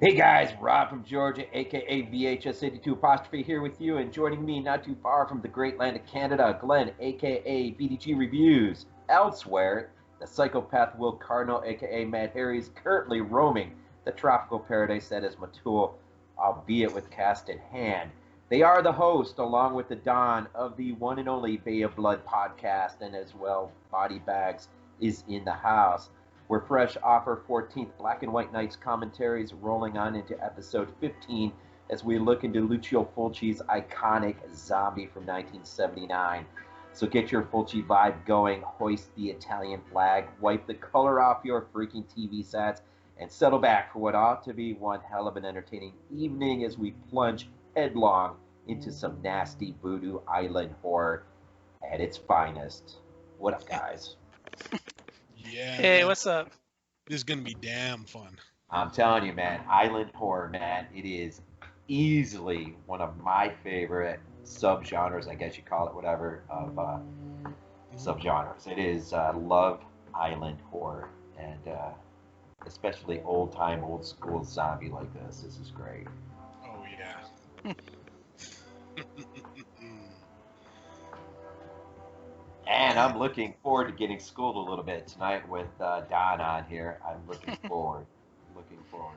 Hey guys, Rob from Georgia, aka VHS82 apostrophe here with you, and joining me not too far from the great land of Canada, Glenn, aka BDG Reviews. Elsewhere, the psychopath Will Cardinal, aka Matt Harry's currently roaming the tropical paradise that is Matul, albeit with cast in hand. They are the host, along with the Don of the one and only Bay of Blood podcast, and as well, Body Bags is in the house. We're fresh off our 14th Black and White Nights commentaries, rolling on into episode 15 as we look into Lucio Fulci's iconic Zombie from 1979. So get your Fulci vibe going, hoist the Italian flag, wipe the color off your freaking TV sets, and settle back for what ought to be one hell of an entertaining evening as we plunge headlong into some nasty Voodoo Island horror at its finest. What up, guys? Yeah, Hey, man. what's up? This is gonna be damn fun. I'm telling you, man, island horror, man, it is easily one of my favorite subgenres, I guess you call it, whatever, of subgenres. It is love island horror, and especially old time, old school zombie like this. This is great. Oh yeah. And I'm looking forward to getting schooled a little bit tonight with Don on here. I'm looking forward. Looking forward.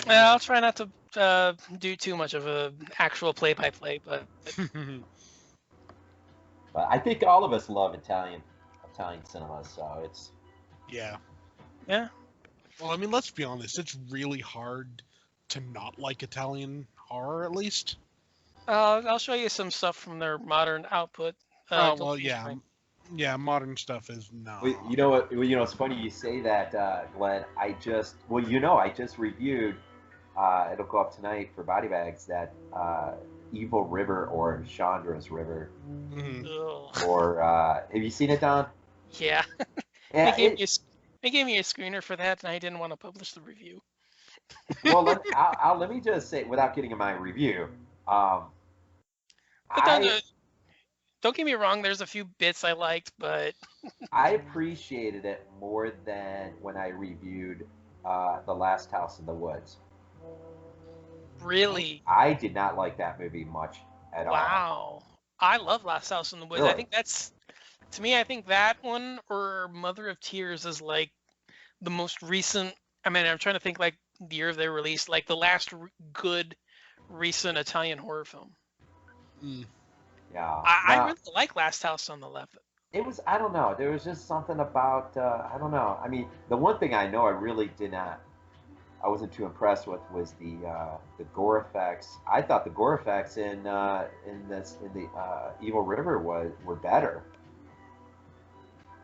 I'll try not to do too much of a actual play-by-play, but But I think all of us love Italian cinema, so it's yeah. yeah. Well, I mean, let's be honest. It's really hard to not like Italian horror, at least. I'll show you some stuff from their modern output. Oh Don't well, be yeah, afraid. yeah. Modern stuff is no. You know what? You know, it's funny you say that, Glenn. I just reviewed. It'll go up tonight for Body Bags. That Evil River or Chandra's River. Mhm. Ugh. Or have you seen it, Don? Yeah. Yeah. They gave me a screener for that, and I didn't want to publish the review. Well, let me just say, without getting in my review, But I don't get me wrong. There's a few bits I liked, but I appreciated it more than when I reviewed The Last House in the Woods. really, I did not like that movie much at all. wow. I love Last House in the Woods. I Really? think that's, to me, I think that one or Mother of Tears is like the most recent. I mean, I'm trying to think like the year of their release, like the last good recent Italian horror film. Mm. Yeah. I No, really like Last House on the Left. it was, I don't know. There was just something about, I don't know. I mean, the one thing I know I really did not, I wasn't too impressed with was the gore effects. I thought the gore effects in the Evil River were better.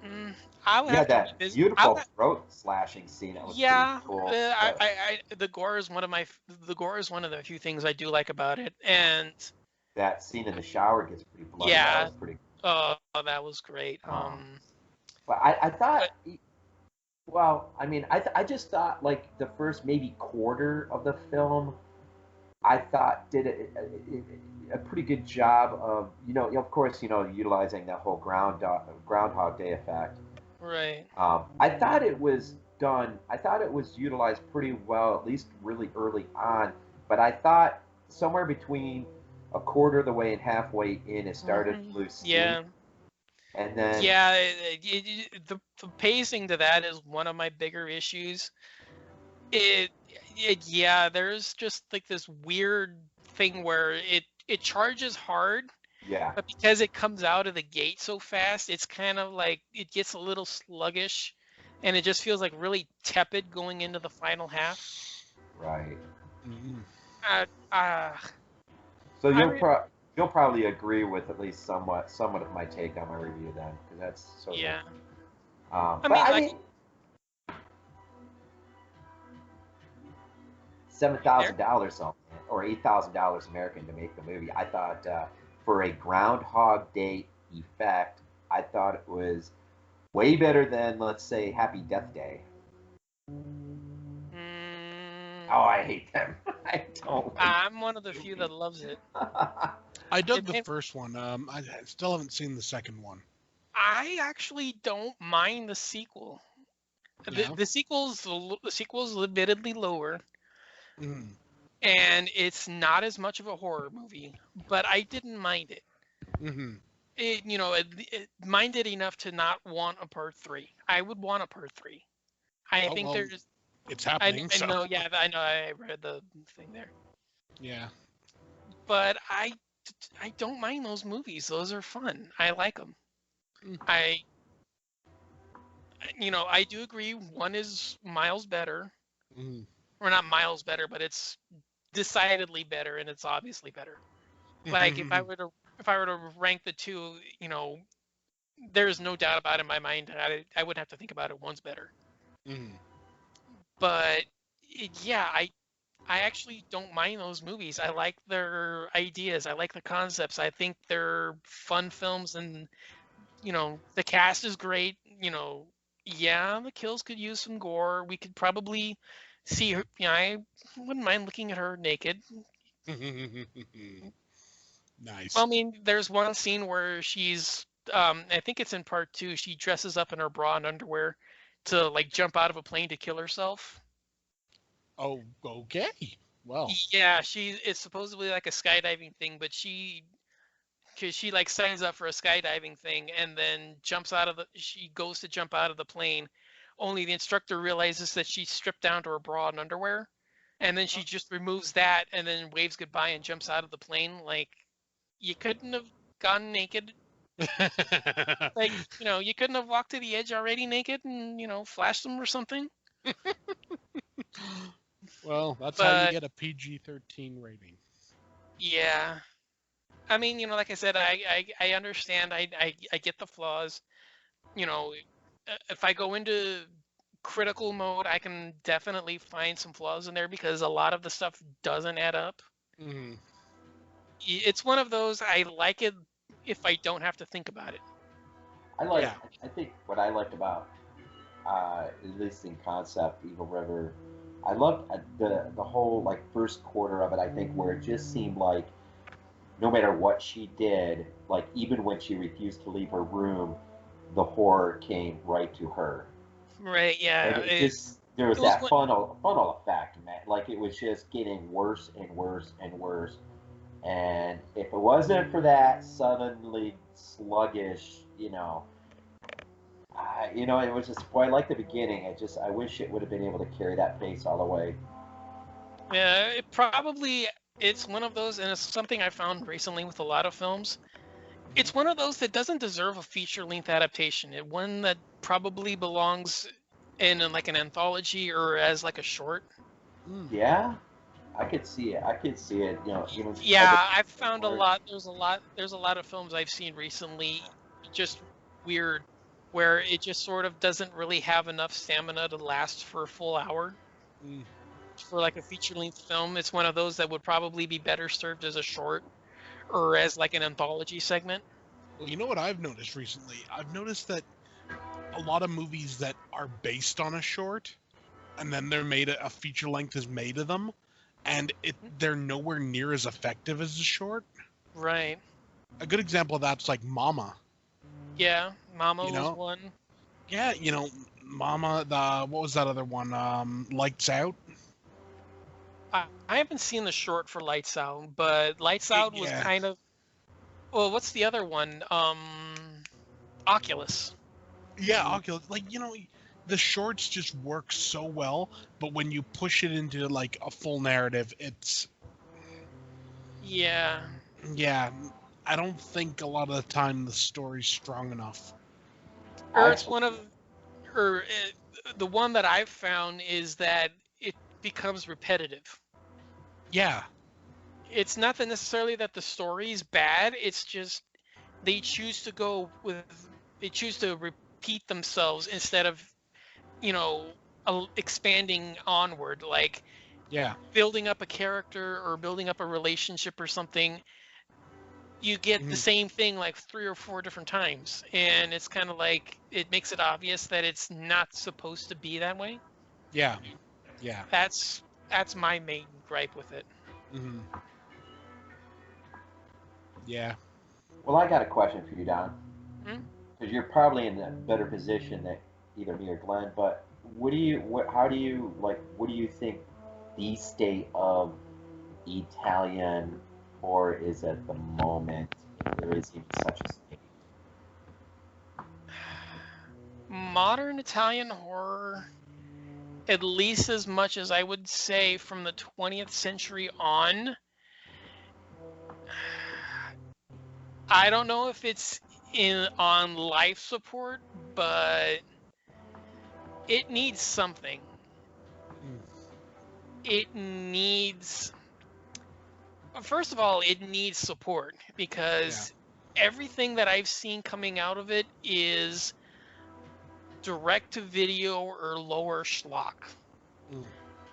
Mm, I would You have had to that revisit. beautiful throat slashing scene that was pretty Yeah, cool. But the gore is the gore is one of the few things I do like about it, and that scene in the shower gets pretty bloody. That yeah, was pretty. that was great. But I thought, But well, I mean, I just thought like the first maybe quarter of the film, I thought did a pretty good job of, of course, utilizing that whole Groundhog Day effect. right, I thought it was done. I thought it was utilized pretty well, at least really early on. But I thought somewhere between a quarter of the way and halfway in, it started to lose steam, yeah. and then Yeah, the pacing to that is one of my bigger issues. Yeah, there's just like this weird thing where it charges hard, yeah, but because it comes out of the gate so fast, it's kind of like it gets a little sluggish, and it just feels like really tepid going into the final half. right. Mm. Uh, uh, So I re you'll probably agree with at least somewhat of my take on my review then, because that's sort yeah. of. I But mean, I like, mean, seven you there? thousand dollars something or $8,000 American to make the movie. I thought for a Groundhog Day effect, I thought it was way better than, let's say, Happy Death Day. Mm, Oh, I hate them. I don't like I'm one of the few that loves it. I dug It the made, first one. I still haven't seen the second one. I actually don't mind the sequel. Yeah. The sequel's admittedly lower, Mm. and it's not as much of a horror movie, but I didn't mind it. Mm-hmm. It minded enough to not want a part three. I would want a part three. I Oh think well, there's. it's happening. I So know. Yeah, I know. I read the thing there, yeah. but I don't mind those movies. Those are fun. I like them. Mm. I I do agree. One is miles better, Mm. or not miles better, but it's decidedly better, and it's obviously better. Like if I were to rank the two, there's no doubt about it in my mind. I would have to think about it. One's better, Mm. but yeah, I actually don't mind those movies. I like their ideas. I like the concepts. I think they're fun films, and the cast is great. Yeah, the kills could use some gore. We could probably see her. I wouldn't mind looking at her naked. Well, I Nice. mean, there's one scene where I think it's in part two, she dresses up in her bra and underwear to like jump out of a plane to kill herself. Oh, okay. Well. Yeah, it's supposedly like a skydiving thing, but cause she like signs up for a skydiving thing and then she goes to jump out of the plane. Only the instructor realizes that she's stripped down to her bra and underwear. And then she just removes that and then waves goodbye and jumps out of the plane. Like, you couldn't have gone naked. Like, you couldn't have walked to the edge already naked and, flashed them or something. Well, that's how you But get a PG-13 rating. yeah, I mean, like I said, I understand. I get the flaws. You know, if I go into critical mode, I can definitely find some flaws in there because a lot of the stuff doesn't add up. Mm-hmm. It's one of those I like it if I don't have to think about it. Yeah. I think what I liked about, at least in concept, Eagle River, I loved the whole like first quarter of it. I think where it just seemed like no matter what she did, like even when she refused to leave her room, the horror came right to her, Right? and Yeah. it just there was It was that one. funnel effect, man. Like it was just getting worse and worse and worse. And if it wasn't for that suddenly sluggish, it was just boy, I like the beginning. I wish it would have been able to carry that pace all the way. Yeah. It's one of those, and it's something I found recently with a lot of films. It's one of those that doesn't deserve a feature-length adaptation. One that probably belongs in like an anthology or as like a short. Mm. Yeah, I could see it. I could see it. Even as a Yeah, I've found a short. lot. There's a lot of films I've seen recently, just weird, where it just sort of doesn't really have enough stamina to last for a full hour. Mm. For like a feature-length film, it's one of those that would probably be better served as a short or as like an anthology segment. Well, you know what I've noticed recently? I've noticed that a lot of movies that are based on a short and then a feature length is made of them, and they're nowhere near as effective as the short. Right. A good example of that's like Mama. Yeah, Mama You was know, one. yeah, Mama. The what was that other one? Lights Out. I haven't seen the short for Lights Out, but Lights Out was Yeah, kind of. Well, what's the other one? Oculus. yeah. Oculus. Like the shorts just work so well, but when you push it into like a full narrative, it's Yeah. yeah. I don't think a lot of the time the story's strong enough. Or I it's one of, or the one that I've found is that it becomes repetitive. Yeah. It's not that necessarily that the story's bad. It's just they choose to go with, they choose to repeat themselves instead of, you know, expanding onward, like Yeah. building up a character or building up a relationship or something. You get the Mhm. same thing like 3 or 4 different times, and it's kind of like it makes it obvious that it's not supposed to be that way. Yeah. Yeah. That's my main gripe with it. Hmm. Yeah. well, I got a question for you, Don, Hmm? because you're probably in a better position than either me or Glenn. But how do you like? What do you think the state of Italian horror is at the moment, if there is even such a state? Modern Italian horror, at least as much as I would say from the 20th century on, I don't know if it's on life support, but it needs something. Mm. It needs, first of all, it needs support because everything that I've seen coming out of it is direct to video or lower schlock. Mm.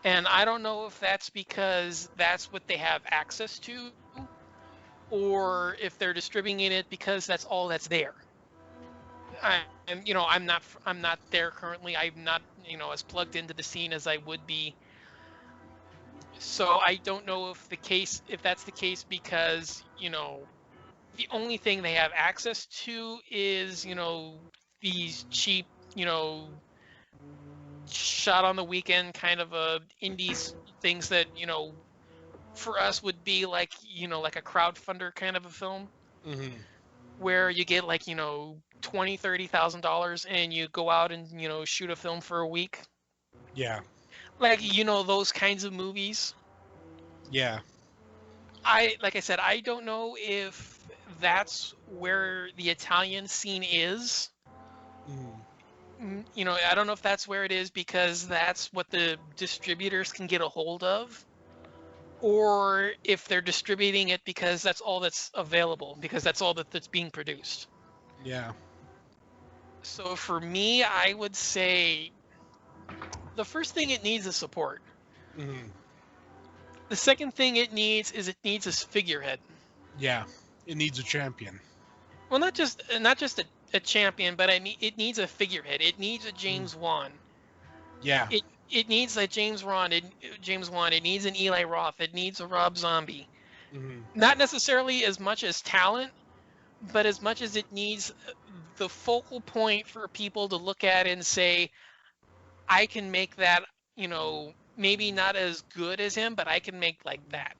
And I don't know if that's because that's what they have access to, or if they're distributing it because that's all that's there. I'm not there currently. I'm not, as plugged into the scene as I would be. So I don't know if that's the case because, the only thing they have access to is, these cheap, shot on the weekend kind of indies things that, for us would be like, like a crowdfunder kind of a film Mm-hmm. where you get like, $20,000-$30,000 and you go out and, shoot a film for a week. Yeah. Like, those kinds of movies. Yeah. Like I said, I don't know if that's where the Italian scene is. Mm. I don't know if that's where it is because that's what the distributors can get a hold of, or if they're distributing it because that's all that's available, because that's all that's being produced. Yeah. So for me, I would say the first thing it needs is support. Mm-hmm. The second thing it needs a figurehead. Yeah. It needs a champion. Well, not just a champion, but I mean it needs a figurehead. It needs a James Wan. Yeah. It needs a James Wan. It needs an Eli Roth. It needs a Rob Zombie. Mm-hmm. Not necessarily as much as talent, but as much as it needs the focal point for people to look at and say, I can make that, maybe not as good as him, but I can make like that.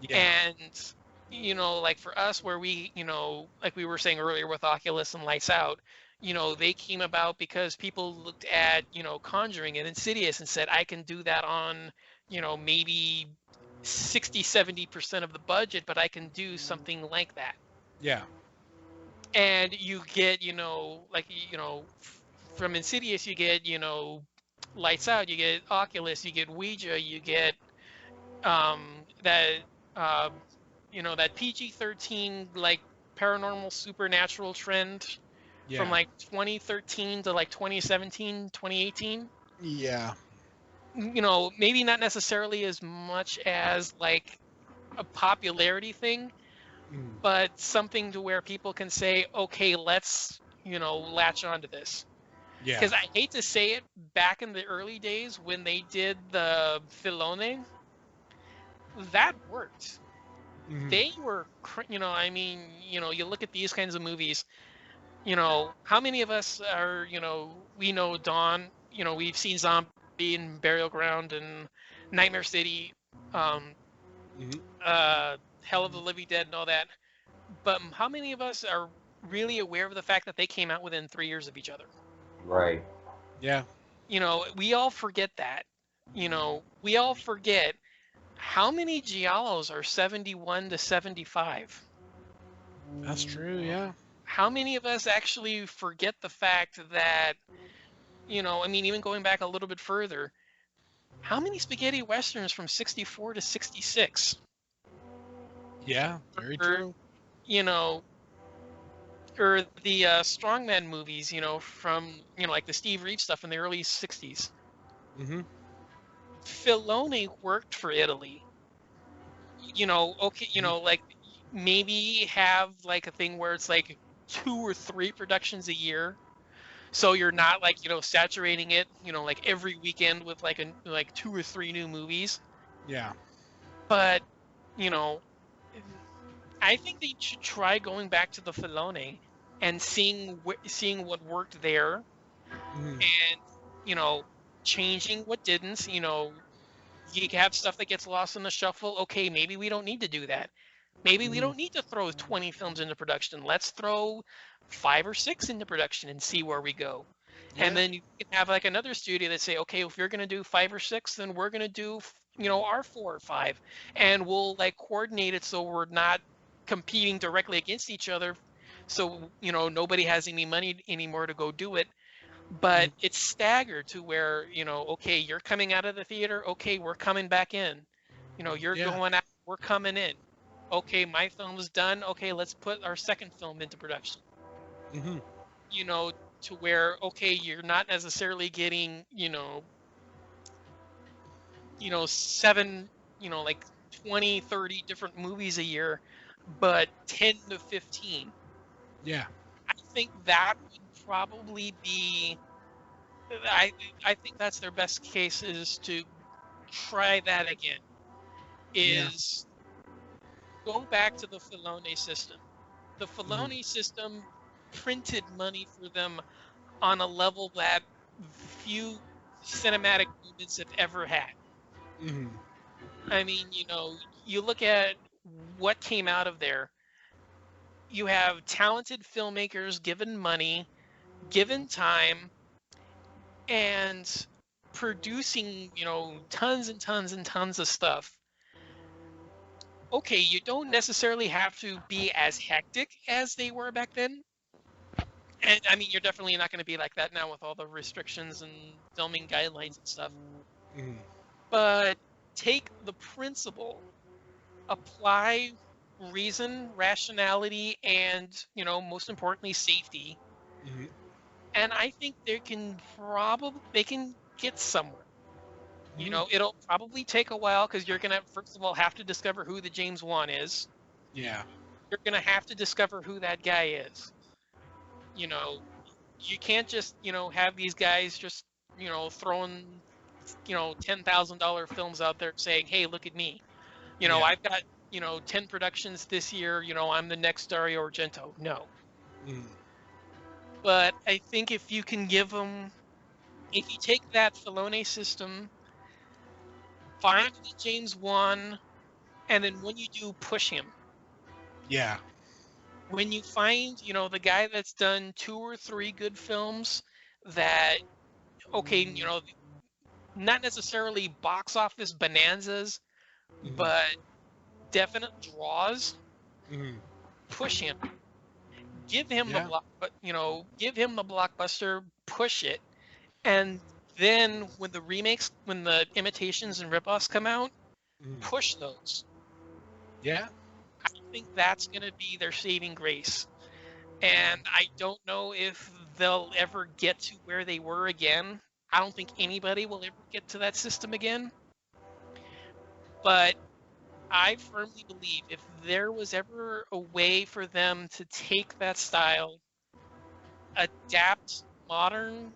Yeah. And, like for us where we, like we were saying earlier with Oculus and Lights Out, they came about because people looked at, Conjuring and Insidious and said, I can do that on, maybe 60-70% of the budget, but I can do something like that. Yeah. And you get, from Insidious, you get, Lights Out, you get Oculus, you get Ouija, you get that that PG-13 like paranormal supernatural trend Yeah. from like 2013 to like 2017, 2018. Yeah. Maybe not necessarily as much as like a popularity thing, Mm. but something to where people can say, okay, let's, latch onto this. Yeah. Because I hate to say it, back in the early days when they did the Filone, that worked. Mm-hmm. They were, I mean, you look at these kinds of movies, how many of us are, we know Dawn, we've seen Zombie and Burial Ground and Nightmare City, Mm-hmm. Hell of the Living Dead and all that. But how many of us are really aware of the fact that they came out within 3 years of each other? Right. Yeah. We all forget that. We all forget how many giallos are 71 to 75. That's true. Yeah. How many of us actually forget the fact that, I mean, even going back a little bit further, how many spaghetti westerns from 64 to 66? Yeah. Very Or, true. Or the strongman movies, from, like the Steve Reeves stuff in the early 60s. Mm-hmm. Filoni worked for Italy. Okay, like maybe have like a thing where it's like 2 or 3 productions a year. So you're not like, saturating it, like every weekend with like 2 or 3 new movies. Yeah. But, you know, I think they should try going back to the Filoni and seeing what worked there Mm-hmm. and, changing what didn't, You have stuff that gets lost in the shuffle. Okay, maybe we don't need to do that. Maybe we Mhm. don't need to throw 20 films into production. Let's throw 5 or 6 into production and see where we go. Yeah. And then you can have like another studio that say, okay, if you're going to do 5 or 6, then we're going to do, our 4 or 5. And we'll like coordinate it so we're not competing directly against each other. So, nobody has any money anymore to go do it. But Mhm. it's staggered to where, okay, you're coming out of the theater. Okay, we're coming back in. You're Yeah. going out, we're coming in. Okay, my film's done. Okay, let's put our second film into production. Hmm. To where, okay, you're not necessarily getting, 7, like 20, 30 different movies a year, but 10 to 15. Yeah. I think that would probably be, I, I think that's their best case, is to try that again, Yeah. is go back to the Filone system. The Mhm. Filone system printed money for them on a level that few cinematic movements have ever had. Hmm. I mean, you look at what came out of there. You have talented filmmakers given money, given time, and producing, tons and tons and tons of stuff. Okay, you don't necessarily have to be as hectic as they were back then. And I mean, you're definitely not going to be like that now with all the restrictions and filming guidelines and stuff. Hmm. But take the principle, apply reason, rationality, and, most importantly, safety. Hmm. And I think they can get somewhere. Hmm. It'll probably take a while because you're gonna, first of all, have to discover who the James Wan is. Yeah. You're gonna have to discover who that guy is. You know, you can't just, have these guys just, throwing, $10,000 films out there saying, "Hey, look at me. Yeah. I've got, 10 productions this year. I'm the next Dario Argento." No, Mm. but I think if you take that Filone system, find the James Wan, and then when you do, push him. Yeah. When you find, the guy that's done 2 or 3 good films that, okay, not necessarily box office bonanzas, Hmm. but definite draws, Hmm. push him. Give him the Yeah. block, but give him the blockbuster, push it, and then when the imitations and ripoffs come out, Hmm. push those. Yeah. I think that's going to be their saving grace. And I don't know if they'll ever get to where they were again. I don't think anybody will ever get to that system again. But I firmly believe if there was ever a way for them to take that style, adapt modern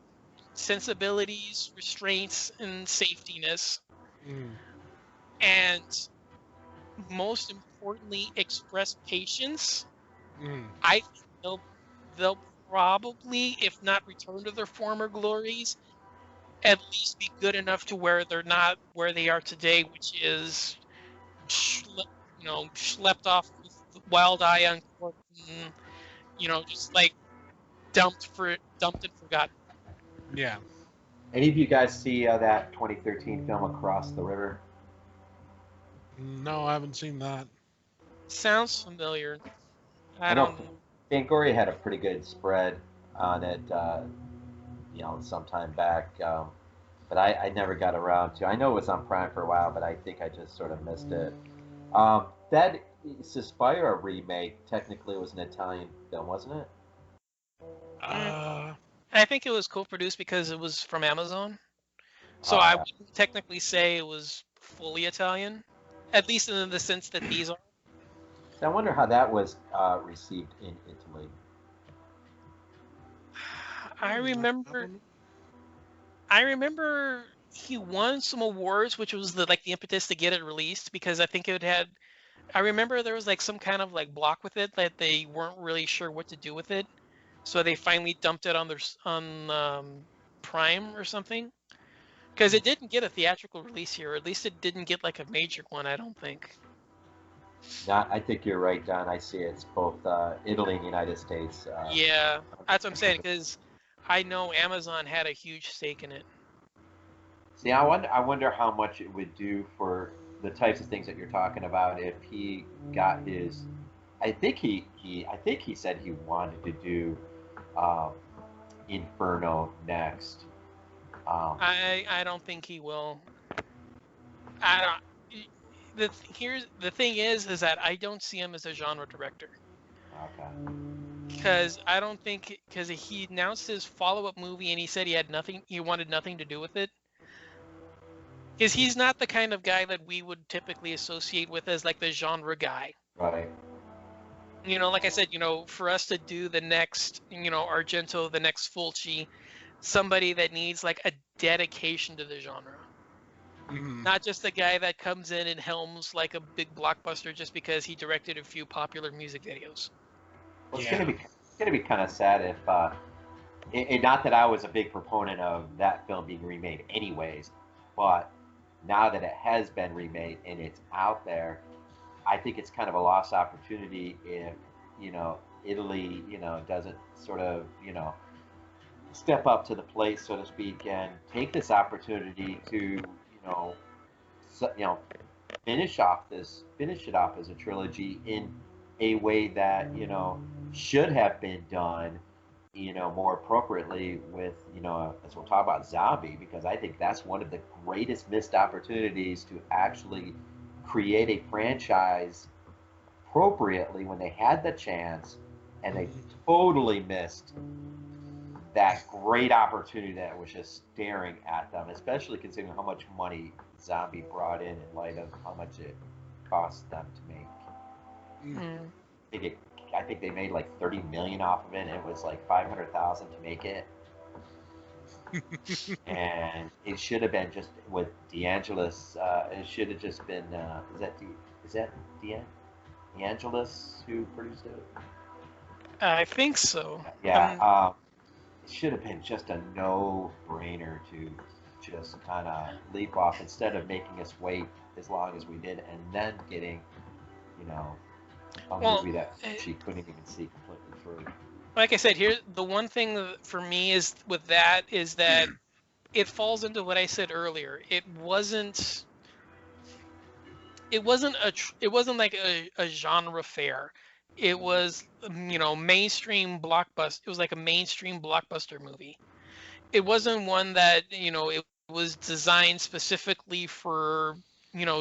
sensibilities, restraints, and safetiness, Hmm. and most importantly, express patience, Hmm. I think they'll probably, if not return to their former glories, at least be good enough to where they're not where they are today, which is schlepped off with wild eye on court, and, just like dumped and forgotten. Yeah. Any of you guys see that 2013 film Across the River? No, I haven't seen that. Sounds familiar. I I know don't. Fangoria had a pretty good spread on it, sometime back, but I never got around to. I know it was on Prime for a while, but I think I just sort of missed it. That Suspira remake technically was an Italian film, wasn't it? Mm, Uh. I think it was co-produced because it was from Amazon, so All I right. wouldn't technically say it was fully Italian, at least in the sense that these are. So I wonder how that was received in Italy. I I remember. don't know. I remember he won some awards, which was the impetus to get it released because I think it had. I remember there was like some kind of like block with it that they weren't really sure what to do with it, so they finally dumped it on on Prime or something. Because it didn't get a theatrical release here, or at least it didn't get like a major one, I don't think. I think you're right, Don. I see it's both Italy and the United States. Yeah, that's what I'm saying, because I know Amazon had a huge stake in it. See, I wonder how much it would do for the types of things that you're talking about if he got his. I think he said he wanted to do um, Inferno next. Um, I don't think he will. I don't. Here's the thing is that I don't see him as a genre director. okay. Because I don't think, because he announced his follow-up movie and he said he wanted nothing to do with it. Because he's not the kind of guy that we would typically associate with as like the genre guy. Right. Like I said, for us to do the next, Argento, the next Fulci, somebody that needs like a dedication to the genre. Mhm. Not just a guy that comes in and helms like a big blockbuster just because he directed a few popular music videos. Well, it's Yeah. gonna be kind of sad if, and not that I was a big proponent of that film being remade, anyways, but now that it has been remade and it's out there, I think it's kind of a lost opportunity if Italy doesn't sort of step up to the plate, so to speak, and take this opportunity to so, finish it off as a trilogy in a way that should have been done more appropriately with as we'll talk about Zombie, because I think that's one of the greatest missed opportunities to actually create a franchise appropriately when they had the chance, and they totally missed that great opportunity that was just staring at them, especially considering how much money Zombie brought in light of how much it cost them to make. Mm. I think, it, I think they made like 30 million off of it. And it was like 500,000 to make it, and it should have been just with DeAngelis. It should have just been. Is that DeAngelis who produced it? I think so. Yeah. It should have been just a no-brainer to just kind of leap off instead of making us wait as long as we did and then getting, you know, a Well, movie that eh, she couldn't even see completely through. like I said, here the one thing for me is with that is that it falls into what I said earlier. It wasn't like a genre fair. It was mainstream blockbuster. It was like a mainstream blockbuster movie. It wasn't one that it was designed specifically for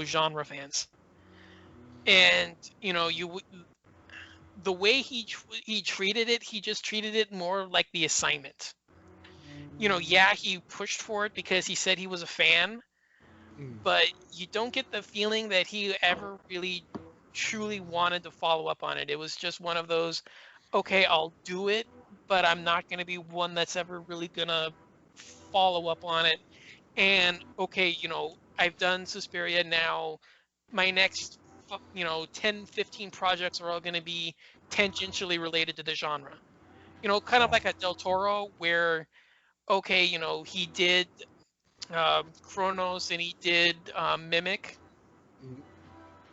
genre fans. And the way he treated it, he just treated it more like The Assignment. Yeah, he pushed for it because he said he was a fan, Mm. but you don't get the feeling that he ever really truly wanted to follow up on it. It was just one of those, okay, I'll do it, but I'm not going to be one that's ever really going to follow up on it. And okay, I've done Suspiria now. My next 10, 15 projects are all going to be tangentially related to the genre. Kind of Yeah. like a Del Toro where okay, he did Chronos and he did Mimic. Mm.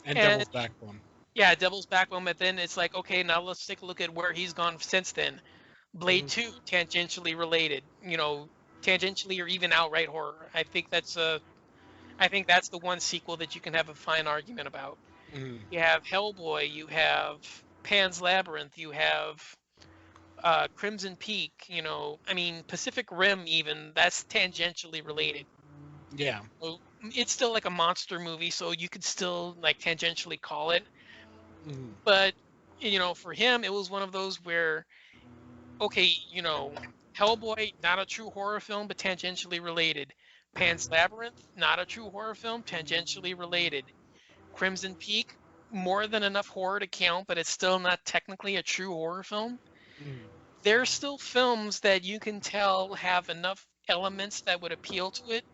And And Devil's Backbone. yeah, Devil's Backbone, but then it's like, okay, now let's take a look at where he's gone since then. Blade Mm. 2, tangentially related, tangentially or even outright horror. I think that's the one sequel that you can have a fine argument about. Mm. You have Hellboy, you have Pan's Labyrinth, you have Crimson Peak, I mean Pacific Rim even, that's tangentially related. Yeah. So it's still like a monster movie, so you could still like tangentially call it. Mm. But for him, it was one of those where okay, Hellboy, not a true horror film, but tangentially related. Pan's Labyrinth, not a true horror film, tangentially related. Crimson Peak, more than enough horror to count, but it's still not technically a true horror film. Mm. There's still films that you can tell have enough elements that would appeal to it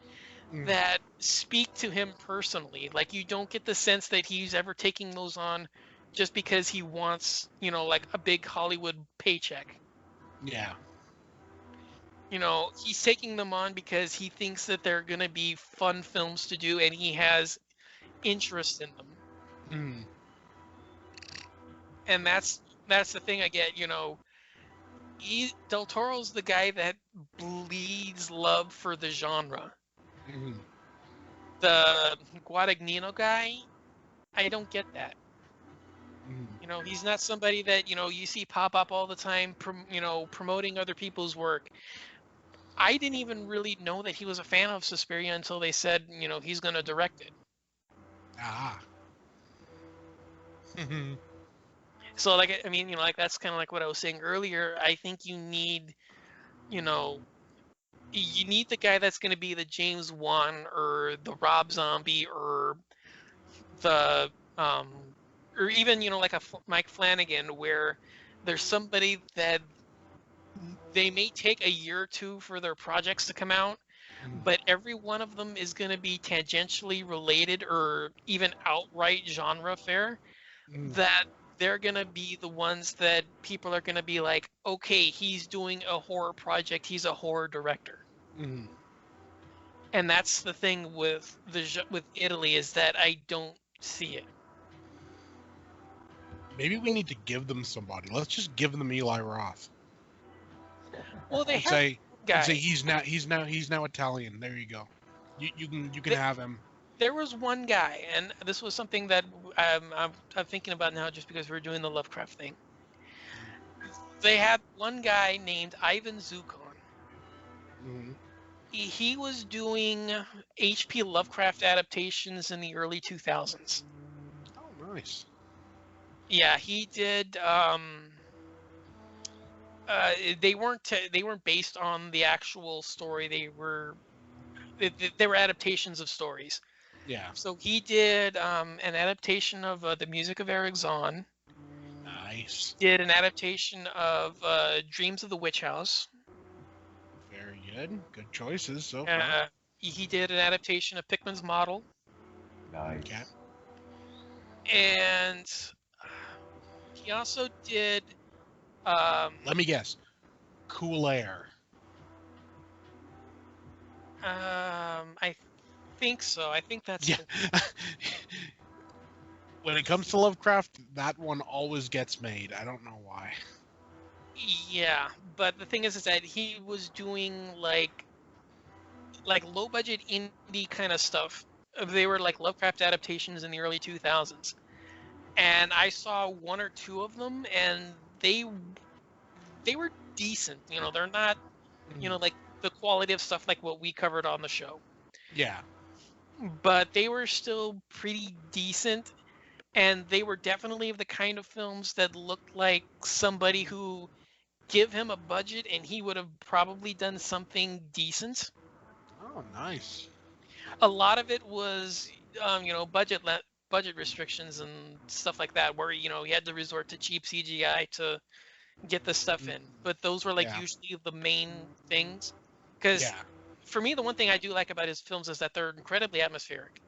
Mm. that speak to him personally. Like you don't get the sense that he's ever taking those on just because he wants, like a big Hollywood paycheck. Yeah. he's taking them on because he thinks that they're going to be fun films to do and he has interest in them. Mm. And that's the thing I get, Del Toro's the guy that bleeds love for the genre. Mm. The Guadagnino guy, I don't get that. Mm. He's not somebody that, you see pop up all the time, promoting other people's work. I didn't even really know that he was a fan of Suspiria until they said, he's going to direct it. Ah. Mm. So, like, I mean, like that's kind of like what I was saying earlier. I think you know, you need the guy that's going to be the James Wan or the Rob Zombie the, um, or even, like a Mike Flanagan, where there's somebody that they may take a year or two for their projects to come out, but every one of them is going to be tangentially related or even outright genre fair, Mm. that they're going to be the ones that people are going to be like, okay, he's doing a horror project, he's a horror director. Mm. And that's the thing with with Italy, is that I don't see it. Maybe we need to give them somebody. Let's just give them Eli Roth Well, they and have say guy. he's now Italian. There you go. You can Th- have him. There was one guy, and this was something that I'm thinking about now, just because we're doing the Lovecraft thing. They had one guy named Ivan Zukon. Mm. He was doing H.P. Lovecraft adaptations in the early 2000s. Oh, nice. Yeah, he did. They weren't based on the actual story. They were adaptations of stories. Yeah. So he did an adaptation of The Music of Eric Zahn. Nice. Did an adaptation of Dreams of the Witch House. Very good. Good choices so far. He did an adaptation of Pickman's Model, Nice. Okay. and he also did. Let me guess. Cool Air. I think so. I think that's Yeah. When it comes to Lovecraft, that one always gets made. I don't know why. Yeah, but the thing is that he was doing like low budget indie kind of stuff. They were like Lovecraft adaptations in the early 2000s. And I saw one or two of them, and they were decent. They're not, like the quality of stuff like what we covered on the show. Yeah. But they were still pretty decent, and they were definitely the kind of films that looked like somebody who, give him a budget and he would have probably done something decent. Oh, nice. A lot of it was, budget restrictions and stuff like that, where he had to resort to cheap CGI to get the stuff in. But those were like Yeah. usually the main things. Because Yeah. for me, the one thing I do like about his films is that they're incredibly atmospheric.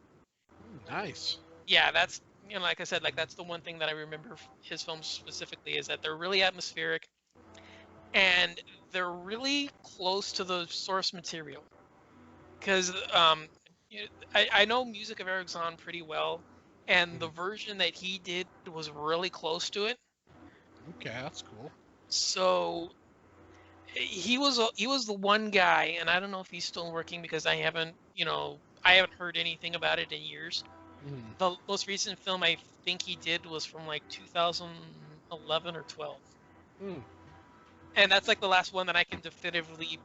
Nice. Yeah, that's, like I said, like that's the one thing that I remember his films specifically, is that they're really atmospheric and they're really close to the source material. Because I know Music of Eric Zahn pretty well, and the version that he did was really close to it. Okay, that's cool. So he was the one guy, and I don't know if he's still working, because I haven't heard anything about it in years. Mm. The most recent film I think he did was from like 2011 or 12, Mm. and that's like the last one that I can definitively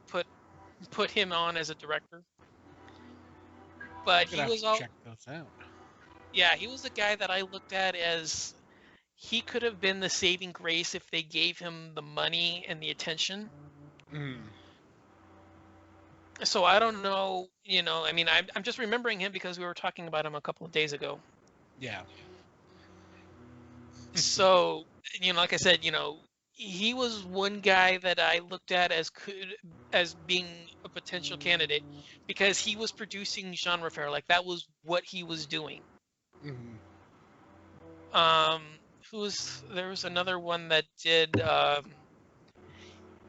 put him on as a director. But I'm gonna have to check those out. yeah, he was the guy that I looked at as, he could have been the saving grace if they gave him the money and the attention. Mm. So I don't know, I mean, I'm just remembering him because we were talking about him a couple of days ago. Yeah. So, like I said, he was one guy that I looked at as being a potential candidate, because he was producing genre fare, like that was what he was doing. Mm. There was another one that did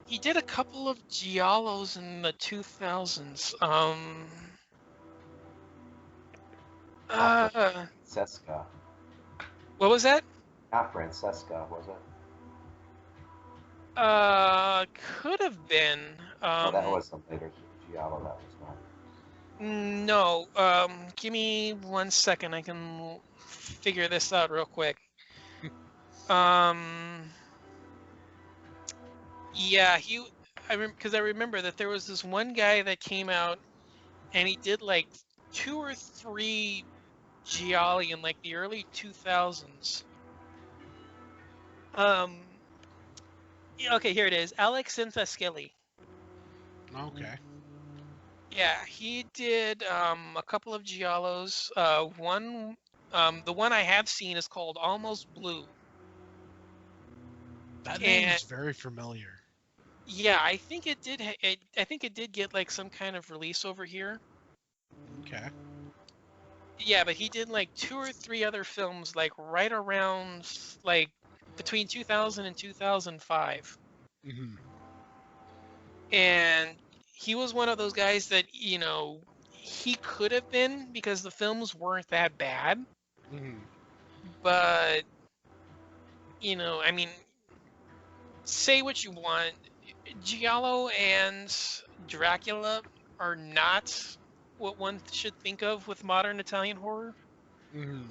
He did a couple of giallos in the 2000s. Not Uh, Francesca. what was that? Not Francesca, was it? Could have been. No, that was some later Giallo. That was not. No. Give me 1 second. I can figure this out real quick. Um, yeah, because I remember that there was this one guy that came out and he did like 2 or 3 gialli in like the early 2000s. Yeah, okay, here it is. Alex Sintaskeli. Okay. Yeah, he did a couple of giallos. The one I have seen is called Almost Blue. That name And is very familiar. yeah, I think it did. I think it did get like some kind of release over here. Okay. Yeah, but he did like 2 or 3 other films, like right around like between 2000 and 2005. Hmm. And he was one of those guys that he could have been because the films weren't that bad, Hmm. but I mean, say what you want, Giallo and Dracula are not what one should think of with modern Italian horror. Hmm.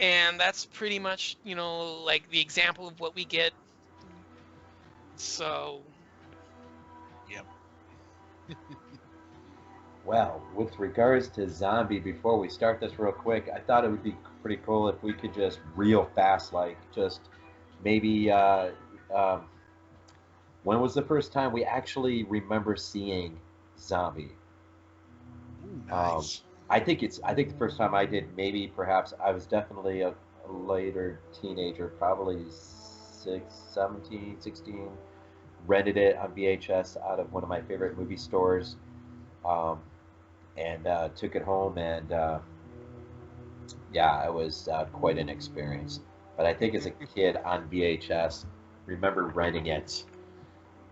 And that's pretty much, like the example of what we get. So, Yep. Well, with regards to Zombie, before we start this real quick, I thought it would be pretty cool if we could just real fast, like just maybe um, when was the first time we actually remember seeing Zombie? Ooh, Um, nice. I think the first time I did, maybe perhaps I was definitely a later teenager, probably 16, rented it on VHS out of one of my favorite movie stores, um, and took it home, and yeah, it was quite an experience. But I think as a kid on VHS, remember renting it,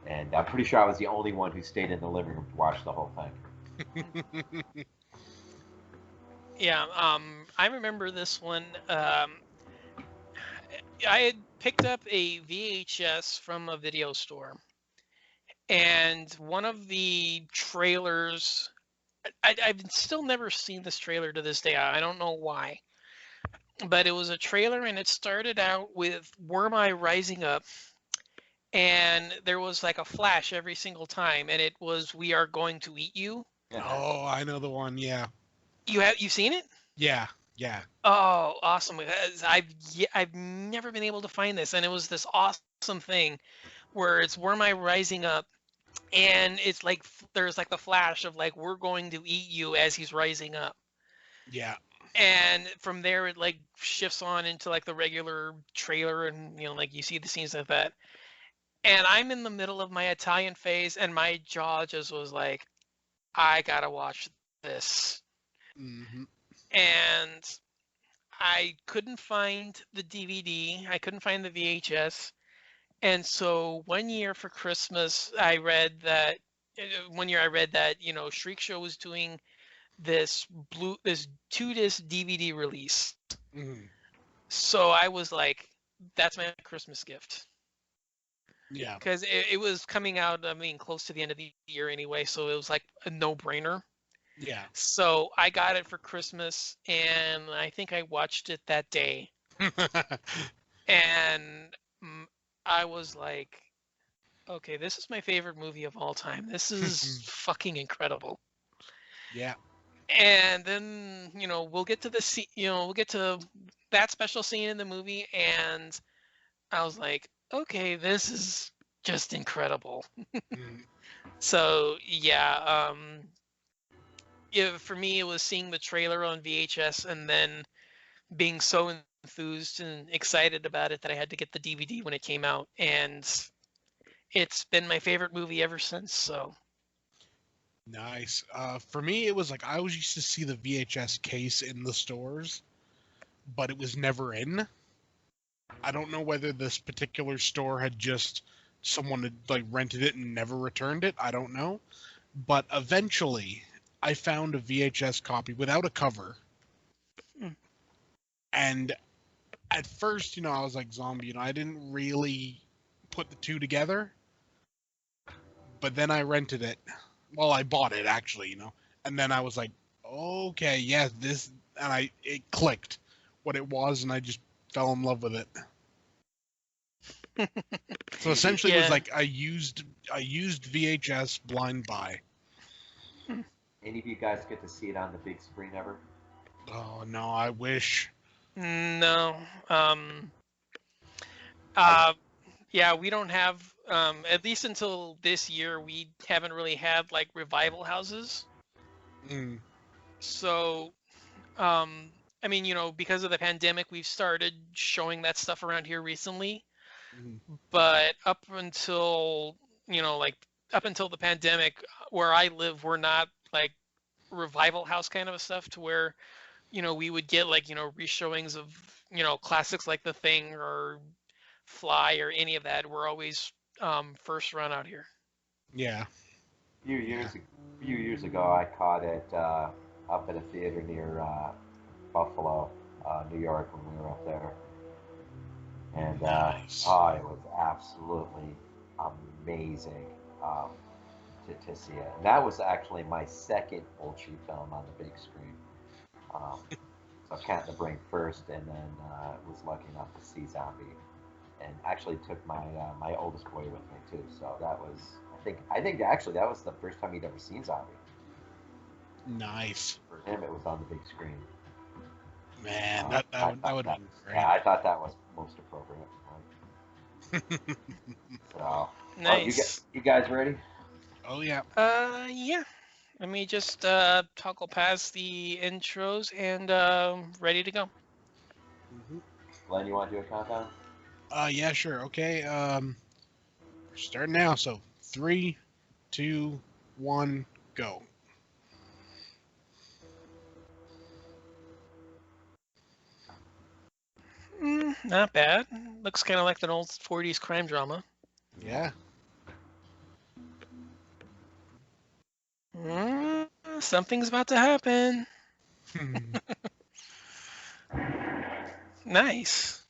and I'm pretty sure I was the only one who stayed in the living room to watch the whole thing. yeah, I remember this one. I had picked up a VHS from a video store, and one of the trailers, I've still never seen this trailer to this day. I don't know why, but it was a trailer, and it started out with Worm Eye rising up, and there was like a flash every single time, and it was "We are going to eat you." Oh, I know the one. Yeah. You've seen it? Yeah. Yeah. Oh, awesome! I've never been able to find this, and it was this awesome thing where it's Worm Eye rising up, and it's like there's like the flash of like "We're going to eat you" as he's rising up, Yeah. and from there it like shifts on into like the regular trailer, and like you see the scenes of that. And I'm in the middle of my Italian phase, and my jaw just was like, I gotta watch this. Hmm. And I couldn't find the DVD, I couldn't find the VHS. And so one year for Christmas, one year I read that, Shriek Show was doing this 2-disc DVD release. Hmm. So I was like, that's my Christmas gift. Yeah. Because it was coming out, I mean, close to the end of the year anyway, so it was like a no-brainer. Yeah. So I got it for Christmas, and I think I watched it that day, and mm, I was like, okay, this is my favorite movie of all time. This is fucking incredible. Yeah. And then, we'll get to the scene, we'll get to that special scene in the movie, and I was like, okay, this is just incredible. Mhm. So yeah, yeah, for me, it was seeing the trailer on VHS and then being so enthused and excited about it that I had to get the DVD when it came out, and it's been my favorite movie ever since. So Nice. For me, it was like I always used to see the VHS case in the stores, but it was never in. I don't know whether this particular store had just someone had like rented it and never returned it. I don't know. But eventually, I found a VHS copy without a cover. Hmm. And at first, I was like, zombie, I didn't really put the two together. But then I rented it. Well, I bought it actually. And then I was like, okay, yeah, this, and it clicked what it was, and I just fell in love with it. So essentially, it was Yeah. like I used VHS blind buy. Any of you guys get to see it on the big screen ever? Oh no, I wish. No. Yeah, we don't have, at least until this year, we haven't really had like revival houses. Mm. So, I mean, because of the pandemic, we've started showing that stuff around here recently. Mm. But like up until the pandemic, where I live, we're not like revival house kind of a stuff to where, we would get like, reshowings of, classics like The Thing or Fly or any of that. We're always first run out here. Yeah. Few years ago, I caught it up at a theater near Buffalo, New York, when we were up there, and Nice. it was absolutely amazing to see it. And that was actually my second Fulci film on the big screen. So Cat in the Brain first, and then was lucky enough to see Zombie, and actually took my oldest boy with me too. So that was, I think actually that was the first time he'd ever seen Zombie. Nice. For him, it was on the big screen. Man, I that would thought have that been was, great. yeah, I thought that was most appropriate. So, well, Nice. you guys ready? Oh yeah. Yeah. Let me just toggle past the intros and ready to go. Mm-hmm. Glenn, you want to do a countdown? Yeah, sure. Okay. We're starting now. So 3, 2, 1, go. Not bad. Looks kind of like an old 40s crime drama. Yeah. Something's about to happen. Nice.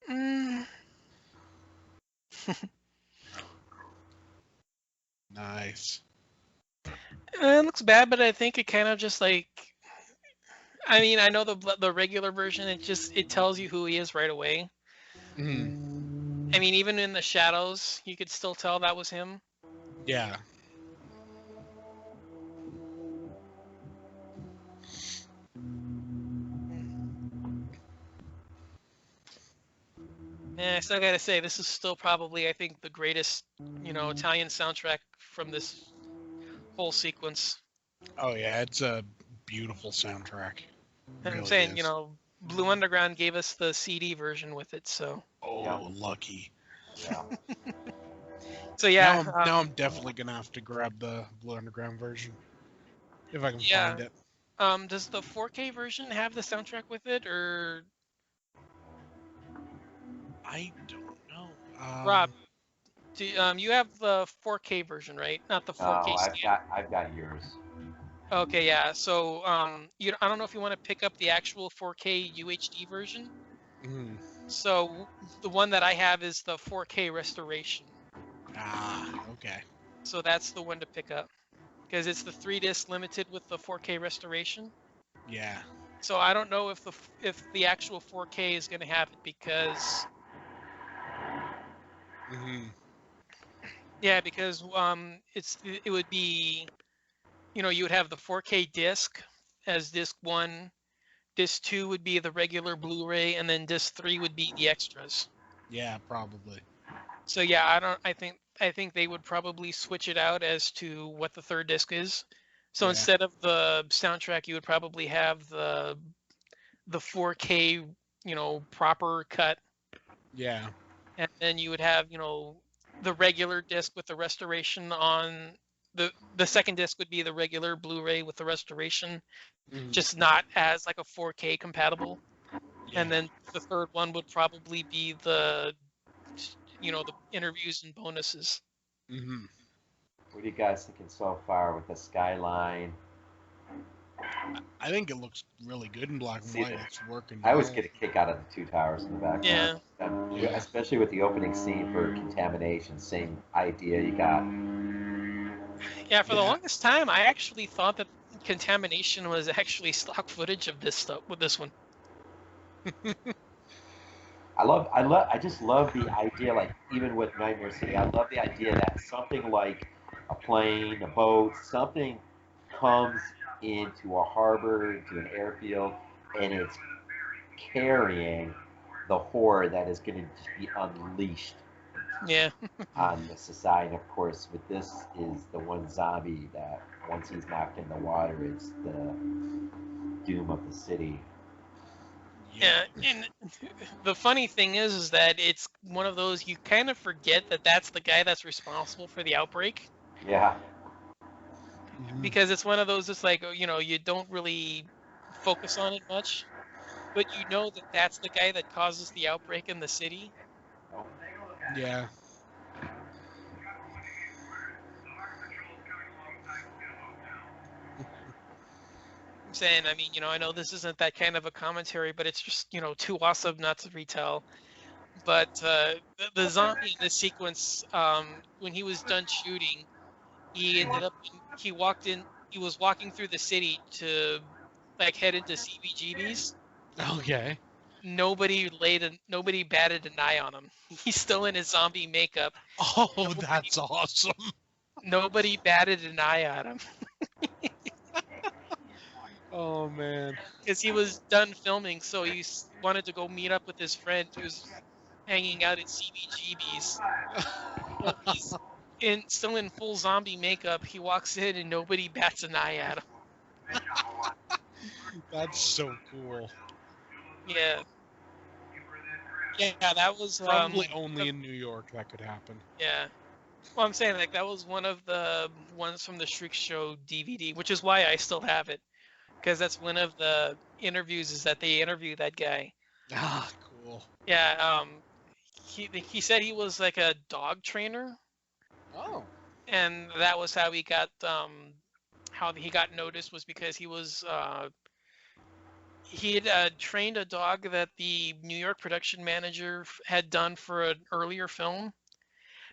Mm, Nice. it looks bad, but I think it kind of just like. I mean, I know the regular version. It tells you who he is right away. Mm. I mean, even in the shadows, you could still tell that was him. Yeah. And I still gotta say, this is still probably, I think, the greatest, Italian soundtrack from this whole sequence. Oh yeah, it's a beautiful soundtrack. And I'm Really saying, is. Blue Underground gave us the CD version with it, so. Yeah. Oh, lucky. Yeah. So Now yeah, I'm definitely gonna have to grab the Blue Underground version if I can yeah. find it. Does the 4K version have the soundtrack with it, or I don't know. Rob? You have the 4K version, right? Not the 4K No, scan. I've got yours. Okay, yeah. So, I don't know if you want to pick up the actual 4K UHD version. Mm. So the one that I have is the 4K restoration. Okay. So that's the one to pick up because it's the 3-disc limited with the 4K restoration. Yeah. So I don't know if the actual 4K is going to have it because Mm-hmm. because it would be, you would have the 4K disc as disc 1, disc 2 would be the regular Blu-ray, and then disc 3 would be the extras. Yeah, probably. So yeah, I think they would probably switch it out as to what the third disc is. So Yeah. instead of the soundtrack, you would probably have the 4K, proper cut, Yeah. and then you would have, the regular disc with the restoration on the second disc would be the regular Blu-ray with the restoration, Mhm. just not as like a 4K compatible. Yeah. And then the third one would probably be the interviews and bonuses. Hmm. What are you guys thinking so far with the skyline? I think it looks really good in black and See white. that? It's working I always well. get a kick out of the two towers in the background. Yeah. Especially with the opening scene for Contamination. Same idea you got. Yeah, for the Yeah. longest time, I actually thought that Contamination was actually stock footage of this stuff with this one. I just love the idea, like, even with Nightmare City, I love the idea that something like a plane, a boat, something comes into a harbor, into an airfield, and it's carrying the horror that is going to just be unleashed Yeah. on the society. And of course, with this is the one zombie that once he's knocked in the water, it's the doom of the city. Yeah, and the funny thing is that it's one of those you kind of forget that that's the guy that's responsible for the outbreak, Yeah, Mhm. because it's one of those, it's like, you don't really focus on it much, but you know that that's the guy that causes the outbreak in the city. Yeah. I'm saying, I mean, I know this isn't that kind of a commentary, but it's just, too awesome not to retell. But the zombie in this sequence, when he was done shooting, he ended up he was walking through the city to like head into CBGB's. Okay. Nobody batted an eye on him. He's still in his zombie makeup. Oh, Nobody, that's awesome. nobody batted an eye at him Oh man. because he was done filming, so he wanted to go meet up with his friend who's hanging out at CBGB's. So he's still in full zombie makeup. He walks in and nobody bats an eye at him. That's so cool. Yeah. Yeah, that was Probably only in New York that could happen. yeah. Well, I'm saying, like, that was one of the ones from the Shriek Show DVD, which is why I still have it, because that's one of the interviews, is that they interview that guy. Ah, cool. Yeah, he said he was like a dog trainer, Oh. and that was how he got noticed, was because he had trained a dog that the New York production manager had done for an earlier film.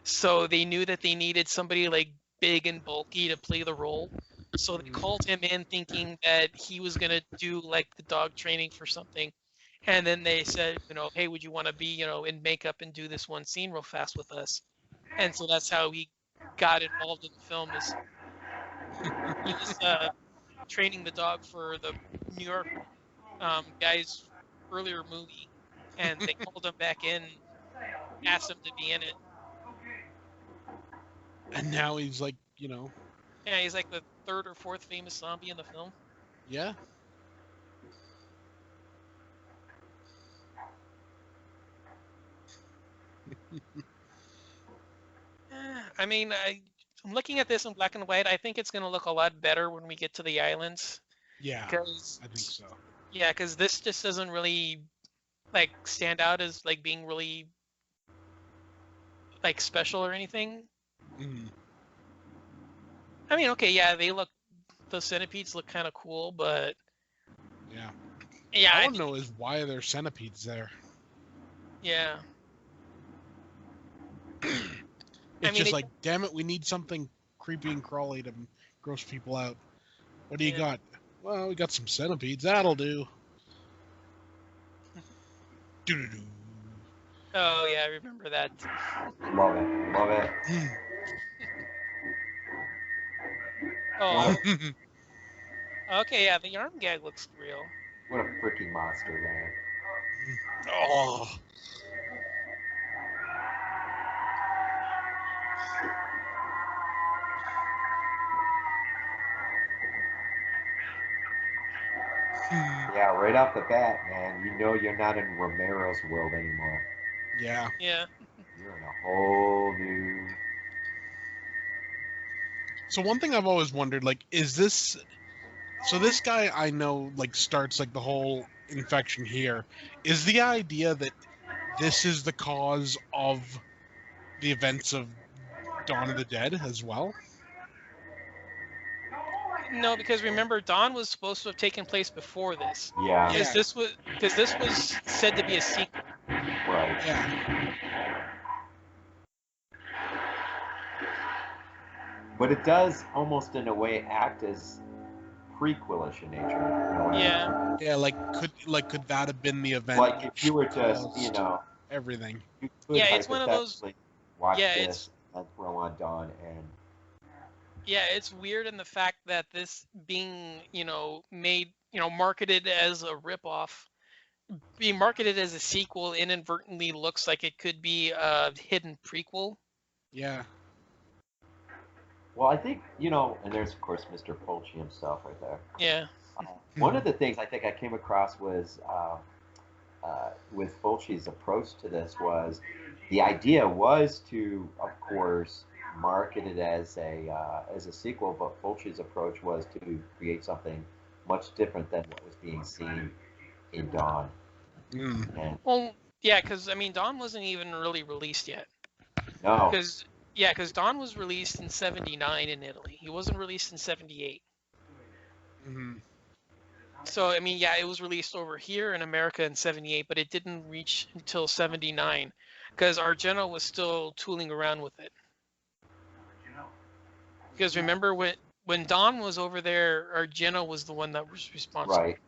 So they knew that they needed somebody like big and bulky to play the role. So they called him in thinking that he was gonna do like the dog training for something. And then they said, hey, would you want to be, in makeup and do this one scene real fast with us? And so that's how he got involved in the film. Is he was training the dog for the New York guy's earlier movie, and they called him back in, asked him to be in it. And now he's like, Yeah, he's like the third or fourth famous zombie in the film. yeah. I mean, I'm looking at this in black and white. I think it's going to look a lot better when we get to the islands. Yeah. Cause, I think so. yeah, because this just doesn't really like stand out as like being really like special or anything. Mhm. I mean, okay, yeah, the centipedes look kind of cool, but Yeah. yeah, I I want to think, know is why are there centipedes there? yeah. It's I mean, just like, damn it, we need something creepy and crawly to gross people out. What do you yeah. got? Well, we got some centipedes. That'll do. Doo-doo-doo. Oh yeah, I remember that. love it, love it. Oh, okay, yeah, the arm gag looks real. What a freaking monster, man. Oh. Yeah, right off the bat, man, you know you're not in Romero's world anymore. Yeah. Yeah. You're in a whole new. So one thing I've always wondered, like, is this... So this guy I know, like, starts, like, the whole infection here. Is the idea that this is the cause of the events of Dawn of the Dead as well? No, because remember, Dawn was supposed to have taken place before this. Yeah. Because this was said to be a sequel. Right. Yeah. But it does almost in a way act as prequelish in nature. In a way. Yeah. Yeah, could that have been the event Like if you were just, caused everything? you could Yeah, it's one of those. hypothetically watch Yeah, this and throw on Dawn and Yeah, it's weird in the fact that this being, made, marketed as a ripoff, being marketed as a sequel inadvertently looks like it could be a hidden prequel. Yeah. well, I think and there's of course Mr. Fulci himself right there. Yeah. One of the things I think I came across was with Fulci's approach to this was the idea was to, of course, market it as a sequel, but Fulci's approach was to create something much different than what was being seen in Dawn. Mm. And Well, yeah, because Dawn wasn't even really released yet. no, Because Dawn was released in '79 in Italy. He wasn't released in '78. Hmm. So it was released over here in America in '78, but it didn't reach until '79 because Argento was still tooling around with it. Because remember when Dawn was over there, Argento was the one that was responsible. right.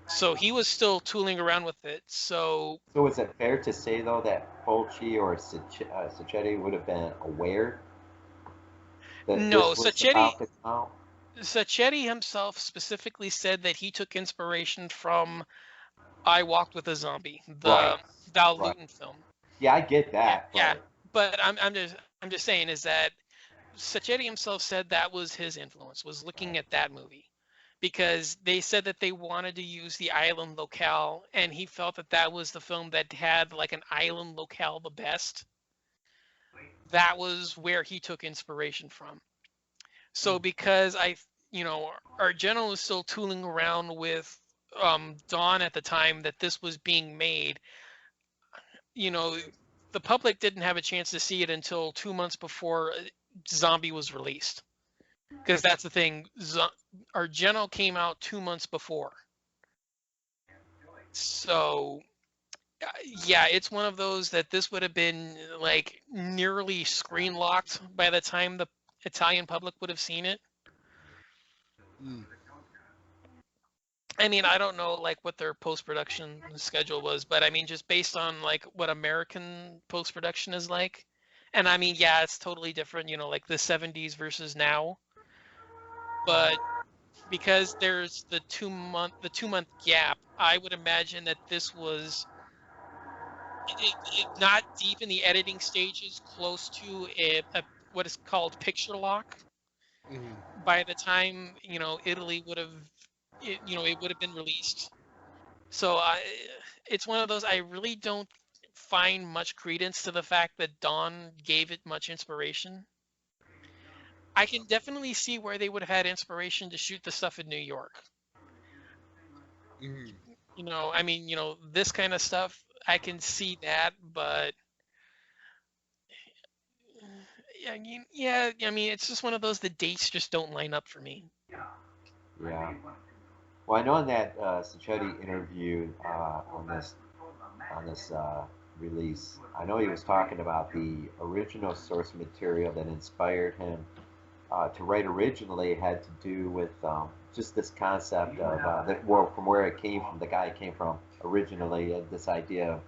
So he was still tooling around with it. So is it fair to say though that Fulci or Sacchetti would have been aware that no, this was about to come out? Sacchetti himself specifically said that he took inspiration from I Walked with a Zombie, the Right. Val Right. Lewton film. Yeah, I get that. Yeah, but I'm just saying is that Sacchetti himself said that was his influence, was looking at that movie, because they said that they wanted to use the island locale, and he felt that that was the film that had like an island locale the best. That was where he took inspiration from. So because Argento was still tooling around with Dawn at the time that this was being made, the public didn't have a chance to see it until 2 months before Zombie was released. Because that's the thing, Argento came out 2 months before. So, yeah, it's one of those that this would have been like nearly screen locked by the time the Italian public would have seen it. Mm. I don't know like what their post-production schedule was, but just based on like what American post-production is like, and yeah, it's totally different, like the 70s versus now. But because there's the 2 month gap, I would imagine that this was not deep in the editing stages, close to what is called picture lock. Mhm. By the time Italy would have it would have been released. So it's one of those, I really don't find much credence to the fact that Dawn gave it much inspiration. I can definitely see where they would have had inspiration to shoot the stuff in New York. Mhm. This kind of stuff, I can see that, but yeah, it's just one of those, the dates just don't line up for me. Yeah. Well, I know in that Sacchetti interview on this release, I know he was talking about the original source material that inspired him to write originally had to do with just this concept of from where it came from. The guy it came from originally had this idea of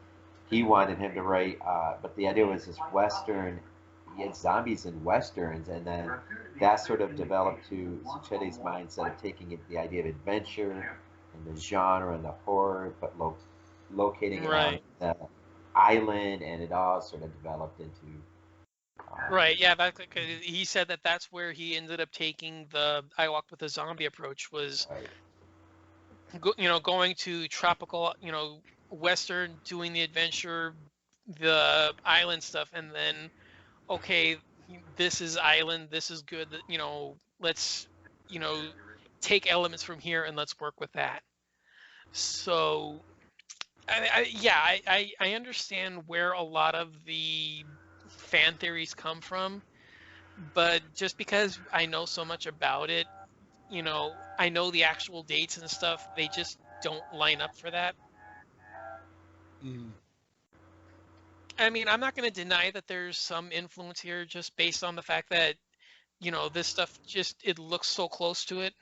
he wanted him to write, but the idea was this Western. He had zombies in westerns, and then that sort of developed to Sacchetti's mindset of taking it, the idea of adventure and the genre and the horror, but locating it on the island, and it all sort of developed into. Right, yeah, he said that that's where he ended up taking the I Walked with a Zombie approach, was going to tropical, Western, doing the adventure, the island stuff, and then, okay, this is island, this is good, let's, take elements from here and let's work with that. So, I understand where a lot of the fan theories come from, but just because I know so much about it, I know the actual dates and stuff, they just don't line up for that. Mm. I mean, I'm not going to deny that there's some influence here just based on the fact that, this stuff it looks so close to it.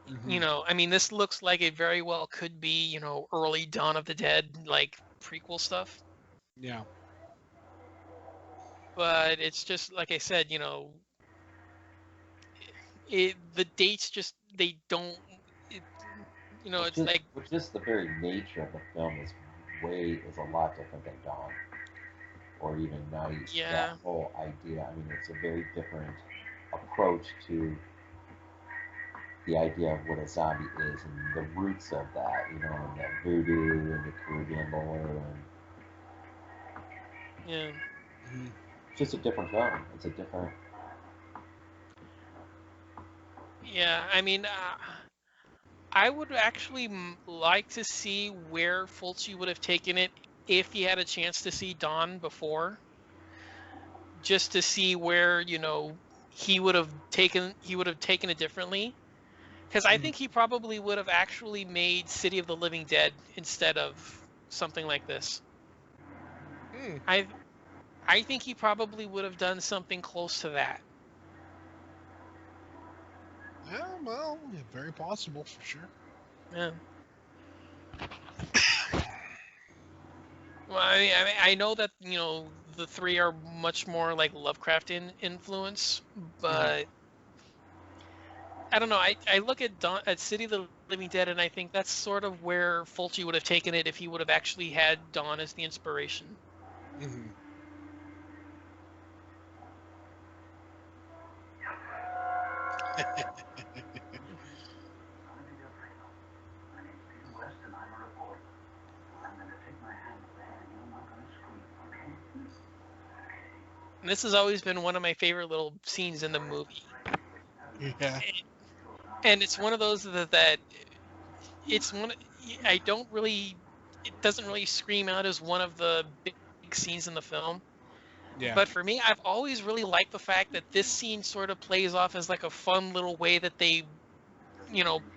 Mm-hmm. I mean, this looks like it very well could be, early Dawn of the Dead, like prequel stuff. Yeah. But it's just, like I said, the dates just, they don't, it, it's like, Just the very nature of the film is a lot different than Dawn, or even Night. That yeah, whole idea. I mean, it's a very different approach to the idea of what a zombie is and the roots of that. You know, and that voodoo and the Caribbean lore, and yeah. it's just a different film. It's a different. Yeah, I mean, I would actually like to see where Fulci would have taken it if he had a chance to see Dawn before, just to see where, he would have taken it differently. Because I Mm-hmm. think he probably would have actually made City of the Living Dead instead of something like this. Mm. I I think he probably would have done something close to that. Yeah, well, very possible for sure. Yeah. Well, I know that, the three are much more like Lovecraftian influence, Mm-hmm. but I don't know. I look at at City of the Living Dead, and I think that's sort of where Fulci would have taken it if he would have actually had Dawn as the inspiration. Mm-hmm. And this has always been one of my favorite little scenes in the movie. Yeah. And it's one of those that it's one I don't really it doesn't really scream out as one of the big scenes in the film. Yeah. But for me, I've always really liked the fact that this scene sort of plays off as like a fun little way that they,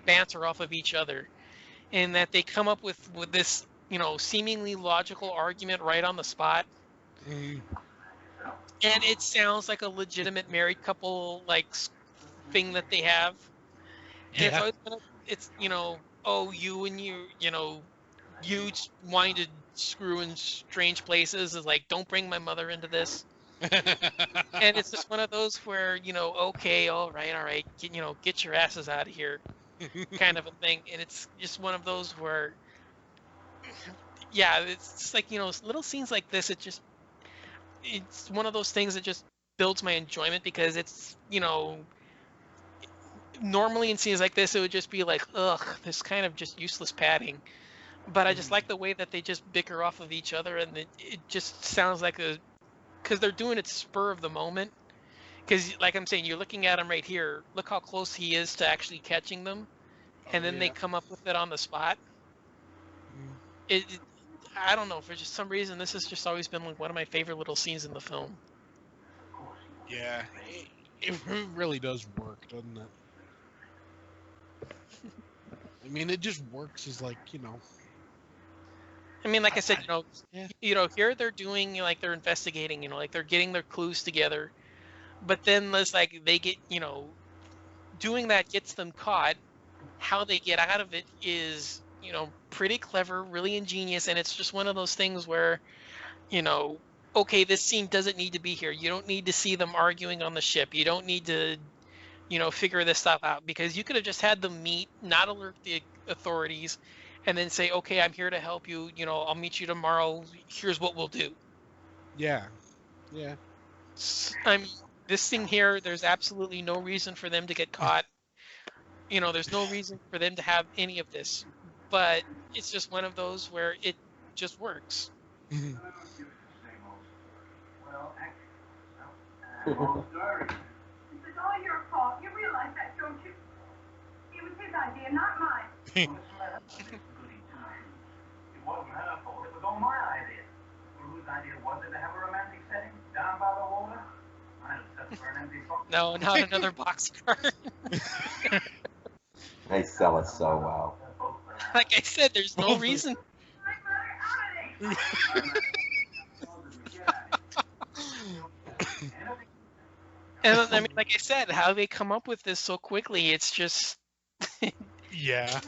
banter off of each other, and that they come up with this, seemingly logical argument right on the spot. Mm-hmm. And it sounds like a legitimate married couple like thing that they have. And it's Yeah. always been it's, oh, you and you wanting to screw in strange places is like, don't bring my mother into this. And it's just one of those where, okay, all right, get your asses out of here, kind of a thing. And it's just one of those where, yeah, it's just like, little scenes like this, it's one of those things that just builds my enjoyment because it's, normally in scenes like this, it would just be like, ugh, this kind of just useless padding. But I just like the way that they just bicker off of each other, and it just sounds like because they're doing it spur of the moment. Because, like I'm saying, you're looking at him right here. Look how close he is to actually catching them, and Oh then they yeah. come up with it on the spot. Mm. It I don't know, for just some reason, this has just always been like one of my favorite little scenes in the film. Yeah. It really does work, doesn't it? I mean, it just works as like, I mean, like I said, yeah. here they're doing, like they're investigating, like they're getting their clues together, but then there's like they get, doing that gets them caught. How they get out of it is, pretty clever, really ingenious, and it's just one of those things where, you know, okay, this scene doesn't need to be here. You don't need to see them arguing on the ship. You don't need to, figure this stuff out because you could have just had them meet, not alert the authorities, and then say, okay, I'm here to help you. I'll meet you tomorrow. Here's what we'll do. Yeah. Yeah. I mean, this thing here, there's absolutely no reason for them to get caught. There's no reason for them to have any of this, but it's just one of those where it just works. Mhm. It's all your fault. You realize that, don't you? It was his idea, not mine. It wasn't her fault. It was all my idea. Well, whose idea was it to have a romantic setting down by the water? I'd have settled for an empty box. No, not another boxcar. They sell it so well. Like I said, there's no reason. My mother out of And I mean, like I said, how they come up with this so quickly, it's just. Yeah.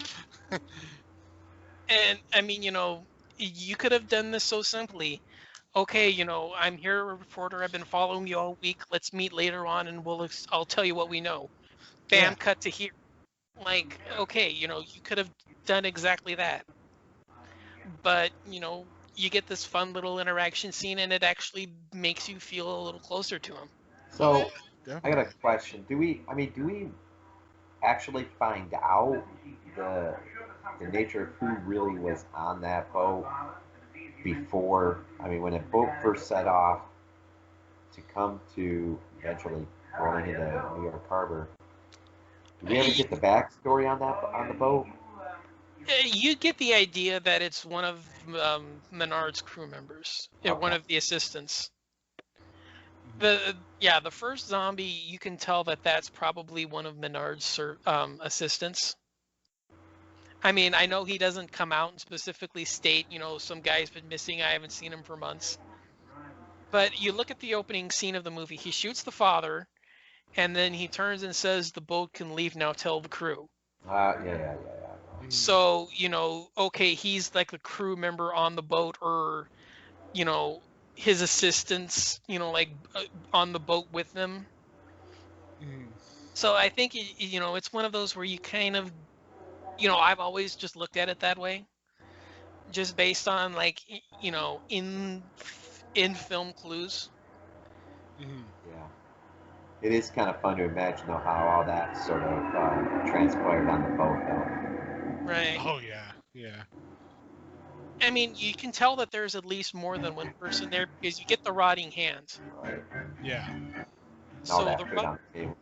And I mean, you could have done this so simply. Okay, I'm here, a reporter. I've been following you all week. Let's meet later on, and I'll tell you what we know. Bam, Yeah. cut to here. Like, okay, you could have done exactly that. But you get this fun little interaction scene, and it actually makes you feel a little closer to him. So, Yeah. I got a question. Do we actually find out the nature of who really was on that boat before? I mean, when a boat first set off to come to eventually rolling into New York Harbor, do we ever get the backstory on the boat? You get the idea that it's one of Menard's crew members, one Okay. of the assistants. The first zombie, you can tell that that's probably one of Menard's assistants. I mean, I know he doesn't come out and specifically state, some guy's been missing, I haven't seen him for months. But you look at the opening scene of the movie, he shoots the father, and then he turns and says, the boat can leave now, tell the crew. Yeah. So, okay, he's like the crew member on the boat, or, his assistants, on the boat with them. So I think, it's one of those where you kind of, I've always just looked at it that way, just based on like, in film clues. Yeah. It is kind of fun to imagine though how all that sort of transpired on the boat though. Right. Oh yeah. Yeah. I mean, you can tell that there's at least more than one person there because you get the rotting hand. Right. Yeah. All So that the food on the table.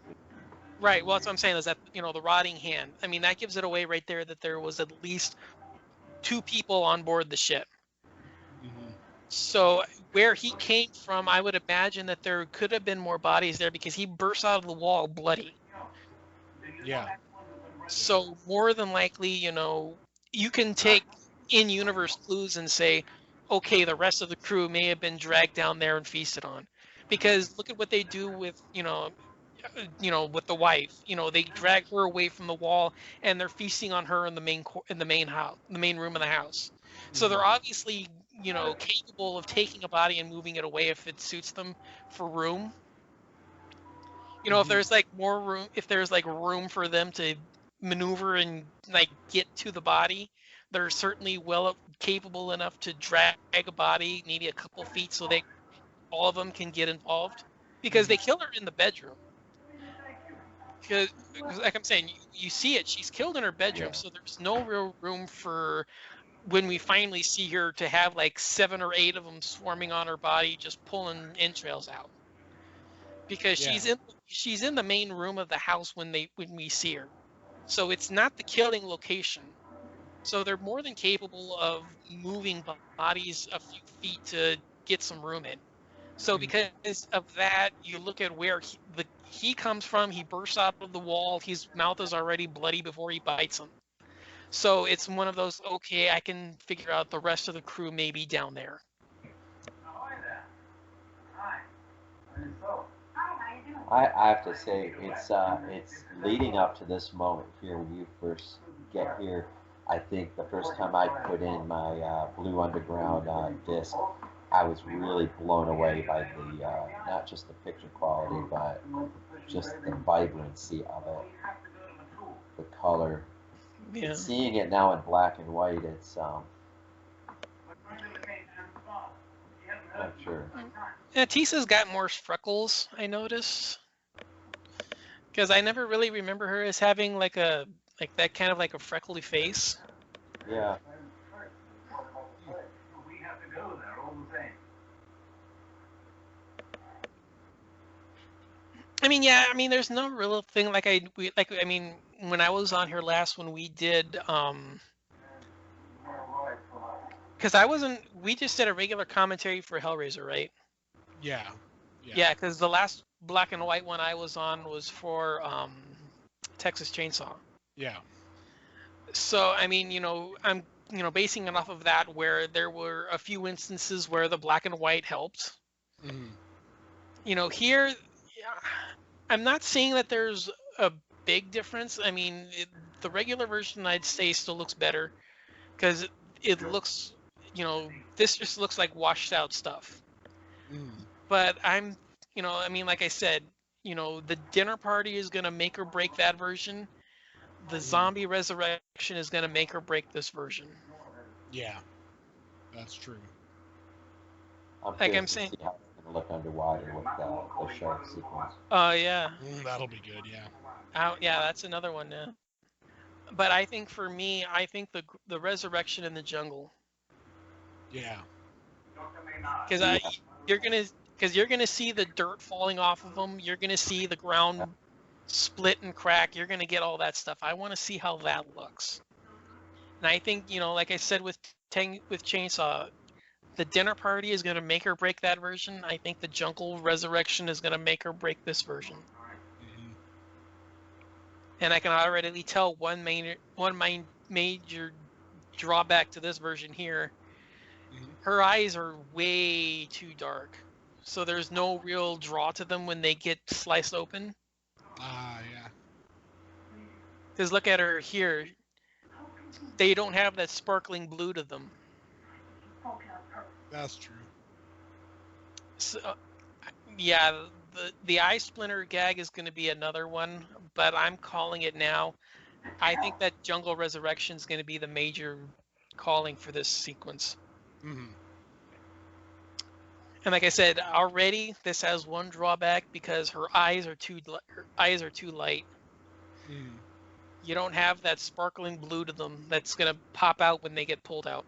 right, well, that's what I'm saying is that the rotting hand. I mean, that gives it away right there that there was at least 2 people on board the ship. So where he came from, I would imagine that there could have been more bodies there because he bursts out of the wall bloody. Yeah. So more than likely, you can take in-universe clues and say, okay, the rest of the crew may have been dragged down there and feasted on. Because look at what they do with, with the wife. They drag her away from the wall and they're feasting on her in the main house, the main room of the house. So they're obviously, capable of taking a body and moving it away if it suits them for room. If there's like more room, if there's like room for them to maneuver and like get to the body, they're certainly well capable enough to drag a body maybe a couple feet so all of them can get involved, because they kill her in the bedroom. Because like I'm saying, you see it, she's killed in her bedroom, Yeah. so there's no real room for when we finally see her to have like 7 or 8 of them swarming on her body just pulling entrails out. Because she's in the main room of the house when we see her. So it's not the killing location. So they're more than capable of moving bodies a few feet to get some room in. So because of that, you look at where he comes from. He bursts out of the wall. His mouth is already bloody before he bites him. So it's one of those, okay, I can figure out the rest of the crew may be down there. Hi there. Hi. So, Hi, how you doing? I have to say it's leading up to this moment here when you first get here. I think the first time I put in my Blue Underground disc, I was really blown away by the not just the picture quality, but just the vibrancy of it, the color. Yeah. And seeing it now in black and white, it's not sure. Yeah, Tisa's got more freckles, I noticed. Because I never really remember her as having like that kind of like a freckly face. Yeah. we have to go there all the same. I mean, yeah, I mean, there's no real thing I mean, when I was on here last when we did because I wasn't we just did a regular commentary for Hellraiser, right? Yeah. Yeah. Yeah, because the last black and white one I was on was for Texas Chainsaw. Yeah. So I mean, I'm basing it off of that where there were a few instances where the black and white helped. Mhm. Here, yeah, I'm not saying that there's a big difference. I mean, the regular version I'd say still looks better because it looks, this just looks like washed out stuff. Mhm. But I mean, like I said, the dinner party is gonna make or break that version. The zombie resurrection is gonna make or break this version. Yeah. That's true. I'm Like I'm curious to saying, see how it's going to look underwater with the shark sequence. yeah, That'll be good. Yeah. yeah, that's another one now. But I think for me, I think the resurrection in the jungle, Yeah. because Yeah. you're gonna because you're gonna see the dirt falling off of them. You're gonna see the ground split and crack. You're gonna get all that stuff. I want to see how that looks. And I think like I said with Chainsaw, the dinner party is gonna make or break that version. I think the jungle resurrection is gonna make or break this version. Mhm. And I can already tell one major drawback to this version here. Mhm. Her eyes are way too dark, so there's no real draw to them when they get sliced open. Yeah. Because look at her here, they don't have that sparkling blue to them. That's true. So yeah, the eye splinter gag is going to be another one, but I'm calling it now. I think that jungle resurrection is going to be the major calling for this sequence. Mhm. And like I said, already this has one drawback because her eyes are too light. Mhm. You don't have that sparkling blue to them that's gonna pop out when they get pulled out.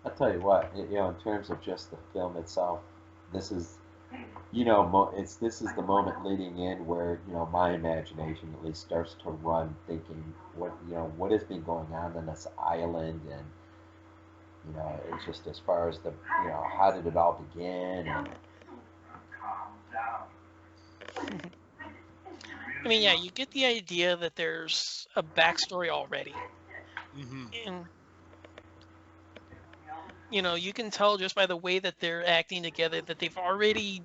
I'll tell you what, in terms of just the film itself, this is, this is the moment leading in where, my imagination at least starts to run, thinking what has been going on this island, and it's just as far as how did it all begin, and I mean, yeah, you get the idea that there's a backstory already, Mhm. and you can tell just by the way that they're acting together that they've already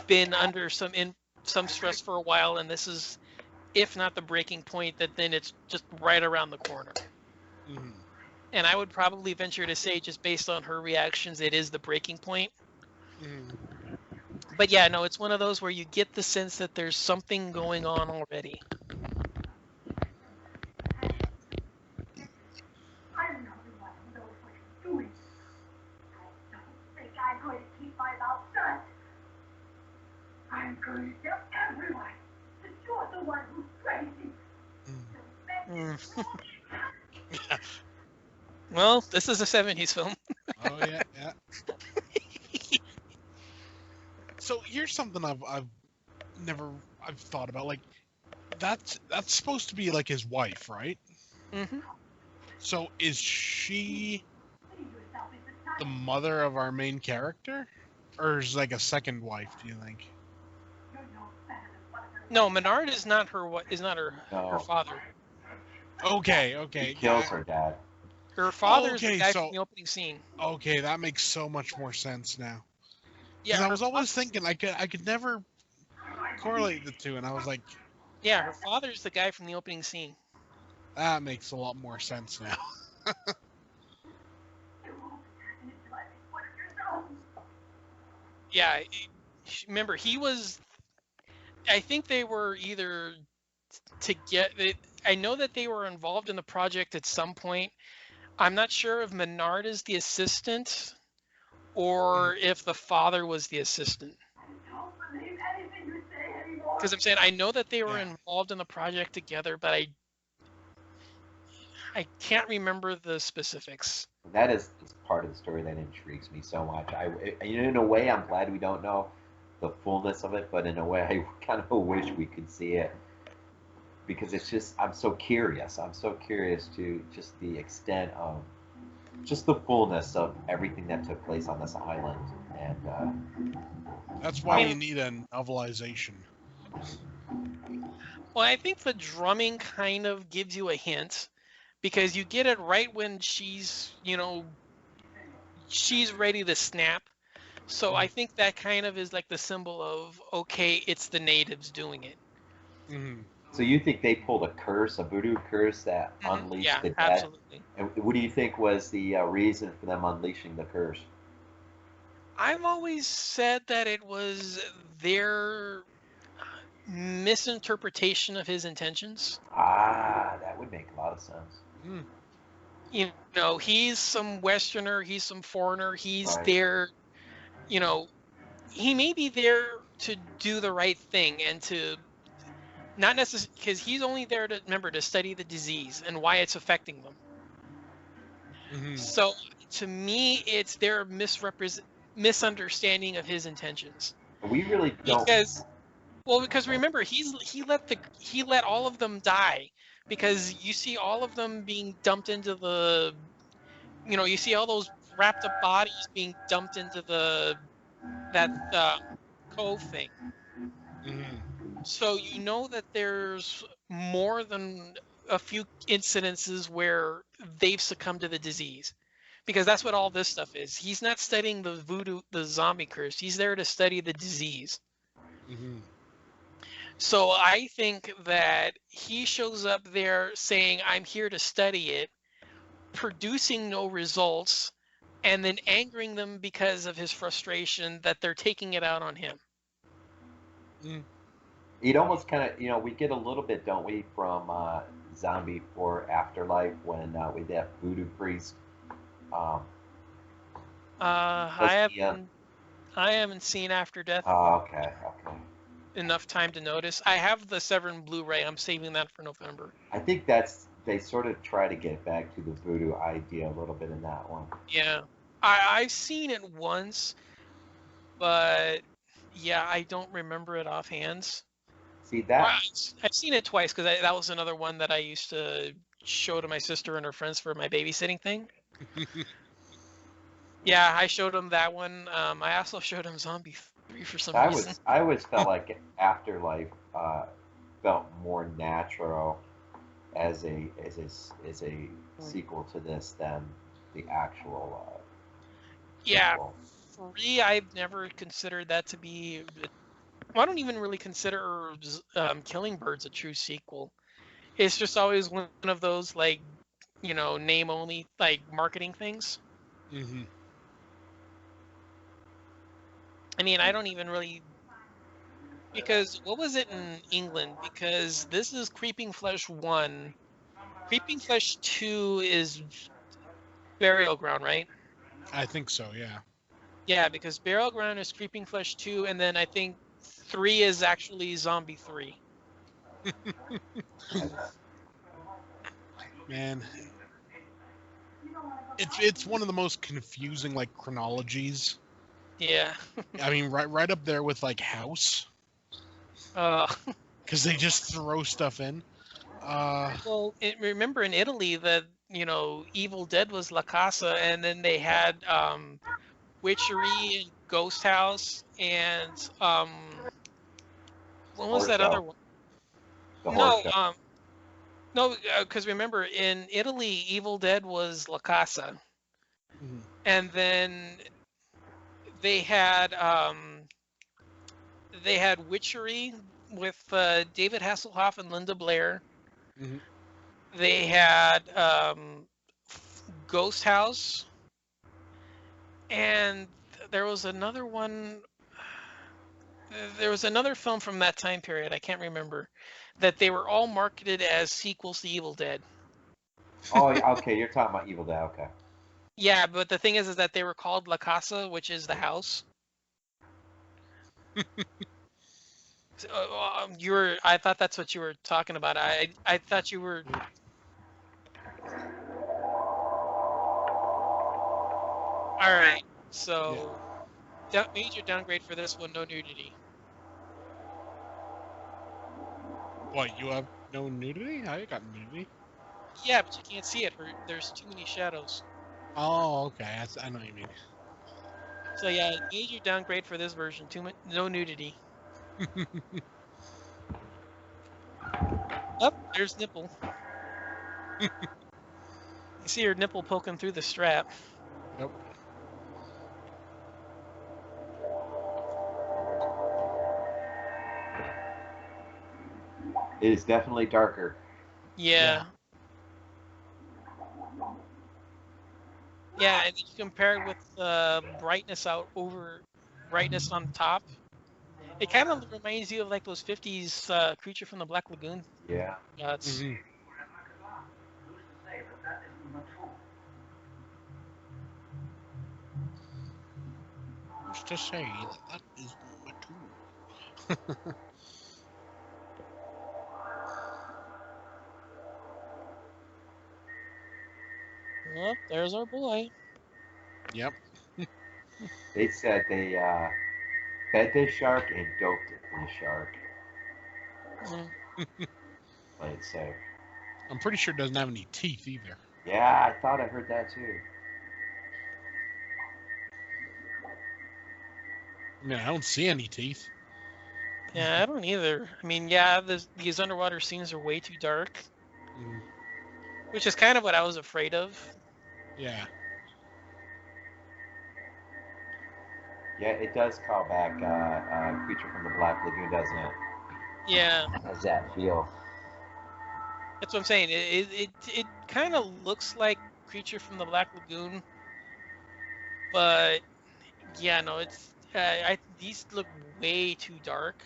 been under some stress for a while, and this is, if not the breaking point, that then it's just right around the corner. Mhm. And I would probably venture to say, just based on her reactions, it is the breaking point. Mhm. But yeah, no, it's one of those where you get the sense that there's something going on already. I'm not the one who knows what he's doing. I don't think I'm going to keep my mouth shut. I'm going to tell everyone that you're the one who's crazy. Well, this is a 70s film. Oh yeah. Yeah. So here's something I've thought about. Like that's supposed to be like his wife, right? hmm So is she the mother of our main character, or is like a second wife? Do you think? No, Menard is not her no, father. Okay. he Okay. kills Yeah. her dad. Her father is the Okay. guy from So the opening scene. okay, that makes so much more sense now. Because Yeah, I was always thinking I could never correlate the two, and I was like, her father's the guy from the opening scene. that makes a lot more sense now. Yeah, remember he was. I think they were either to get it. I know that they were involved in the project at some point. I'm not sure if Menard is the assistant or if the father was the assistant. Because I'm saying I know that they were Yeah. involved in the project together, but I can't remember the specifics. That is part of the story that intrigues me so much. In a way, I'm glad we don't know the fullness of it, but in a way, I kind of wish we could see it because it's just I'm so curious. I'm so curious to just the extent of just the fullness of everything that took place on this island, and That's I why you mean, need a novelization. well, I think the drumming kind of gives you a hint because you get it right when she's ready to snap. So I think that kind of is like the symbol of, okay, it's the natives doing it. Mm-hmm. so you think they pulled a curse, a voodoo curse that unleashed Yeah, the dead? absolutely. And what do you think was the reason for them unleashing the curse? I've always said that it was their misinterpretation of his intentions. Ah, that would make a lot of sense. Mm. He's some Westerner, he's some foreigner, he's Right. there, you know, he may be there to do the right thing and to not necessarily because he's only there to remember to study the disease and why it's affecting them. Mm-hmm. So to me, it's their misunderstanding of his intentions. We really don't. Because remember, he let all of them die because you see all of them being dumped into you see all those wrapped up bodies being dumped into that cove thing. Mm-hmm. So you know that there's more than a few incidences where they've succumbed to the disease. Because that's what all this stuff is. He's not studying the the zombie curse. He's there to study the disease. Mm-hmm. So I think that he shows up there saying, I'm here to study it, producing no results, and then angering them because of his frustration that they're taking it out on him. Mm. It almost kind of, we get a little bit, don't we, from Zombie for Afterlife when we that voodoo priest. Um, was he? I haven't seen After Death Oh, okay, okay. enough time to notice. I have the Severn Blu-ray. I'm saving that for November. I think they sort of try to get back to the voodoo idea a little bit in that one. Yeah. I've seen it once, but yeah, I don't remember it offhand. See Well, that? I've seen it twice because that was another one that I used to show to my sister and her friends for my babysitting thing. Yeah, I showed them that one. I also showed them Zombie 3 for some reason. I always felt like Afterlife felt more natural as a sequel to this than the actual Yeah, sequel. 3, I've never considered that to be. I don't even really consider Killing Birds a true sequel. It's just always one of those like, name only like marketing things. Mm-hmm. I mean, I don't even really because what was it in England? Because this is Creeping Flesh 1. Creeping Flesh 2 is Burial Ground, right? I think so. Yeah. Yeah, because Burial Ground is Creeping Flesh 2, and then I think 3 is actually Zombie 3. Man, it's one of the most confusing like chronologies. Yeah. I mean, right up there with like House, Uh, because they just throw stuff in. well, remember in Italy that, Evil Dead was La Casa, and then they had Witchery and Ghost House, and what was Horror that other show, one? the horror No, show. no, because remember in Italy, Evil Dead was La Casa, Mhm. and then they had Witchery with David Hasselhoff and Linda Blair. Mhm. They had Ghost House, and there was another one. There was another film from that time period. I can't remember that they were all marketed as sequels to Evil Dead. Oh, yeah, okay, you're talking about Evil Dead. Okay. Yeah, but the thing is that they were called La Casa, which is the house. So, I thought that's what you were talking about. I thought you were. All right. So, major downgrade for this one. No nudity. What, you have no nudity? I got nudity. Yeah, but you can't see it. There's too many shadows. Oh, okay. I know what you mean. So yeah, major downgrade for this version. No nudity. Up there's nipple. You see her nipple poking through the strap. Yep. It is definitely darker. Yeah. Yeah, and you compare it with brightness brightness on top. It kind of reminds you of like those 50s Creature from the Black Lagoon. Yeah. Shots. Mm-hmm. Who's to say that that isn't mature? Who's to say that is mature? Well, there's our boy. Yep. They said they fed this shark and doped the shark. Mm. Play it safe. I'm pretty sure it doesn't have any teeth either. Yeah, I thought I heard that too. I mean, I don't see any teeth. Yeah, I don't either. I mean, yeah, these underwater scenes are way too dark, which is kind of what I was afraid of. Yeah. Yeah, it does call back Creature from the Black Lagoon, doesn't it? Yeah, How's that feel? that's what I'm saying. It kind of looks like Creature from the Black Lagoon, but yeah, no, it's these look way too dark.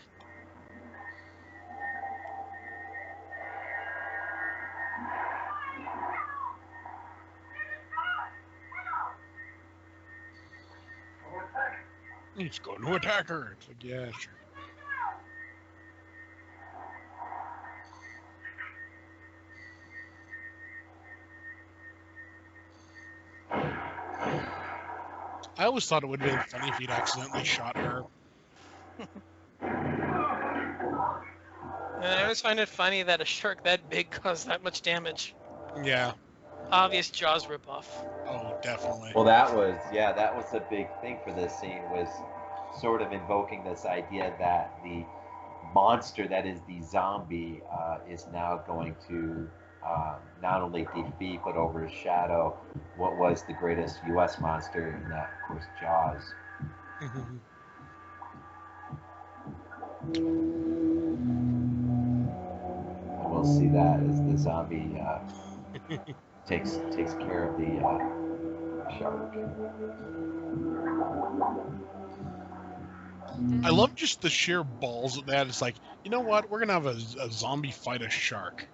Or attack. He's going to attack her. It's like, yeah, sure. I always thought it would have been funny if he'd accidentally shot her. And I always find it funny that a shark that big caused that much damage. Yeah. Obvious Jaws ripoff. Oh, definitely. Well, that was a big thing for this scene, was sort of invoking this idea that the monster that is the zombie is now going to not only defeat but overshadow what was the greatest U.S. monster, and that, of course, Jaws. And we'll see that as the zombie takes care of the shark. I love just the sheer balls of that. It's like, you know what? We're going to have a zombie fight a shark.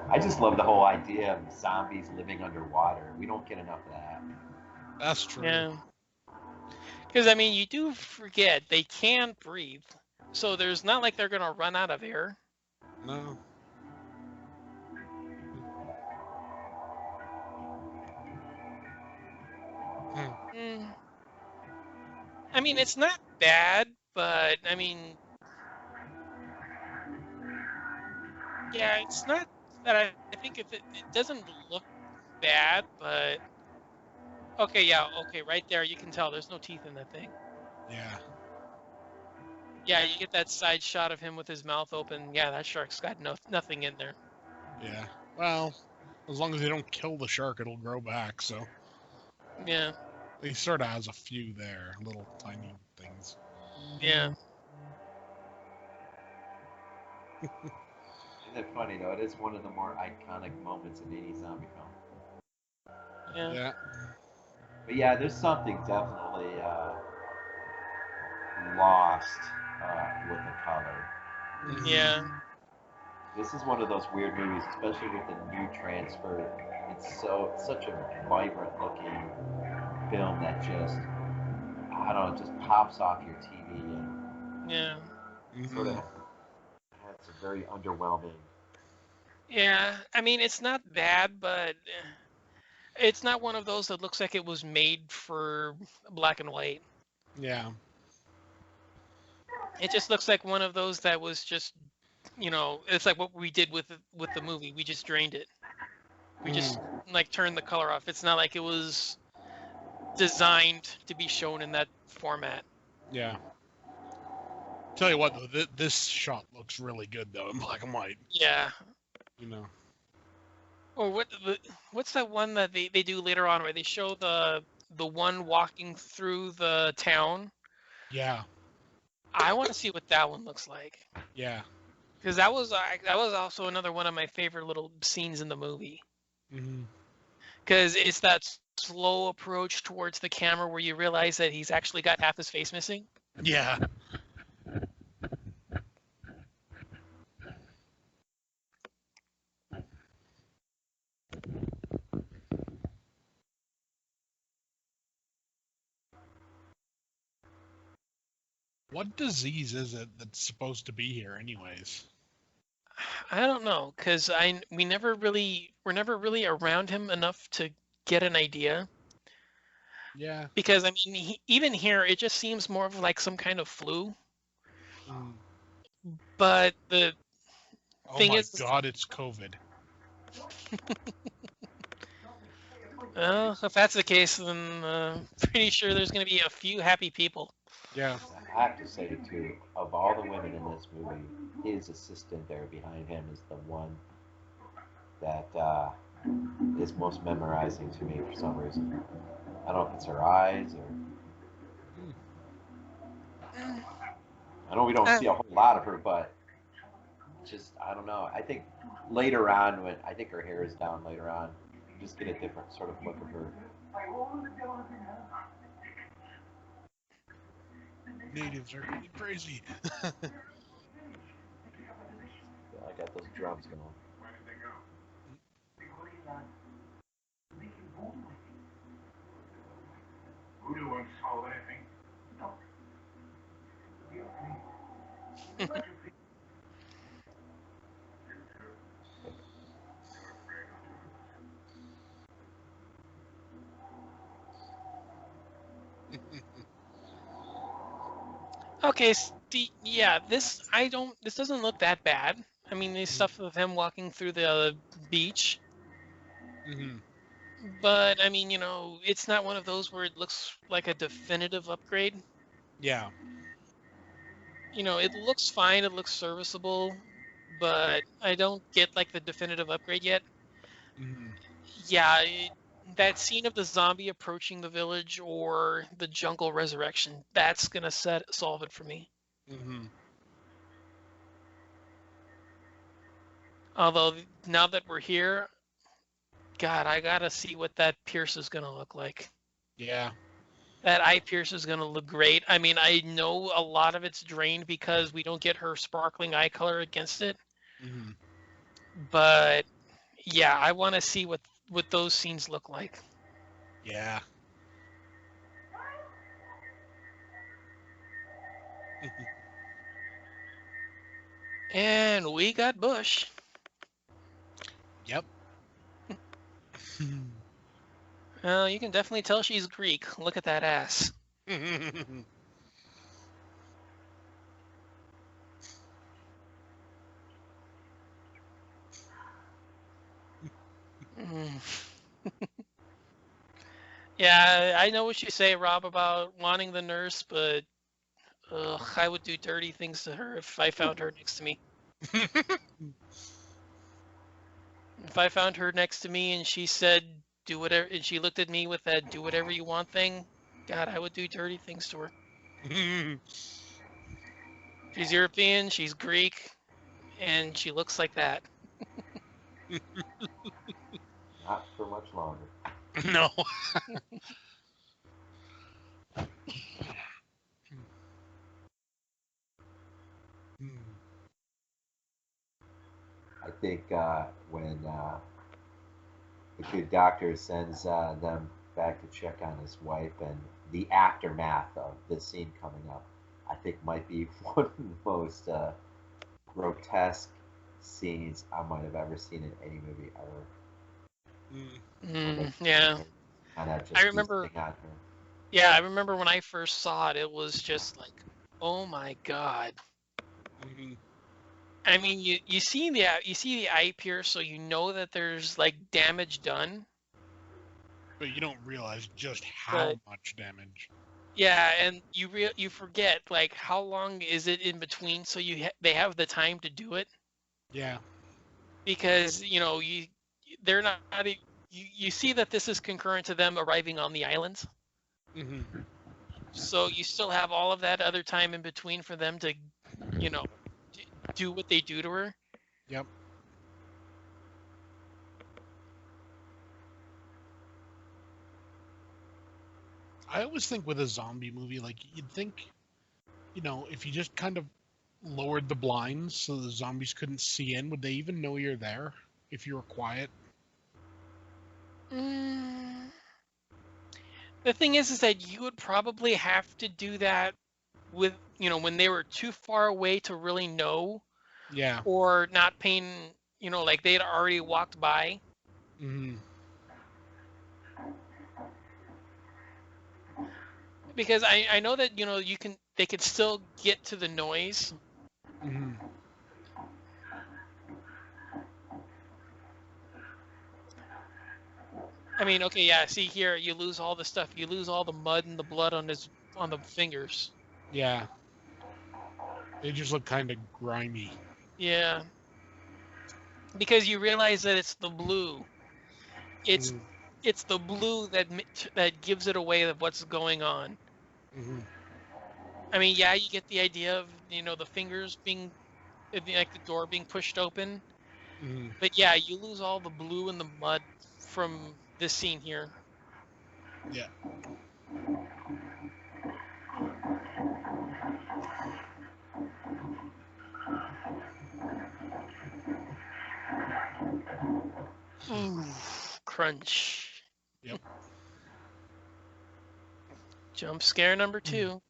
I just love the whole idea of zombies living underwater. We don't get enough of that. That's true. Yeah. Because, I mean, you do forget they can breathe. So there's not like they're going to run out of air. No. I mean, it's not bad, but, I mean, yeah, it's not that I think it doesn't look bad, but okay, yeah, okay, right there you can tell there's no teeth in that thing. Yeah. Yeah, you get that side shot of him with his mouth open. Yeah, that shark's got nothing in there. Yeah. Well, as long as they don't kill the shark, it'll grow back, so. Yeah. He sort of has a few there, little tiny things. Yeah. Isn't it funny though? It is one of the more iconic moments in any zombie film. Yeah. But yeah, there's something definitely lost with the color. Yeah. This is one of those weird movies, especially with the new transfer. It's such a vibrant looking film that just I don't know, just pops off your TV and Yeah. sort of has a very underwhelming. Yeah. I mean, it's not bad, but it's not one of those that looks like it was made for black and white. Yeah. It just looks like one of those that was just, it's like what we did with the movie. We just drained it. We just like turned the color off. It's not like it was designed to be shown in that format. Yeah. Tell you what, though, this shot looks really good though in black and white. Yeah. You know. Or what's that one that they do later on where they show the one walking through the town? Yeah. I want to see what that one looks like. Yeah. Because that was also another one of my favorite little scenes in the movie. Mm-hmm. Because it's that slow approach towards the camera where you realize that he's actually got half his face missing. Yeah. What disease is it that's supposed to be here, anyways? I don't know, because we're never really around him enough to get an idea. Yeah. Because I mean, even here, it just seems more of like some kind of flu. Mm. But the Oh thing my is, God, it's COVID. well, if that's the case, then pretty sure there's going to be a few happy people. Yeah. I have to say too, of all the women in this movie, his assistant there behind him is the one that is most memorizing to me for some reason. I don't know if it's her eyes or I know we don't see a whole lot of her, but just I don't know. I think later on when I think her hair is down later on, you just get a different sort of look of her. Natives are going crazy. Yeah, I got those drums going. Where did they go? Voodoo won't solve anything. Okay, yeah, this doesn't look that bad. I mean, the stuff of him walking through the beach, Mm-hmm. but I mean, it's not one of those where it looks like a definitive upgrade. Yeah. It looks fine, it looks serviceable, but I don't get like the definitive upgrade yet. Mm-hmm. Yeah, that scene of the zombie approaching the village or the jungle resurrection, that's gonna solve it for me. Mm-hmm. Although now that we're here, God, I gotta see what that Pierce is gonna look like. Yeah. That eye pierce is gonna look great. I mean, I know a lot of it's drained because we don't get her sparkling eye color against it, Mm-hmm. but yeah, I want to see what those scenes look like. Yeah. And we got Bush. Yep. Well, you can definitely tell she's Greek. Look at that ass. Mm. Yeah, I know what you say, Rob, about wanting the nurse, but I would do dirty things to her if I found her next to me. If I found her next to me and she said, do whatever, and she looked at me with that do whatever you want thing, God, I would do dirty things to her. She's European, she's Greek, and she looks like that. Not for much longer. No. I think when the good doctor sends them back to check on his wife, and the aftermath of this scene coming up, I think might be one of the most grotesque scenes I might have ever seen in any movie ever. Yeah. Kind of I just remember. feasting on her. Yeah, I remember when I first saw it. It was just like, oh my god. Mm-hmm. I mean, you see the eye pierce, so you know that there's like damage done. But you don't realize just how But much damage. yeah, and you forget like how long is it in between, so they have the time to do it, Yeah. because they're not you see that this is concurrent to them arriving on the island, Mm-hmm. so you still have all of that other time in between for them to you know do what they do to her. Yep. I always think with a zombie movie, like you'd think, if you just kind of lowered the blinds so the zombies couldn't see in, would they even know you're there if you were quiet? Mm. The thing is that you would probably have to do that with, when they were too far away to really know, Yeah. or not paying, like they'd already walked by. Mm-hmm. Because I know that, they could still get to the noise. Mm-hmm. I mean, okay, yeah, see here, you lose all the stuff. You lose all the mud and the blood on the fingers. Yeah. They just look kind of grimy. Yeah. Because you realize that it's the blue. It's Mm-hmm. it's the blue that gives it away of what's going on. Mm-hmm. I mean, yeah, you get the idea of, the fingers being, like the door being pushed open. Mm-hmm. But yeah, you lose all the blue and the mud from this scene here. Yeah. Ooh, crunch. Yep. Jump scare number 2.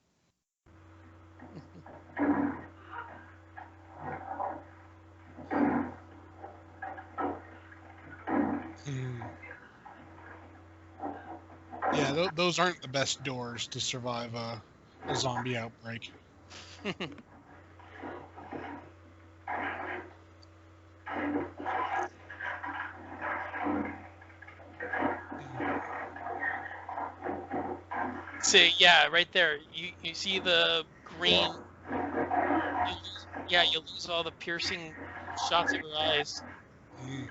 Mm-hmm. Yeah, those aren't the best doors to survive a zombie outbreak. So yeah, right there. You see the green. You lose all the piercing shots of her eyes. Mm-hmm.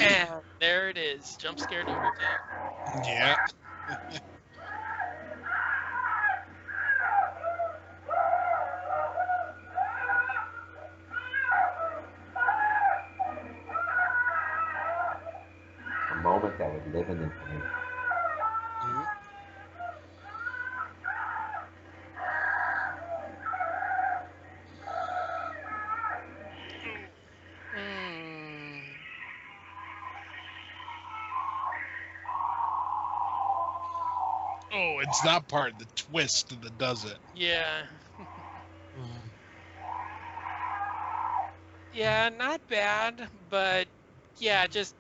And there it is. Jump scare number 2. Yeah. A moment that would live in infamy. Mm-hmm. Mm, Oh, it's that part, the twist that does it. yeah. Mm. Yeah, not bad, but yeah, just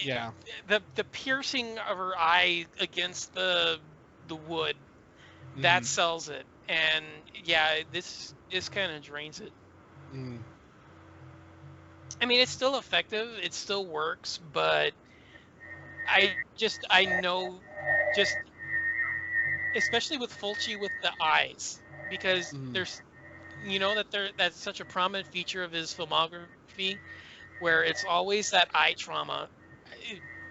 Yeah. the piercing of her eye against the wood, that Mm. sells it. And yeah, this kind of drains it. Mm. I mean, it's still effective, it still works, but I know, just especially with Fulci with the eyes, because Mm. there's that's such a prominent feature of his filmography, where it's always that eye trauma.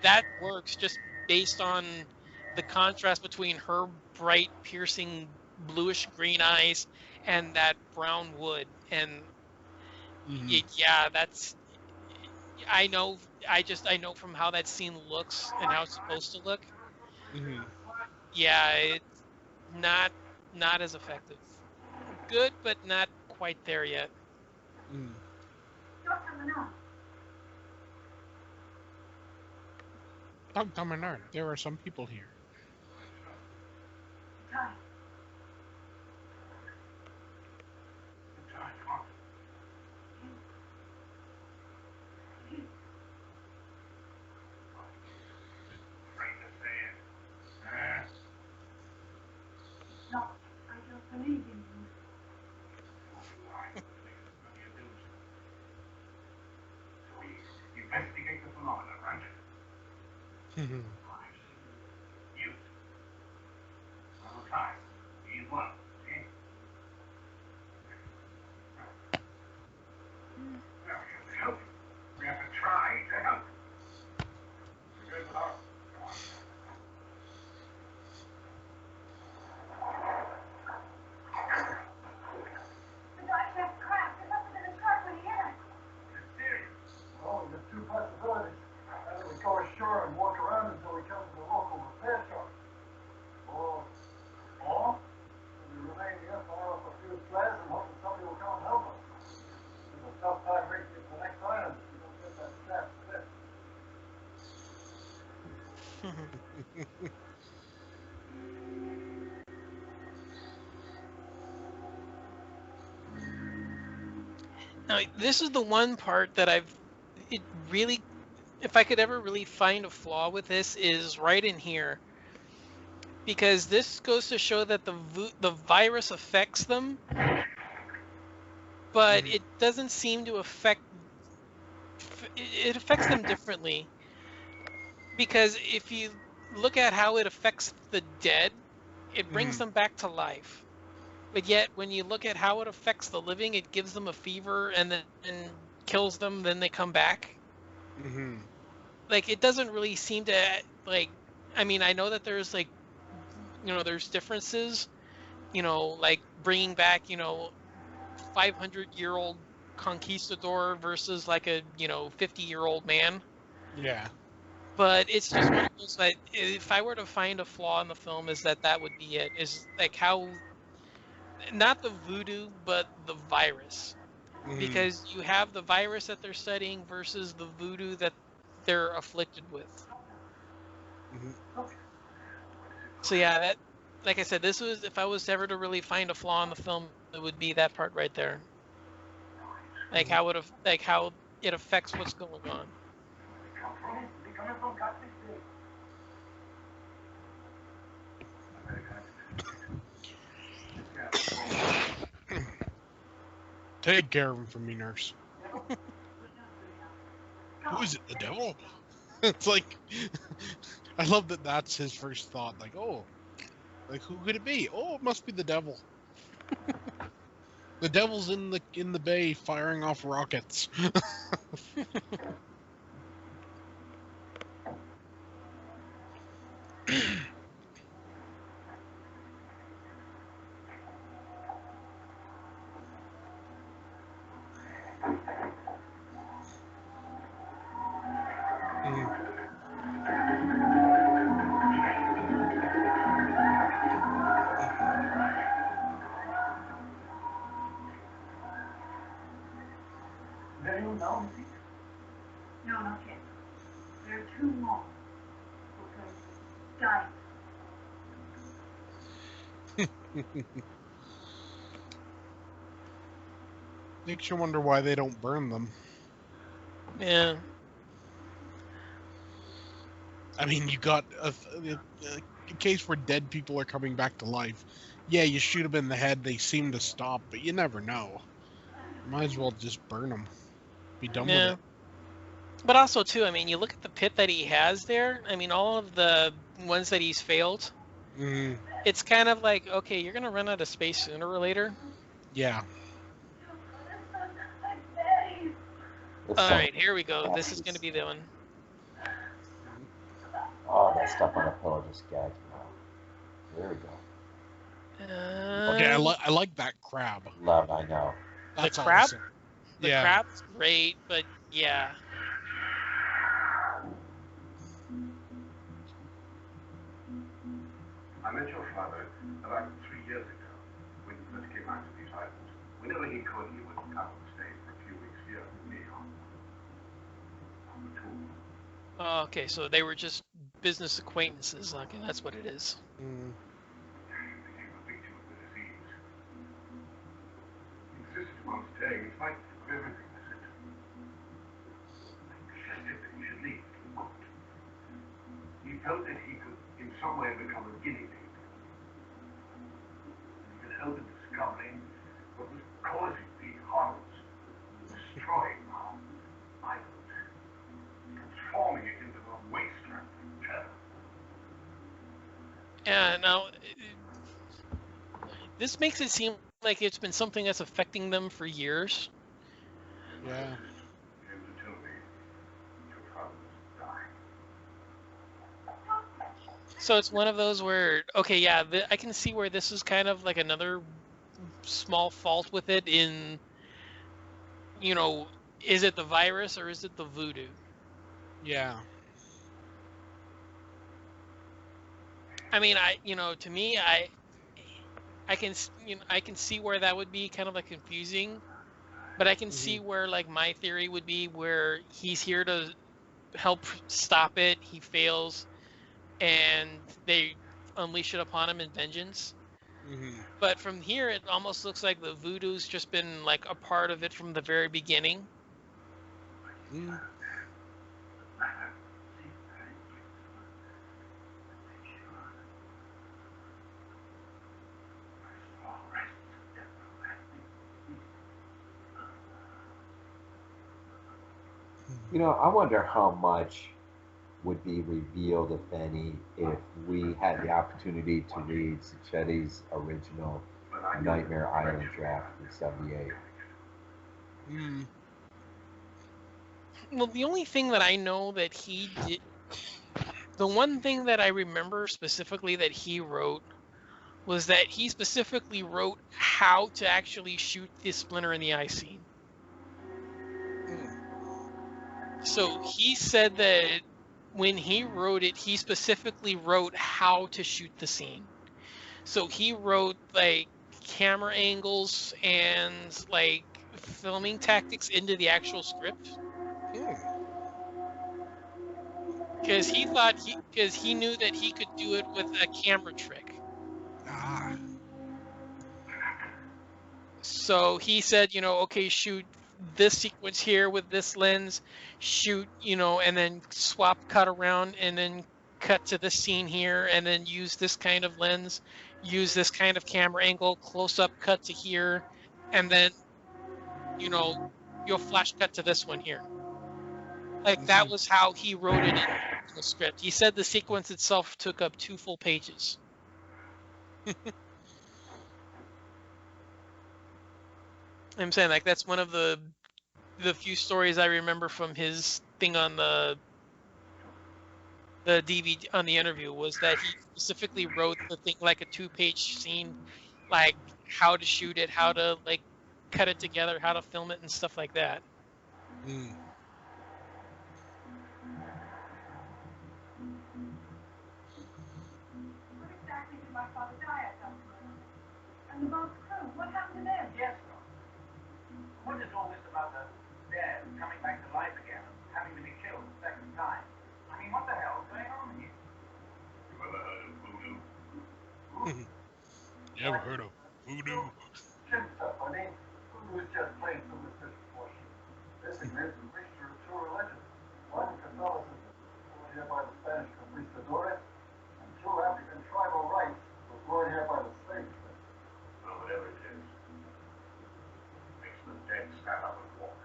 That works just based on the contrast between her bright, piercing, bluish green eyes and that brown wood. And Mm. yeah, I know. I know from how that scene looks and how it's supposed to look. Mm. Yeah, it's not not as effective. Good, but not quite there yet. Mm. Dr. Menard. Dr. Menard, there are some people here. Time. No, I don't believe in you. So we investigate the phenomena, right? You. All the time. He's one. See? Well, we have to help. We have to try to help. Good luck. The dog kept cracked. There must have been a shark when he hit us. It's serious. Well, there's two possibilities. Either we go ashore and walk around until we come to the local repair shop. Or we remain here, fire off a few flares and hope that somebody will come and help us. It's a tough time reaching it to the next island if we don't get that shaft split. Now, this is the one part that it really, if I could ever really find a flaw with this, is right in here. Because this goes to show that the virus affects them, but it doesn't seem to affect, it affects them differently. Because if you look at how it affects the dead, it brings them back to life. But yet, when you look at how it affects the living, it gives them a fever and then kills them, then they come back. Like, it doesn't really seem to, like, I mean, I know that there's, like, you know, there's differences, you know, like bringing back, you know, 500-year-old conquistador versus like a, you know, 50-year-old man. Yeah. But it's just one of those, like, if I were to find a flaw in the film, is that would be it. Is like how, not the voodoo, but the virus. Because you have the virus that they're studying versus the voodoo that they're afflicted with. So yeah, that, like I said, this was, if I was ever to really find a flaw in the film, it would be that part right there. Like how it affects what's going on. They coming from Catholic State. Take care of him for me, nurse. Who is it? The devil? It's like, I love that that's his first thought. Like, oh, like who could it be? Oh, it must be the devil. The devil's in the bay firing off rockets. There you now, Missy? No, not yet. There are two more who can die. Makes you wonder why they don't burn them. Yeah. I mean, you got a case where dead people are coming back to life. Yeah, you shoot them in the head, they seem to stop, but you never know. Might as well just burn them. Be done with it. But also, too, I mean, you look at the pit that he has there. I mean, all of the ones that he's failed. It's kind of like, okay, you're going to run out of space sooner or later. Yeah. All right, here we go. This is going to be the one. Oh, that stuff on the pillow just gags me now. There we go. Okay, I like that crab. Love, I know. That's the crab? awesome. The crab's great, but yeah. I met your father about 3 years ago when he first came out to these islands. Whenever he could, he would come and stay for a few weeks here with me on Oh, okay, so they were just business acquaintances. Okay, that's what it is. Mm. Became a victim of the disease. He insisted upon staying in spite of everything I said to him. I insisted that he should leave. He wouldn't. He felt that he could, in some way, become a guinea pig. He could help in discovering what was causing the horrors, destroying our island, transforming it into a wasteland of terror. And now, this makes it seem like it's been something that's affecting them for years. Yeah. He was able to tell me your father was dying. So it's one of those where, okay, yeah, I can see where this is kind of like another small fault with it in, you know, is it the virus or is it the voodoo? Yeah. I mean, to me, I can see where that would be kind of like confusing, but I can see Mhm. where like my theory would be where he's here to help stop it, he fails, and they unleash it upon him in vengeance. Mhm. But from here, it almost looks like the voodoo's just been like a part of it from the very beginning. Mm. You know, I wonder how much would be revealed, if any, if we had the opportunity to read Sacchetti's original Nightmare Island draft in '78. Mm. Well, the only thing that I know that he did, the one thing that I remember specifically that he wrote was that he specifically wrote how to actually shoot the splinter in the eye scene. Mm. So he said that when he wrote it, he specifically wrote how to shoot the scene. So he wrote like camera angles and like filming tactics into the actual script Mm. because he knew that he could do it with a camera trick. Ah. So he said, okay, shoot this sequence here with this lens, shoot, and then swap cut around and then cut to this scene here and then use this kind of lens, use this kind of camera angle, close up cut to here, and then, you know, you'll flash cut to this one here. Like that Mhm. was how he wrote it in the script. He said the sequence itself took up 2 full pages. I'm saying like that's one of the few stories I remember from his thing on the DVD on the interview was that he specifically wrote the thing like a 2-page scene, like how to shoot it, how to like cut it together, how to film it, and stuff like that. Mm. What exactly did my father die at, Dr. Brown? And the boat's crew, what happened to them? Yes, sir. What is all this about the dead coming back to life again and having to be killed a second time? I mean, what the hell is going on here? You ever heard of voodoo? You ever heard of voodoo? Shouldn't stop, honey. Voodoo is just plain superstitious worship. Basically, it's a mixture of two religions. One, Catholicism, brought here by the Spanish conquistadores, and two, African tribal rites, were brought here by the slave trade. Well, whatever it is, makes the dead stand up and walk.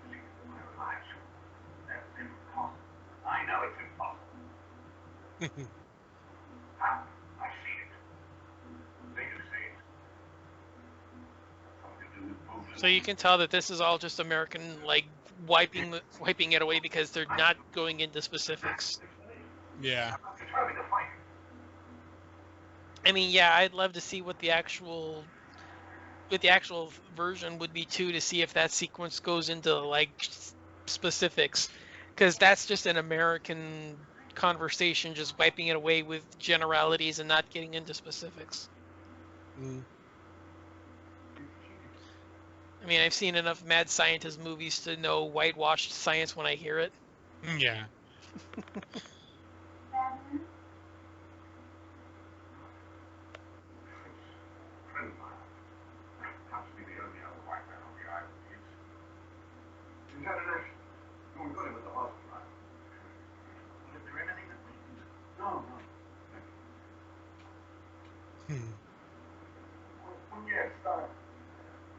See it with my own eyes. That's impossible. I know it's impossible. Ah, I see it. They do say it. Something to do with voodoo. So you can tell that this is all just American like wiping it away because they're not going into specifics. Yeah. Determined to fight it. I mean, yeah, I'd love to see what the actual version would be too, to see if that sequence goes into like specifics, because that's just an American conversation, just wiping it away with generalities and not getting into specifics. Mm. I mean, I've seen enough mad scientist movies to know whitewashed science when I hear it. Yeah. Batman? Friend of mine. Happens to be the only other white man on the island. He's had an accident. No, we got him at the hospital. Is there anything that we can do? No, no. Hmm. Well, yes,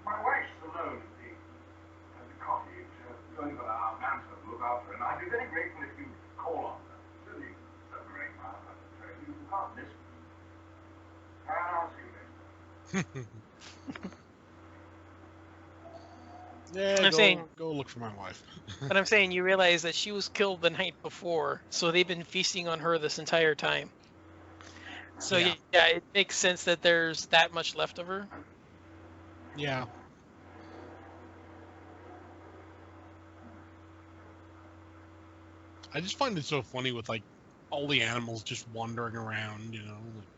my wife's alone at the cottage. We've only got our manser to look after, and I'd be very grateful if you'd call on her. It's only 7 or 8 miles up the train. You can't miss me. I'll see you later. Yeah, I'm saying, go look for my wife. but I'm saying you realize that she was killed the night before, so they've been feasting on her this entire time. So Yeah. yeah, it makes sense that there's that much left of her. Yeah. I just find it so funny with like all the animals just wandering around, you know, like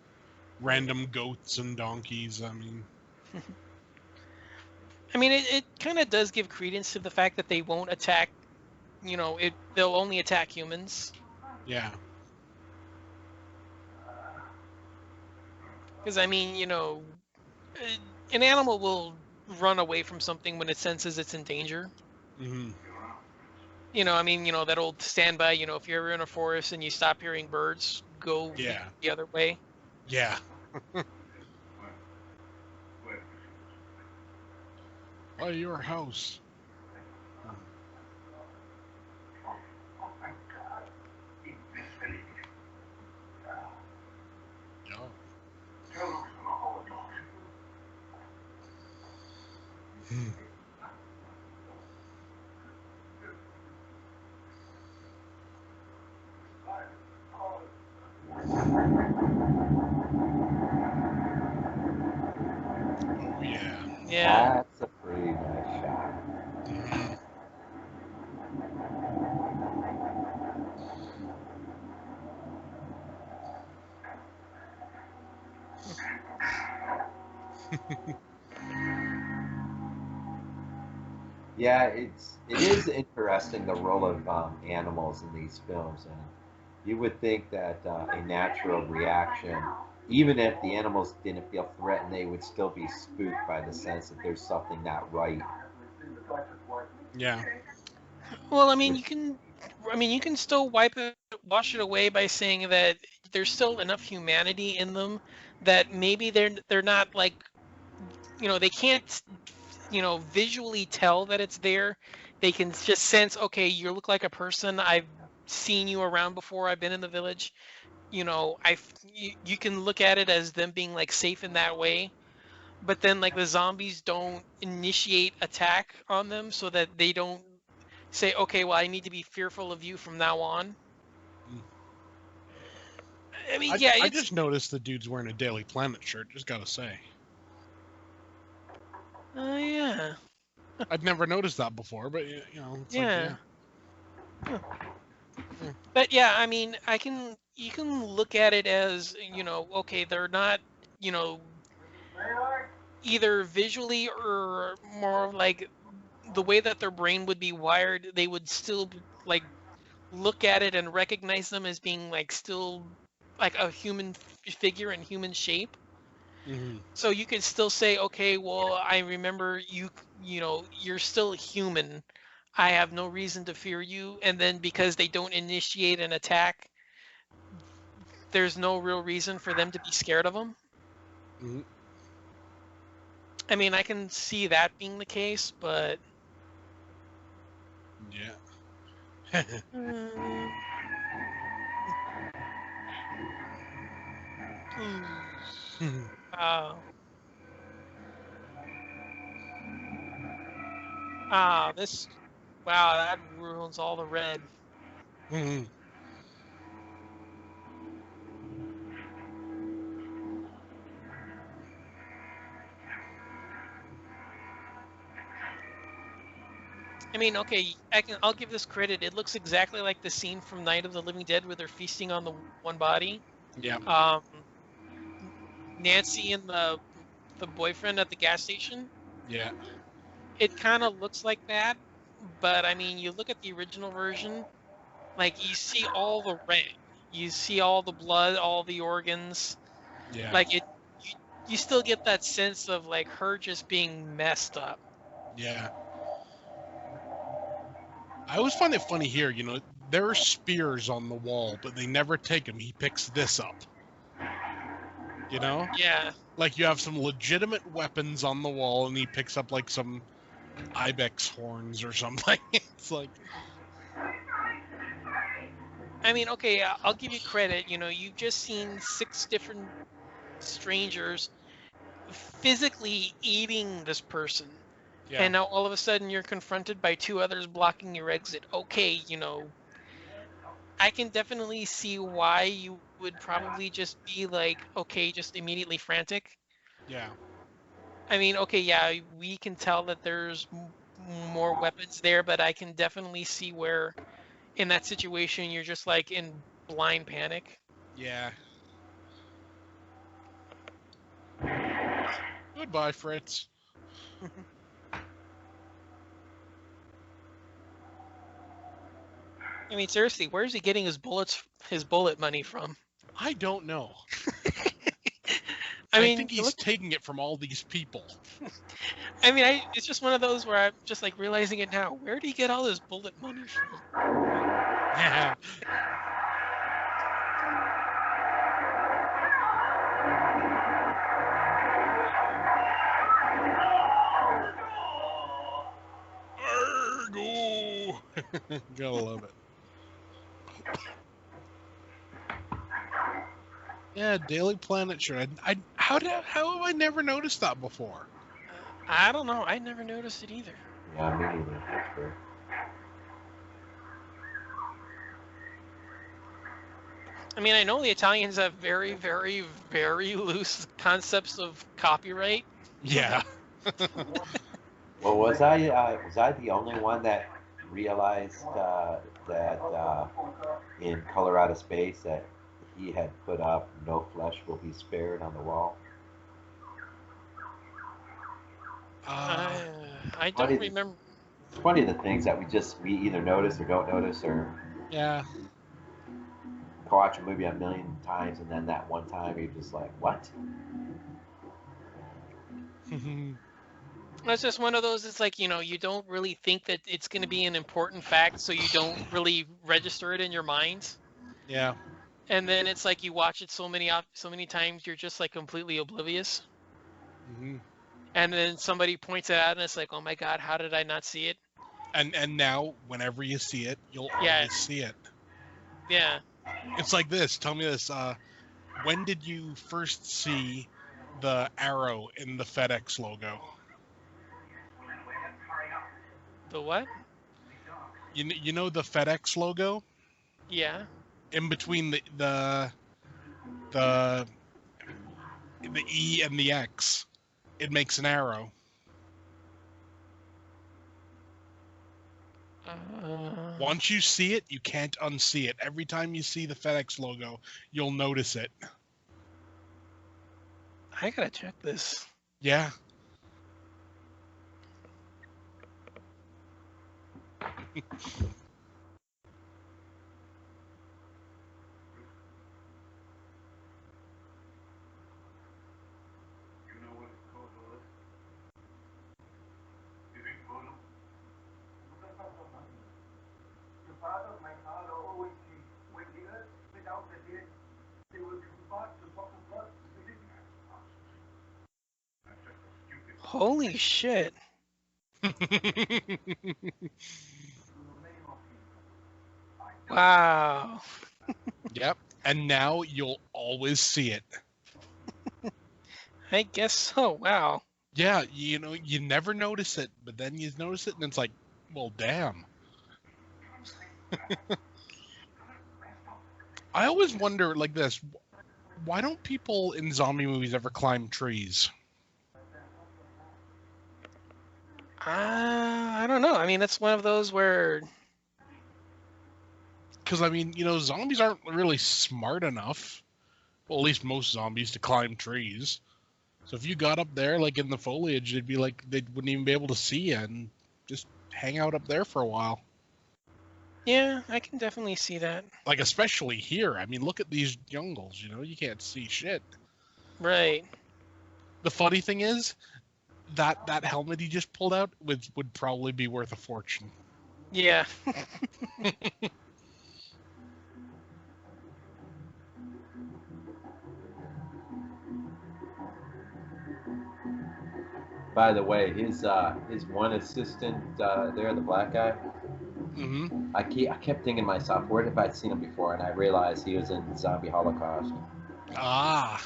random goats and donkeys. I mean, I mean, it kind of does give credence to the fact that they won't attack. They'll only attack humans. yeah. Because I mean, an animal will run away from something when it senses it's in danger. Hmm. I mean, that old standby. If you're ever in a forest and you stop hearing birds, go Yeah. the other way. Yeah. By your house. Oh, thank God. In this village. Yeah. Tell them it's not all yours. Hmm. Oh yeah. Yeah. That's a pretty nice shot. Mhm. Yeah, it is interesting the role of animals in these films, and you would think that a natural reaction, even if the animals didn't feel threatened, they would still be spooked by the sense that there's something not right. Yeah. Well, I mean, Which, you can still wash it away by saying that there's still enough humanity in them that maybe they're not like, they can't, visually tell that it's there. They can just sense, okay, you look like a person. I've seen you around before. I've been in the village. You can look at it as them being like safe in that way. But then like the zombies don't initiate attack on them so that they don't say, okay, well, I need to be fearful of you from now on. Mm. I mean, yeah, I it's just noticed the dude's wearing a Daily Planet shirt. Just gotta say, yeah, I'd never noticed that before. But you know, it's like yeah. yeah. Huh. Yeah. But yeah, I mean, you can look at it as, okay, they're not, you know, either visually or more like the way that their brain would be wired, they would still like look at it and recognize them as being like still like a human figure in human shape. Hmm. So you could still say, okay, well, I remember you, you're still human. I have no reason to fear you. And then because they don't initiate an attack, there's no real reason for them to be scared of them. Hmm. I mean, I can see that being the case, but Yeah. uh, ooh, uh, this, wow, that ruins all the red. Mhm. I mean, okay, I'll give this credit. It looks exactly like the scene from Night of the Living Dead where they're feasting on the one body. Yeah. Um, Nancy and the boyfriend at the gas station. Yeah. It kind of looks like that, but I mean, you look at the original version, Like you see all the red, you see all the blood, all the organs. Yeah. Like you still get that sense of like her just being messed up. Yeah. I always find it funny here, you know, there are spears on the wall, but they never take them. He picks this up. You know? Yeah. Like you have some legitimate weapons on the wall and he picks up like some ibex horns or something. It's like, I mean, okay, I'll give you credit. You know, you've just seen 6 different strangers physically eating this person. yeah. And now all of a sudden you're confronted by 2 others blocking your exit. Okay, you know, I can definitely see why you would probably just be like, okay, just immediately frantic. Yeah. I mean, okay, yeah, we can tell that there's more weapons there, but I can definitely see where in that situation you're just like in blind panic. Yeah. Goodbye, Fritz. I mean, seriously, where's he getting his bullet money from? I don't know. I I mean, think he's taking it from all these people. it's just one of those where I'm just like realizing it now. Where did he get all his bullet money from? Yeah. Argo! Gotta love it. Yeah, Daily Planet shirt. How have I never noticed that before? I don't know. I never noticed it either. Yeah, me neither. That's fair. I mean, I know the Italians have very, very, very loose concepts of copyright. Yeah. Well, was I the only one that realized that in Colorado Space that he had put up "No flesh will be spared" on the wall? I Funny, don't remember. it's funny the things that we either notice or don't notice, or yeah. watch a movie a million times and then that one time you're just like, what? It's just one of those. It's like, you know, you don't really think that it's going to be an important fact, so you don't really register it in your mind. Yeah. And then it's like you watch it so many times, you're just like completely oblivious. Mm-hmm. And then somebody points it out, and it's like, oh my God, how did I not see it? And now, whenever you see it, you'll Yeah. always see it. Yeah. It's like this. Tell me this. When did you first see the arrow in the FedEx logo? The what? You know the FedEx logo? Yeah. In between the E and the X, it makes an arrow. Once you see it, you can't unsee it. Every time you see the FedEx logo, you'll notice it. I gotta check this. Yeah. You know what it's caused all this? You think Boodle? Your father, my father, always he, when the earth spit out the dead, they were to part to talk of blood. We didn't. That's just a stupid. Holy shit. Wow. Yep. And now you'll always see it. I guess so. Wow. Yeah, you know, you never notice it, but then you notice it and it's like, well, damn. I always wonder, like this, why don't people in zombie movies ever climb trees? I don't know. I mean, that's one of those where, Because, I mean, you know, zombies aren't really smart enough, well, at least most zombies, to climb trees. So if you got up there, like in the foliage, they'd be like, they wouldn't even be able to see you and just hang out up there for a while. Yeah, I can definitely see that. Like, especially here. I mean, look at these jungles, you can't see shit. Right. The funny thing is, that helmet he just pulled out would probably be worth a fortune. Yeah. By the way, his one assistant there, the black guy. Mm-hmm. I kept thinking to myself, where have I seen him before? And I realized he was in Zombie Holocaust. Ah.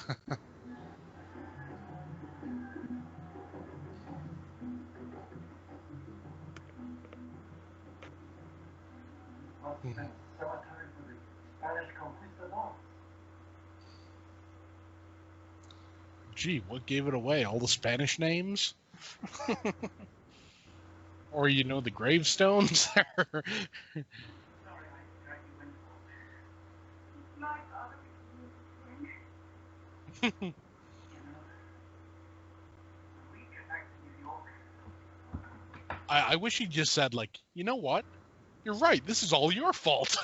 Must have been a cemetery for the Spanish conquistadors. Gee, what gave it away? All the Spanish names? Or the gravestones? Sorry I dragged you in, folks. My father was in. You know, when we get back to New York, I wish he just said, like, you know what? You're right, this is all your fault.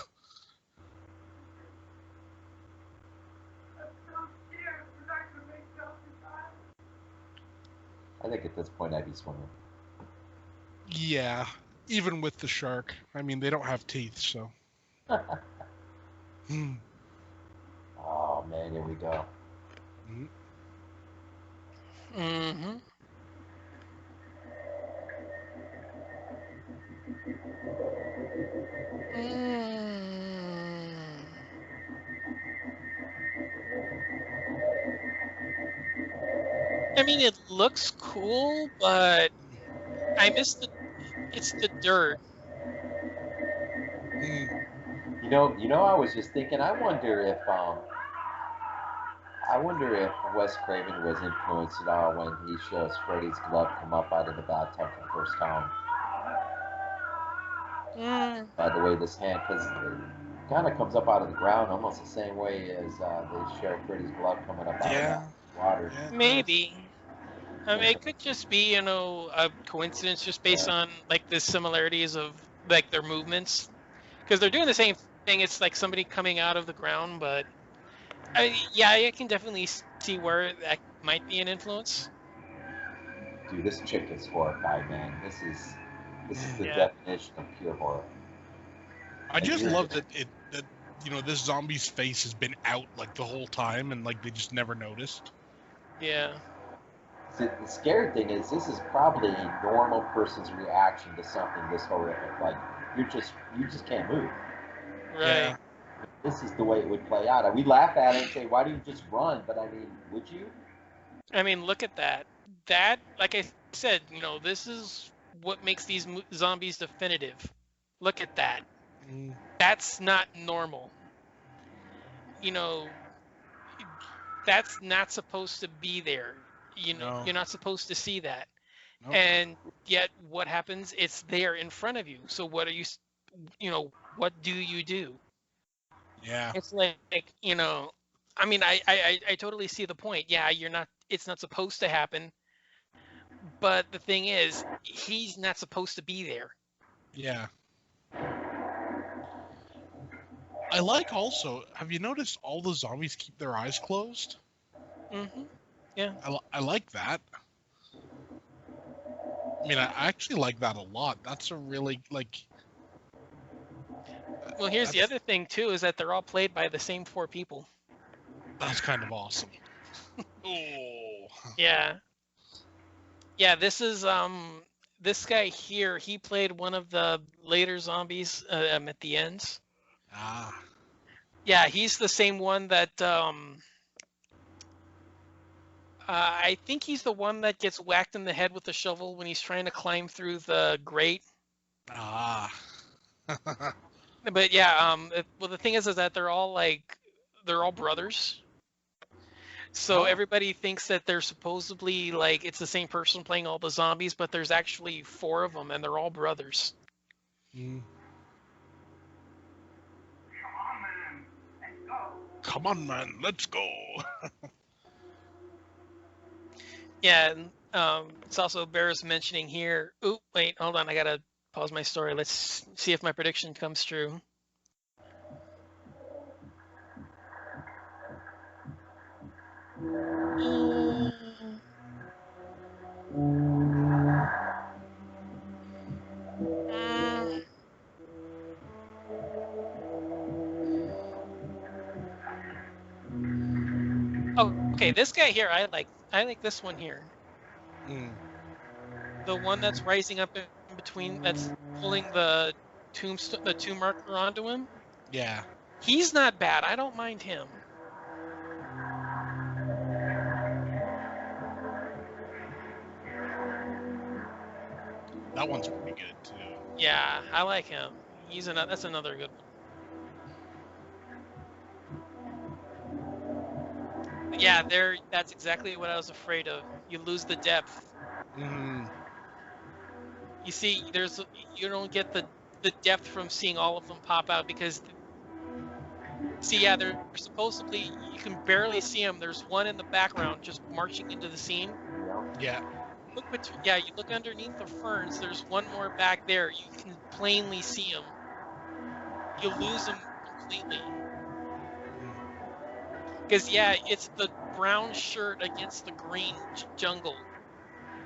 I'm so scared we're not going to make it up in time. I think at this point I'd be swimming. Yeah, even with the shark. I mean, they don't have teeth, so. Hmm. Oh man, here we go. Mm-hmm. Mm. I mean, it looks cool, but I miss it's the dirt. Hmm. I was just thinking. I wonder if Wes Craven was influenced at all when he shows Freddy's glove come up out of the bathtub for the first time. Mm, By the way, this hand, because it kind of comes up out of the ground almost the same way as they show Freddy's glove coming up out of Yeah. the water. Yeah, it does. maybe. I mean, it could just be, a coincidence just based Yeah. on like the similarities of like their movements, because they're doing the same thing. It's like somebody coming out of the ground, but yeah, I can definitely see where that might be an influence. Dude, this chick is horrified, man. This is the Yeah. definition of pure horror. I And just you're love that this zombie's face has been out like the whole time and like they just never noticed. Yeah. the scary thing is this is probably a normal person's reaction to something this horrific. Like you just can't move. Right. Yeah. This is the way it would play out. We laugh at it and say, "Why do you just run?" But I mean, would you? I mean, look at that. That, like I said, this is what makes these zombies definitive. Look at that. Mm, That's not normal. You know, that's not supposed to be there. no. You're not supposed to see that. Nope. And yet what happens? It's there in front of you. So what are what do you do? Yeah. It's like, I mean, I totally see the point. Yeah, it's not supposed to happen. But the thing is, he's not supposed to be there. Yeah. I like also, have you noticed all the zombies keep their eyes closed? Hmm. Yeah. I like that. I mean, I actually like that a lot. That's a really, like, Well, here's the that's other thing too, is that they're all played by the same four people. that's kind of awesome. Oh. Yeah. Yeah, this guy here, he played one of the later zombies at the end. Ah. Yeah, he's the same one that I think he's the one that gets whacked in the head with the shovel when he's trying to climb through the grate. Ah. But yeah, well, the thing is that they're all brothers. So Oh. everybody thinks that they're supposedly like it's the same person playing all the zombies, but there's actually four of them, and they're all brothers. Mm. Come on, man. Let's go. Come on, man. Let's go. Yeah, and it's also bears mentioning here. Oop, wait, hold on, I gotta pause my story. Let's see if my prediction comes true. Oh, okay, this guy here, I like this one here. Mm. The one that's rising up in between, that's pulling the tomb marker onto him. Yeah. He's not bad. I don't mind him. That one's pretty good too. Yeah, I like him. That's another good one. Yeah, that's exactly what I was afraid of. You lose the depth. Mm. You see, you don't get the depth from seeing all of them pop out because see, yeah, they're supposedly you can barely see them. There's one in the background just marching into the scene. Yeah. You look underneath the ferns. There's one more back there. You can plainly see him. You lose him completely. Because yeah, it's the brown shirt against the green jungle.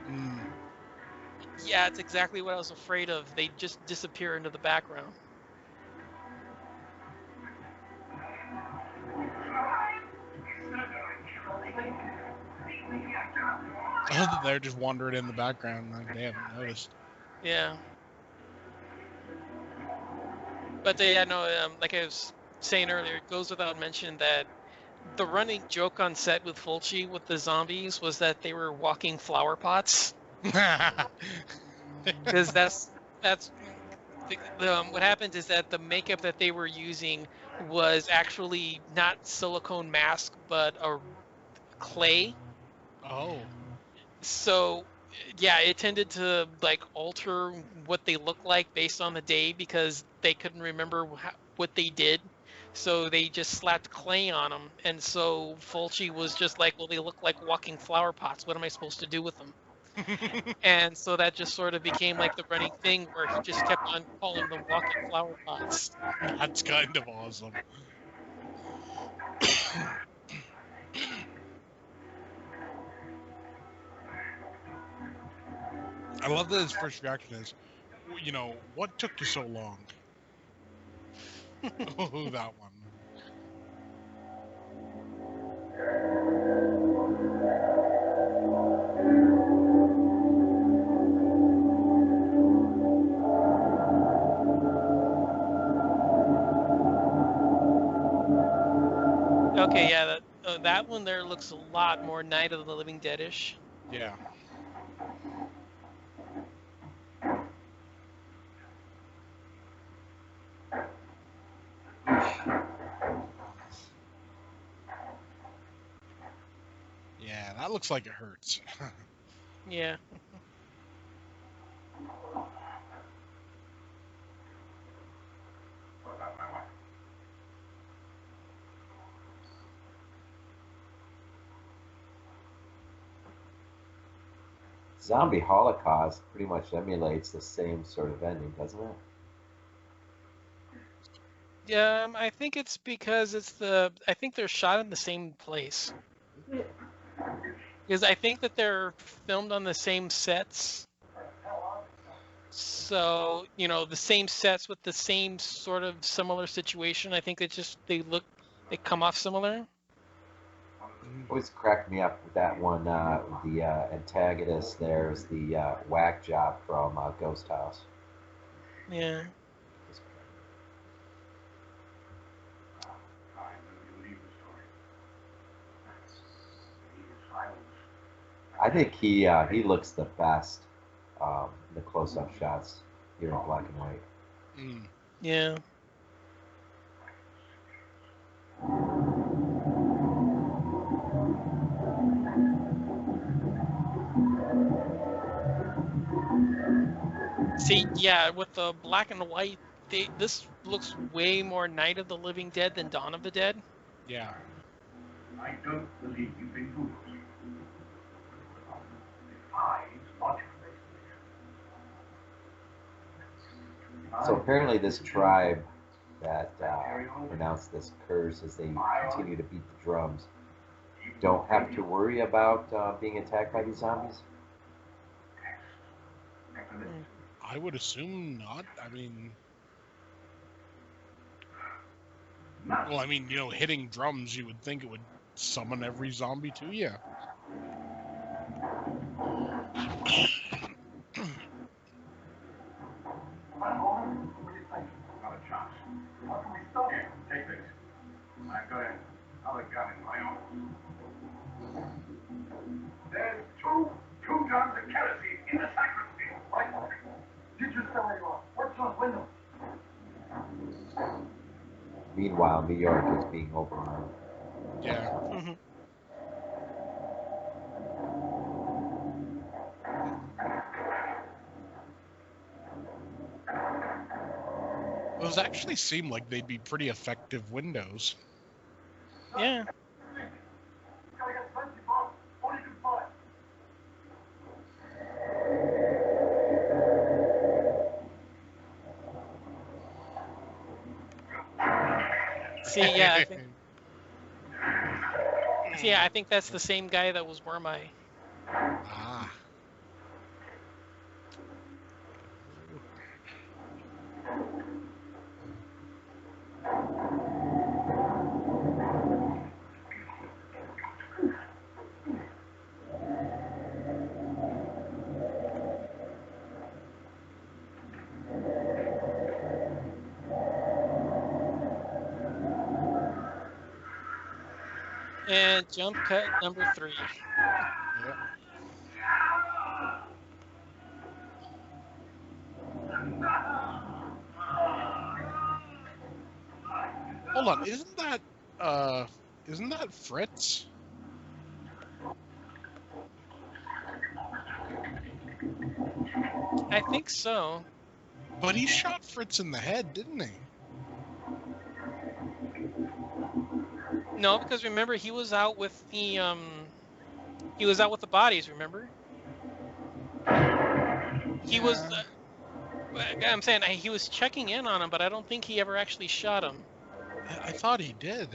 Mm. Yeah, it's exactly what I was afraid of. They just disappear into the background. Oh, they're just wandering in the background like they haven't noticed. Yeah. But yeah, no, like I was saying earlier, it goes without mention that the running joke on set with Fulci with the zombies was that they were walking flower pots. Because that's what happened is that the makeup that they were using was actually not silicone mask but a clay. Oh. So yeah, it tended to like alter what they look like based on the day because they couldn't remember what they did. So they just slapped clay on them, and so Fulci was just like, well, they look like walking flower pots. What am I supposed to do with them? And so that just sort of became like the running thing where he just kept on calling them walking flower pots. That's kind of awesome. I love that his first reaction is, what took you so long? Oh, that one. Okay, yeah, that one there looks a lot more Night of the Living Dead-ish. Yeah. Yeah, that looks like it hurts. Yeah. What about my wife? Zombie Holocaust pretty much emulates the same sort of ending, doesn't it? Yeah, I think it's because I think they're shot in the same place. Because I think that they're filmed on the same sets. So, the same sets with the same sort of similar situation. I think they come off similar. Always cracked me up with that one. The antagonist there is the whack job from Ghost House. Yeah. I know you leave the story. He is silenced. I think he looks the best. The close-up shots here in black and white. Mm. Yeah. See, yeah, with the black and white, this looks way more Night of the Living Dead than Dawn of the Dead. Yeah. I don't believe you've been fooled. Defies logical explanation. So apparently, this tribe that pronounced this curse as they continue to beat the drums don't have to worry about being attacked by these zombies. I would assume not. I mean, well, you know, hitting drums, you would think it would summon every zombie to you. Not a chance. How can we stop him? Take this. I've got another gun in my arms. There's two drums of kerosene in the sacristy. Right. You just stay where you are. Watch those windows. Meanwhile, New York is being overrun. Yeah. Those actually seem like they'd be pretty effective windows. Yeah. Gotta get plenty, boss. What do you find? See, yeah, I think that's the same guy that was Wormeye. Ah. And jump cut number 3. Yep. Hold on, isn't that Fritz? I think so. But he shot Fritz in the head, didn't he? No, because remember he was out with the bodies, remember? He was I'm saying he was checking in on him, but I don't think he ever actually shot him. I thought he did.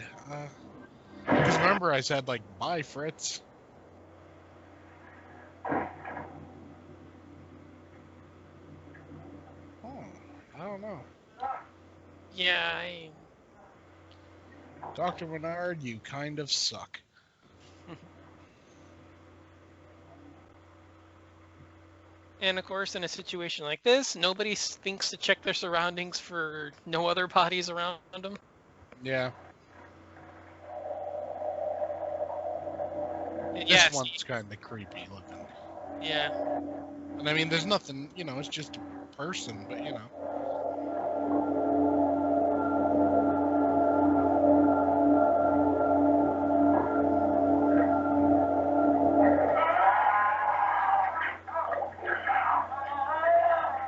Because remember I said, like, bye, Fritz. Oh, I don't know. Yeah, Dr. Menard, you kind of suck. And of course, in a situation like this, nobody thinks to check their surroundings for no other bodies around them. Yeah. Yeah, This one's kind of creepy looking. Yeah. And I mean, there's nothing, you know, it's just a person, but you know.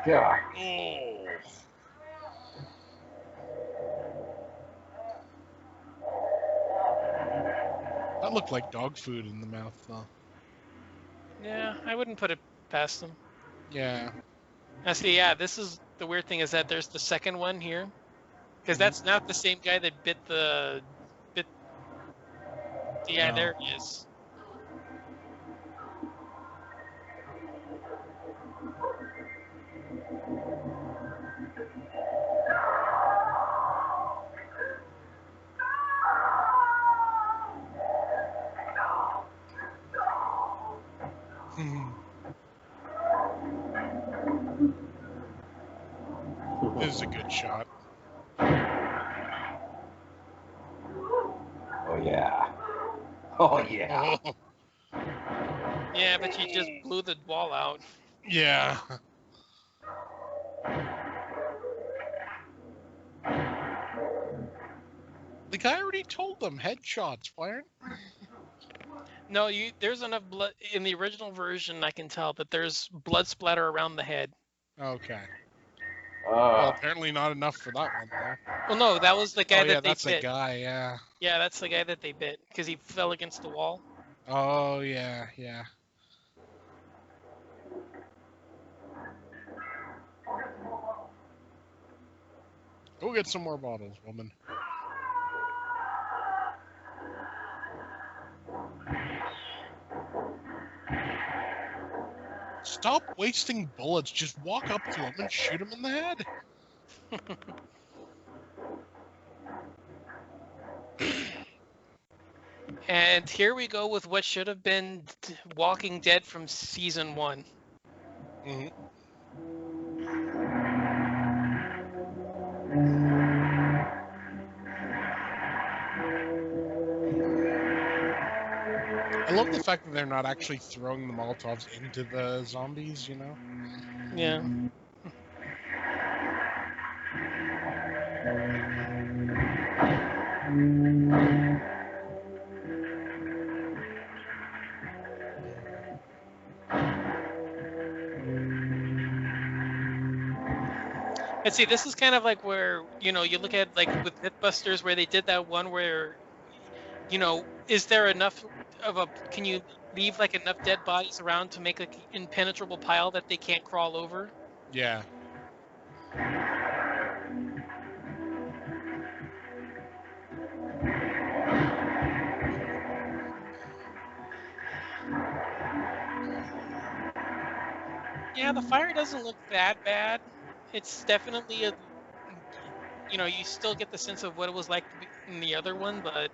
God. Oh. That looked like dog food in the mouth, though. Yeah, I wouldn't put it past them. Yeah. Now, see, yeah, this is the weird thing is that there's the second one here, because that's not the same guy that bit. Yeah, No. there he is. This is a good shot. Oh yeah. Oh yeah. Oh, Yeah, but you just blew the wall out. yeah. The guy already told them headshots. Why aren't? No, there's enough blood in the original version. I can tell that there's blood splatter around the head. Okay. Well, Uh, apparently not enough for that one, though. Well, no, that was the guy Oh, yeah, that they that's bit. a guy, yeah. Yeah, that's the guy that they bit because he fell against the wall. Oh, yeah, yeah. Go get some more bottles, woman. Stop wasting bullets. Just walk up to him and shoot him in the head. And here we go with what should have been Walking Dead from season 1. Mhm. I love the fact that they're not actually throwing the Molotovs into the zombies, you know? Yeah. And see, this is kind of like where, you look at like with Mythbusters where they did that one where, is there enough can you leave like enough dead bodies around to make like an impenetrable pile that they can't crawl over? Yeah. Yeah, the fire doesn't look that bad. It's definitely you still get the sense of what it was like in the other one, but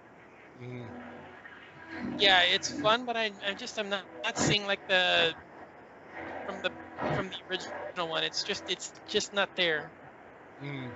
Mm. yeah, it's fun, but I'm not seeing like the from the from the original one. It's just not there. Mm.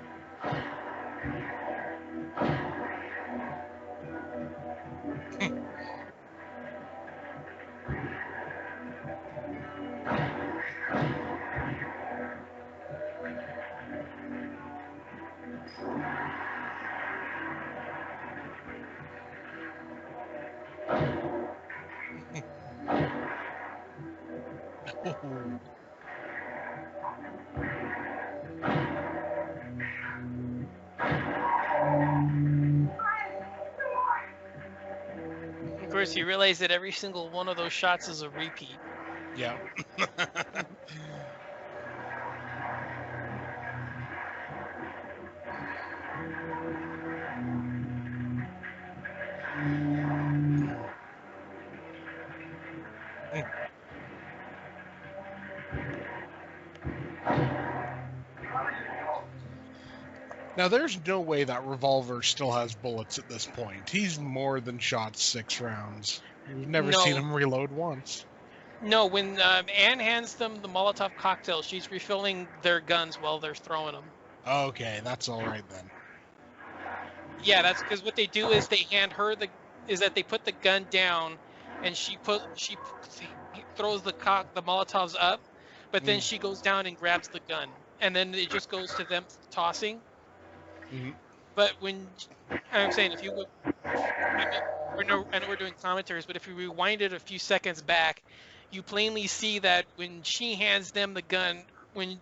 Oh. Of course, you realize that every single one of those shots is a repeat. Yeah. Now, there's no way that revolver still has bullets at this point. He's more than shot 6 rounds. We've never seen No, him reload once. no. When Anne hands them the Molotov cocktail, she's refilling their guns while they're throwing them. Okay, that's all right then. Yeah, that's because what they do is they hand her they put the gun down, and she throws the Molotovs up, but then Mm. she goes down and grabs the gun, and then it just goes to them tossing. Mhm. But I'm saying if you would, I know we're doing commentaries, but if you rewind it a few seconds back, you plainly see that when she hands them the gun, when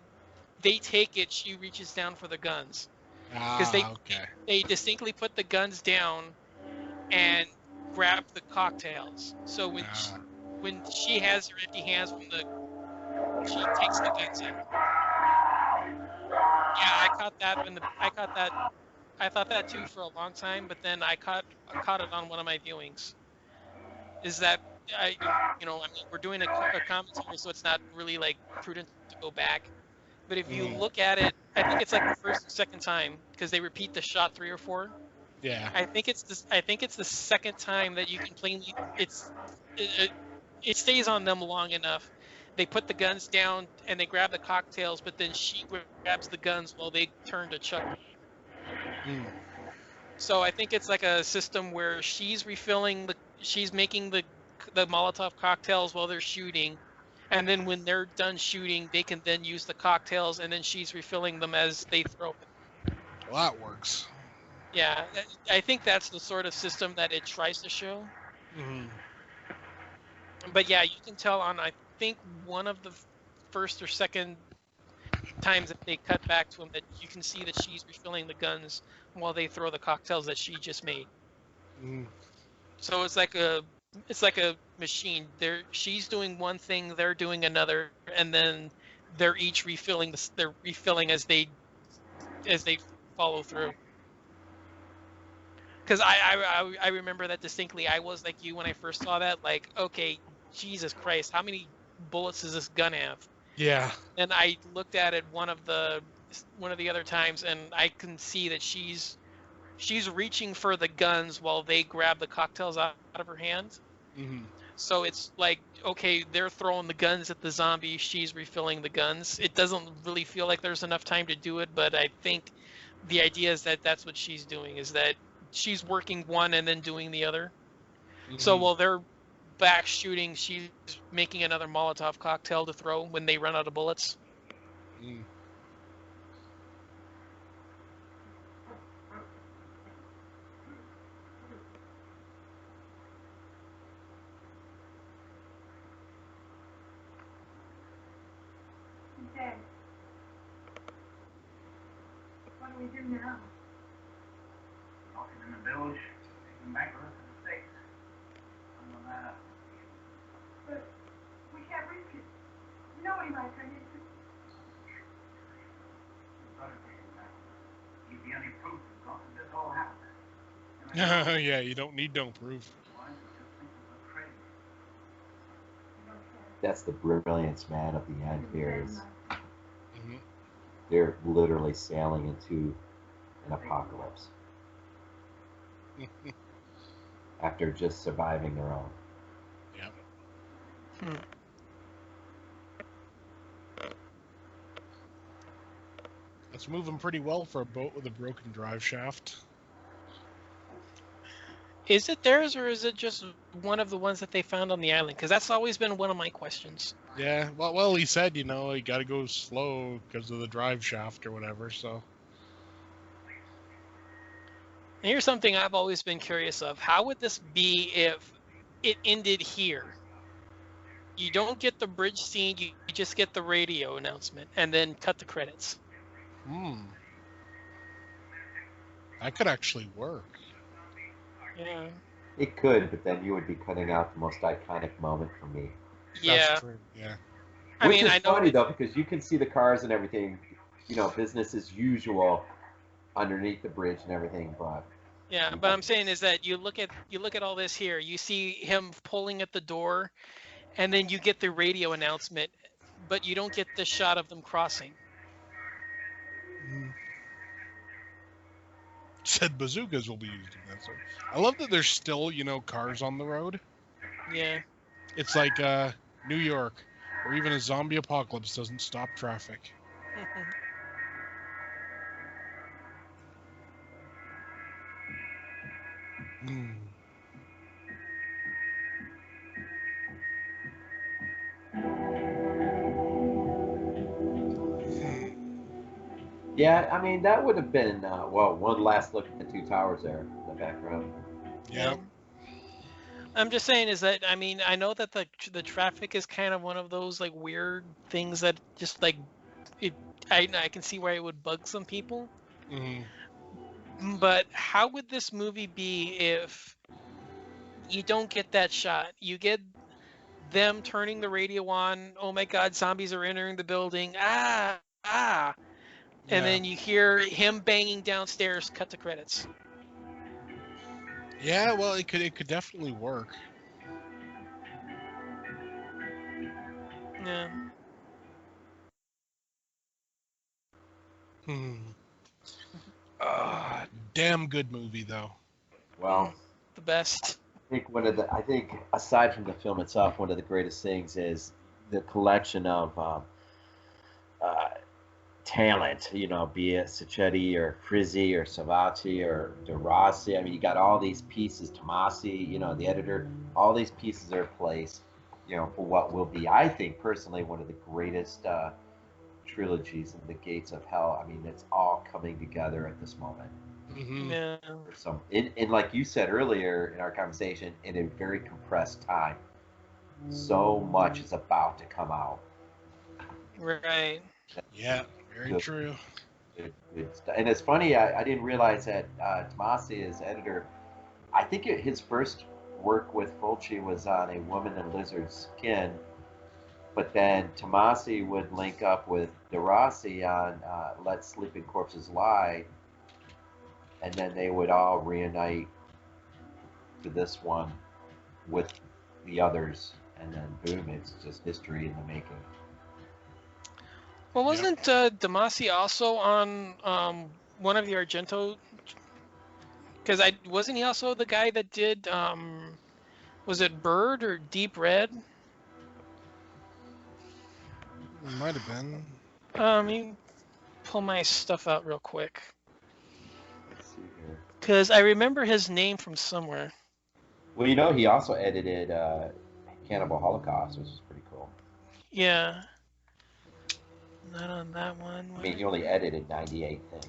they take it, she reaches down for the guns because Okay. they distinctly put the guns down and grab the cocktails. So when she has her empty hands she takes the guns out. Yeah, I thought that too for a long time, but then I caught it on one of my viewings. Is that we're doing a commentary, so it's not really like prudent to go back. But if you Mm. look at it, I think it's like the first or second time because they repeat the shot 3 or 4. Yeah. I think it's the second time that you can plainly it stays on them long enough. They put the guns down and they grab the cocktails, but then she grabs the guns while they turn to chuck them. Mm. So I think it's like a system where she's making the Molotov cocktails while they're shooting, and then when they're done shooting, they can then use the cocktails, and then she's refilling them as they throw it. Well, that works. Yeah, I think that's the sort of system that it tries to show. Mhm. But yeah, you can tell on I think one of the first or second times that they cut back to him that you can see that she's refilling the guns while they throw the cocktails that she just made. Mm. So it's like a machine. She's doing one thing, they're doing another, and then they're each refilling they're refilling as they follow through. Because I remember that distinctly. I was like you when I first saw that. Like, okay, Jesus Christ, how many bullets does this gun have? Yeah. And I looked at it one of the other times, and I can see that she's reaching for the guns while they grab the cocktails out of her hand. Hmm. So it's like, okay, they're throwing the guns at the zombie, she's refilling the guns. It doesn't really feel like there's enough time to do it, but I think the idea is that that's what she's doing, is that she's working one and then doing the other. So while they're back shooting, she's making another Molotov cocktail to throw when they run out of bullets. Mm. He's dead. What do we do now? Lock him in the bilge, take him back with us to the States. Something like that. But we can't reach him. You know what he might turn into. We've got to take him back with us. He'd be any proof as long as this all happened. Yeah, you don't need no proof. Why is it just think we're crazy? You don't care. That's the brilliance, man, of the end here. Is Hmm. they're literally sailing into an apocalypse after just surviving their own. Yeah. That's moving pretty well for a boat with a broken drive shaft. Is it theirs, or is it just one of the ones that they found on the island? Because that's always been one of my questions. Yeah. Well, he said, you got to go slow because of the drive shaft or whatever. So. And here's something I've always been curious of. How would this be if it ended here? You don't get the bridge scene, you just get the radio announcement, and then cut the credits. That could actually work. Yeah. It could, but then you would be cutting out the most iconic moment for me. Yeah. That's true. Yeah. I Which mean, is I know funny though, because you can see the cars and everything, business as usual underneath the bridge and everything, but Yeah, but I'm saying is that you look at all this here. You see him pulling at the door, and then you get the radio announcement, but you don't get the shot of them crossing. Said bazookas will be used in that. So I love that there's still, cars on the road. Yeah. It's like New York, where even a zombie apocalypse doesn't stop traffic. Mm. yeah, I mean that would have been one last look at the two towers there in the background. Yep. I'm just saying is that, I mean, I know that the traffic is kind of one of those like weird things that just like it. I can see why it would bug some people. Mm-hmm. But how would this movie be if you don't get that shot? You get them turning the radio on. Oh my God, zombies are entering the building. Ah. And then you hear him banging downstairs. Cut to credits. Yeah, well, it could definitely work. Yeah. Damn good movie though. Well, The best. I think aside from the film itself, one of the greatest things is the collection of talent, be it Sacchetti or Frizzi or Savati or De Rossi. I mean, you got all these pieces, Tomasi, the editor, all these pieces are placed, for what will be, I think personally, one of the greatest trilogies in the Gates of Hell. I mean, it's all coming together at this moment. Mm-hmm. Yeah. So, in like you said earlier in our conversation, in a very compressed time, so much is about to come out. Right. Yeah, very true. Good stuff. And it's funny, I didn't realize that Tomasi, as editor, I think his first work with Fulci was on A Woman in Lizard Skin, but then Tomasi would link up with De Rossi on Let Sleeping Corpses Lie, and then they would all reunite to this one with the others, and then boom, it's just history in the making. Well, Yep. wasn't Damasi also on one of the Argento? Because wasn't he also the guy that did was it Bird or Deep Red? Might have been. Let me pull my stuff out real quick. Let's see here. Because I remember his name from somewhere. Well, you know, he also edited Cannibal Holocaust, which is pretty cool. Yeah. Not on that one. I mean, he only edited 98 things.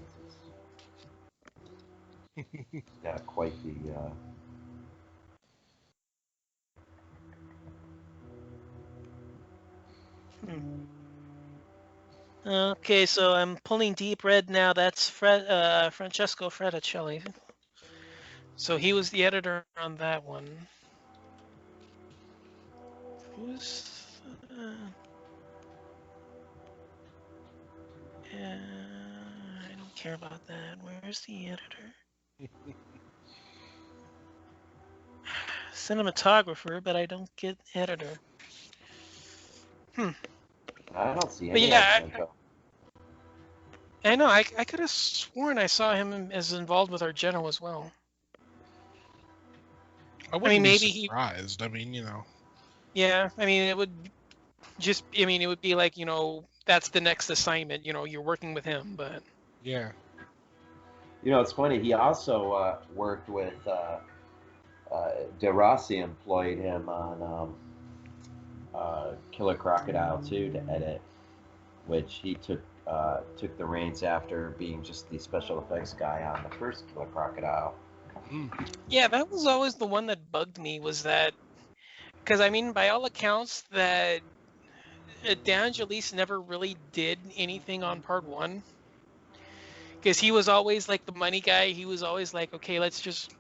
It's got quite the. Okay, so I'm pulling Deep Red now. That's Francesco Fraticelli. So he was the editor on that one. Who's? I don't care about that. Where's the editor? Cinematographer, but I don't get editor. I don't see But any yeah, Argento. I know. I could have sworn I saw him as involved with Argento as well. I wouldn't be maybe he. surprised. I mean, you know. Yeah, I mean, it would just. I mean, it would be like, that's the next assignment. You're working with him, but. Yeah. You know, it's funny. He also worked with De Rossi, employed him on Killer Crocodile too to edit, which he took the reins after being just the special effects guy on the first Killer Crocodile. Yeah, that was always the one that bugged me, was that, because I mean, by all accounts, that DeAngelis never really did anything on part one, because he was always like the money guy. He was always like, okay, let's just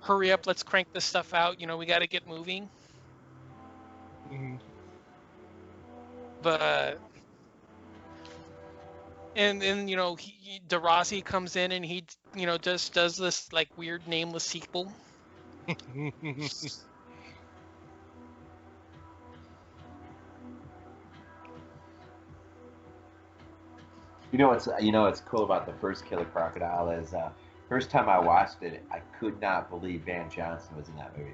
hurry up, let's crank this stuff out. We got to get moving. Mm-hmm. But and then De Rossi comes in and he just does this like weird nameless sequel. What's cool about the first Killer Crocodile is first time I watched it, I could not believe Van Johnson was in that movie.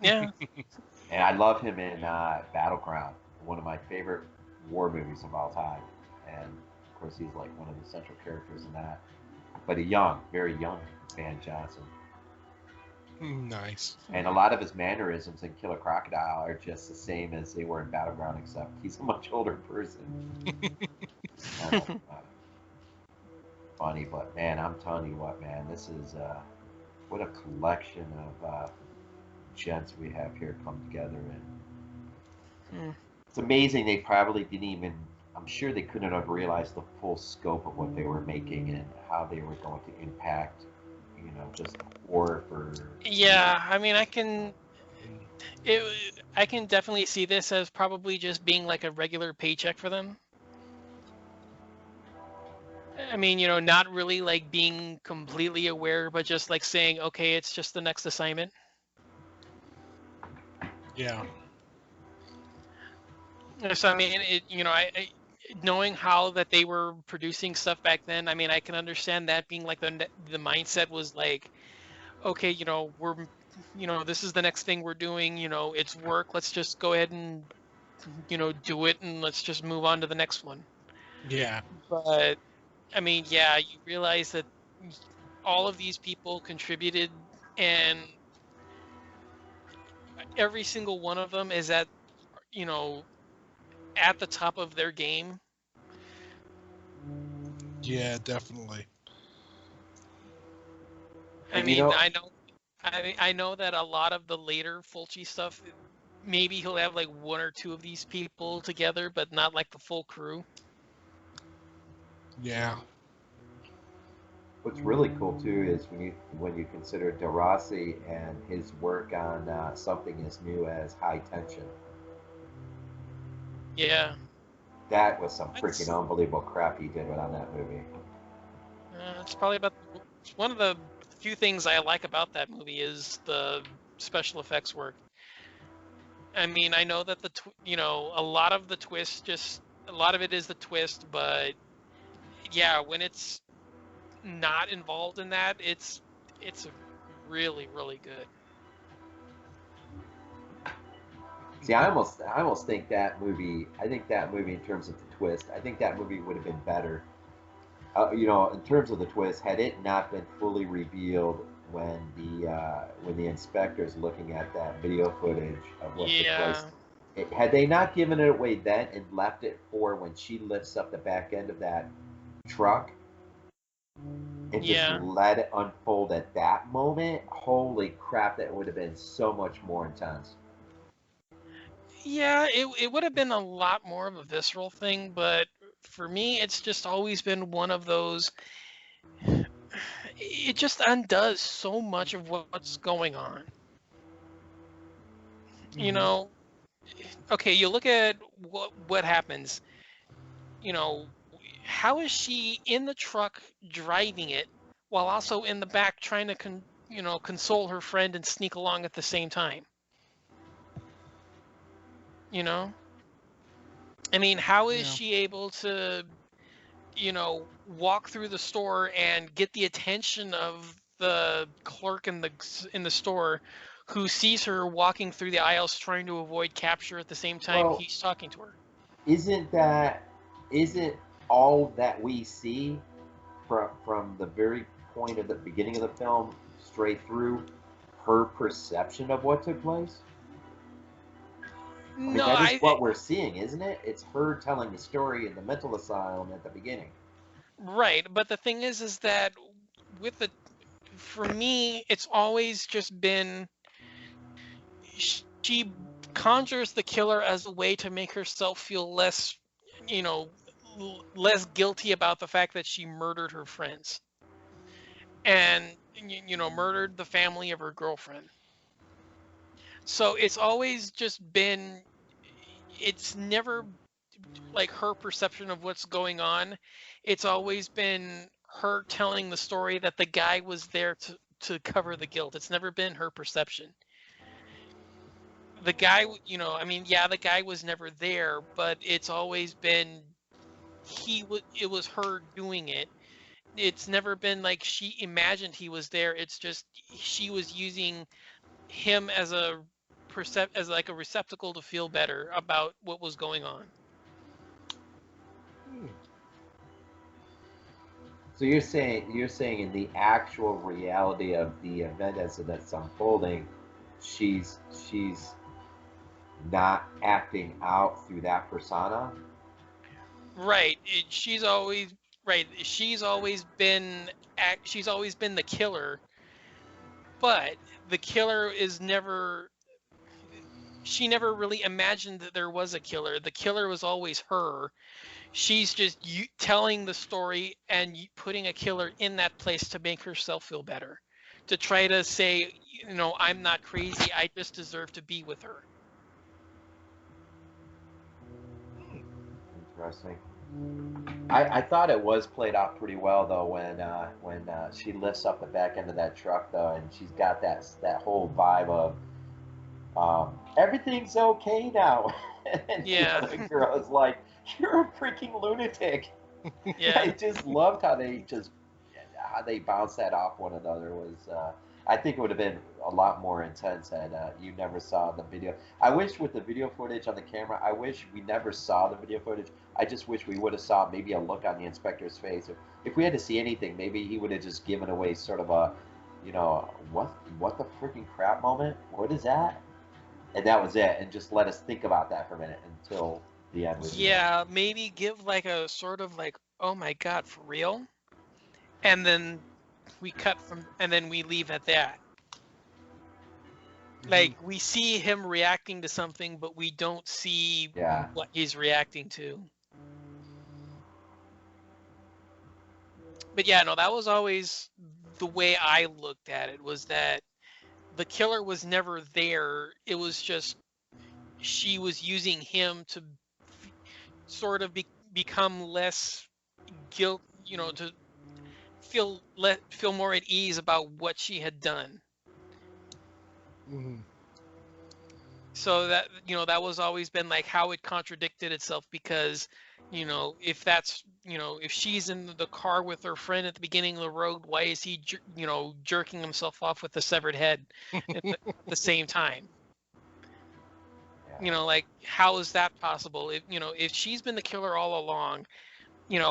Yeah. And I love him in Battleground, one of my favorite war movies of all time. And of course, he's like one of the central characters in that. But a young, very young Van Johnson. Nice. And a lot of his mannerisms in Killer Crocodile are just the same as they were in Battleground, except he's a much older person. Funny, but man, I'm telling you what, man, this is what a collection of gents we have here come together, and it's amazing. They probably didn't even. I'm sure they couldn't have realized the full scope of what they were making and how they were going to impact, just horror for. Yeah, I mean, I can definitely see this as probably just being like a regular paycheck for them. I mean, not really like being completely aware, but just like saying, okay, it's just the next assignment. Yeah. So I mean, I knowing how that they were producing stuff back then, I mean, I can understand that being like the mindset was like, okay, we're, this is the next thing we're doing, it's work. Let's just go ahead and, do it, and let's just move on to the next one. Yeah. But I mean, yeah, you realize that all of these people contributed, and every single one of them is at the top of their game. Yeah, definitely. I mean, I know that a lot of the later Fulci stuff, maybe he'll have like one or two of these people together, but not like the full crew. Yeah. What's really cool too is when you consider De Rossi and his work on something as new as High Tension. Yeah. That was some freaking unbelievable crap he did on that movie. It's probably about one of the few things I like about that movie is the special effects work. I mean, I know that a lot of the twist, a lot of it is the twist, but yeah, when it's not involved in that, it's really, really good. See, I almost think that movie. I think that movie, in terms of the twist, I think that movie would have been better. In terms of the twist, had it not been fully revealed when the inspector's looking at that video footage of what took place, Yeah, had they not given it away then and left it for when she lifts up the back end of that truck and just yeah, let it unfold at that moment, holy crap, that would have been so much more intense. yeah. It would have been a lot more of a visceral thing, but for me, it's just always been one of those. It just undoes so much of what's going on. You Mm-hmm. know, okay, you look at what happens. You know, how is she in the truck driving it while also in the back trying to console her friend and sneak along at the same time? You know, I mean, how is Yeah. she able to walk through the store and get the attention of the clerk in the store, who sees her walking through the aisles trying to avoid capture at the same time Well, he's talking to her? isn't that isn't all that we see from the very point of the beginning of the film straight through her perception of what took place? I mean, No, that is what we're seeing, isn't it? It's her telling the story in the mental asylum at the beginning. right, but the thing is that with the for me, it's always just been she conjures the killer as a way to make herself feel less, you know, less guilty about the fact that she murdered her friends and murdered the family of her girlfriend. So it's always just been, it's never like her perception of what's going on. It's always been her telling the story that the guy was there to cover the guilt. It's never been her perception. The guy, I mean, yeah, the guy was never there, but it's always been it was her doing it. It's never been like she imagined he was there. It's just she was using him as as like a receptacle to feel better about what was going on. Hmm. So you're saying in the actual reality of the event as it's unfolding, she's not acting out through that persona. Right. She's always right. She's always been the killer, but the killer is never she never really imagined that there was a killer. The killer was always her. She's just telling the story and putting a killer in that place to make herself feel better. To try to say, I'm not crazy. I just deserve to be with her. Interesting. I thought it was played out pretty well though when she lifts up the back end of that truck though, and she's got that whole vibe of everything's okay now, and the Yeah. other girl is like, "You're a freaking lunatic." I Yeah. just loved how they bounced that off one another. Was I think it would have been a lot more intense had you never saw the video. I wish with the video footage on the camera, I wish we never saw the video footage. I just wish we would have saw maybe a look on the inspector's face. If we had to see anything, maybe he would have just given away sort of a, what the freaking crap moment. What is that? And that was it, and just let us think about that for a minute until the end was. Yeah, maybe give like a sort of like, oh my God, for real? And then and then we leave at that. Mhm. Like we see him reacting to something, but we don't see Yeah. what he's reacting to. But yeah, no, that was always the way I looked at it, was that the killer was never there. It was just she was using him to sort of become less guilt, to feel more at ease about what she had done. Mhm. So that that was always been like how it contradicted itself, because if that's if she's in the car with her friend at the beginning of the road, why is he jerking himself off with the severed head at the same time? Yeah. Like, how is that possible? If she's been the killer all along,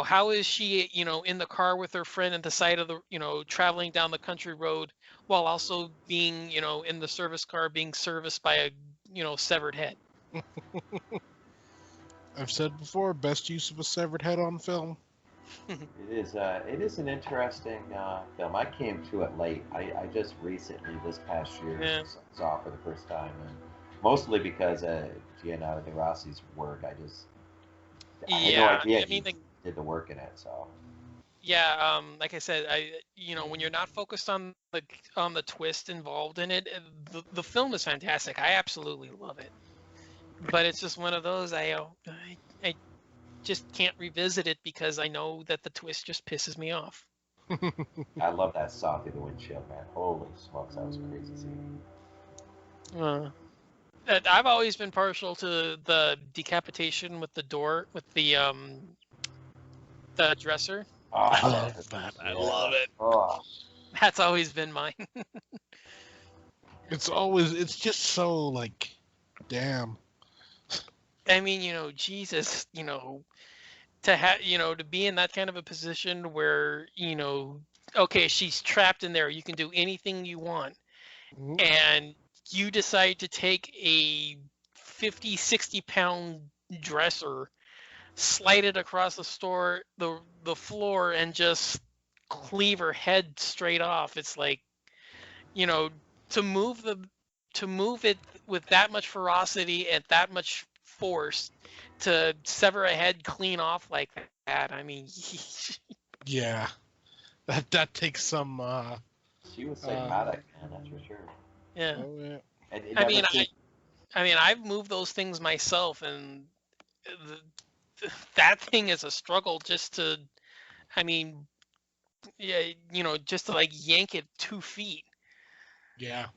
how is she in the car with her friend at the side of the traveling down the country road while also being in the service car being serviced by a severed head? I've said before, best use of a severed head on film. It is an interesting film. I came to it late. I just recently, this past year, Yeah. saw it for the first time, and mostly because of Gianna De Rossi's work. I had no Yeah, idea I mean, he like, did the work in it. So yeah, like I said, when you're not focused on the twist involved in it, the film is fantastic. I absolutely love it. But it's just one of those I just can't revisit it because I know that the twist just pisses me off. I love that saw through the windshield, man. Holy smokes, that was a crazy scene. I've always been partial to the decapitation with the door with the dresser. Oh, I love that. I love it. Oh, That's always been mine. It's just so like, damn. I mean, Jesus, to have, to be in that kind of a position where, okay, she's trapped in there. You can do anything you want. Mhm. And you decide to take a 50, 60-pound dresser, slide it across the floor, and just cleave her head straight off. It's like, you know, to move the to move it with that much ferocity and that much force, to sever a head clean off like that. I mean, Yeah, that takes some. she was psychotic, man. That's for sure. yeah. Oh yeah. And it I never mean, seemed. I've moved those things myself, and that thing is a struggle just to, I mean, yeah, just to like yank it 2 feet. Yeah.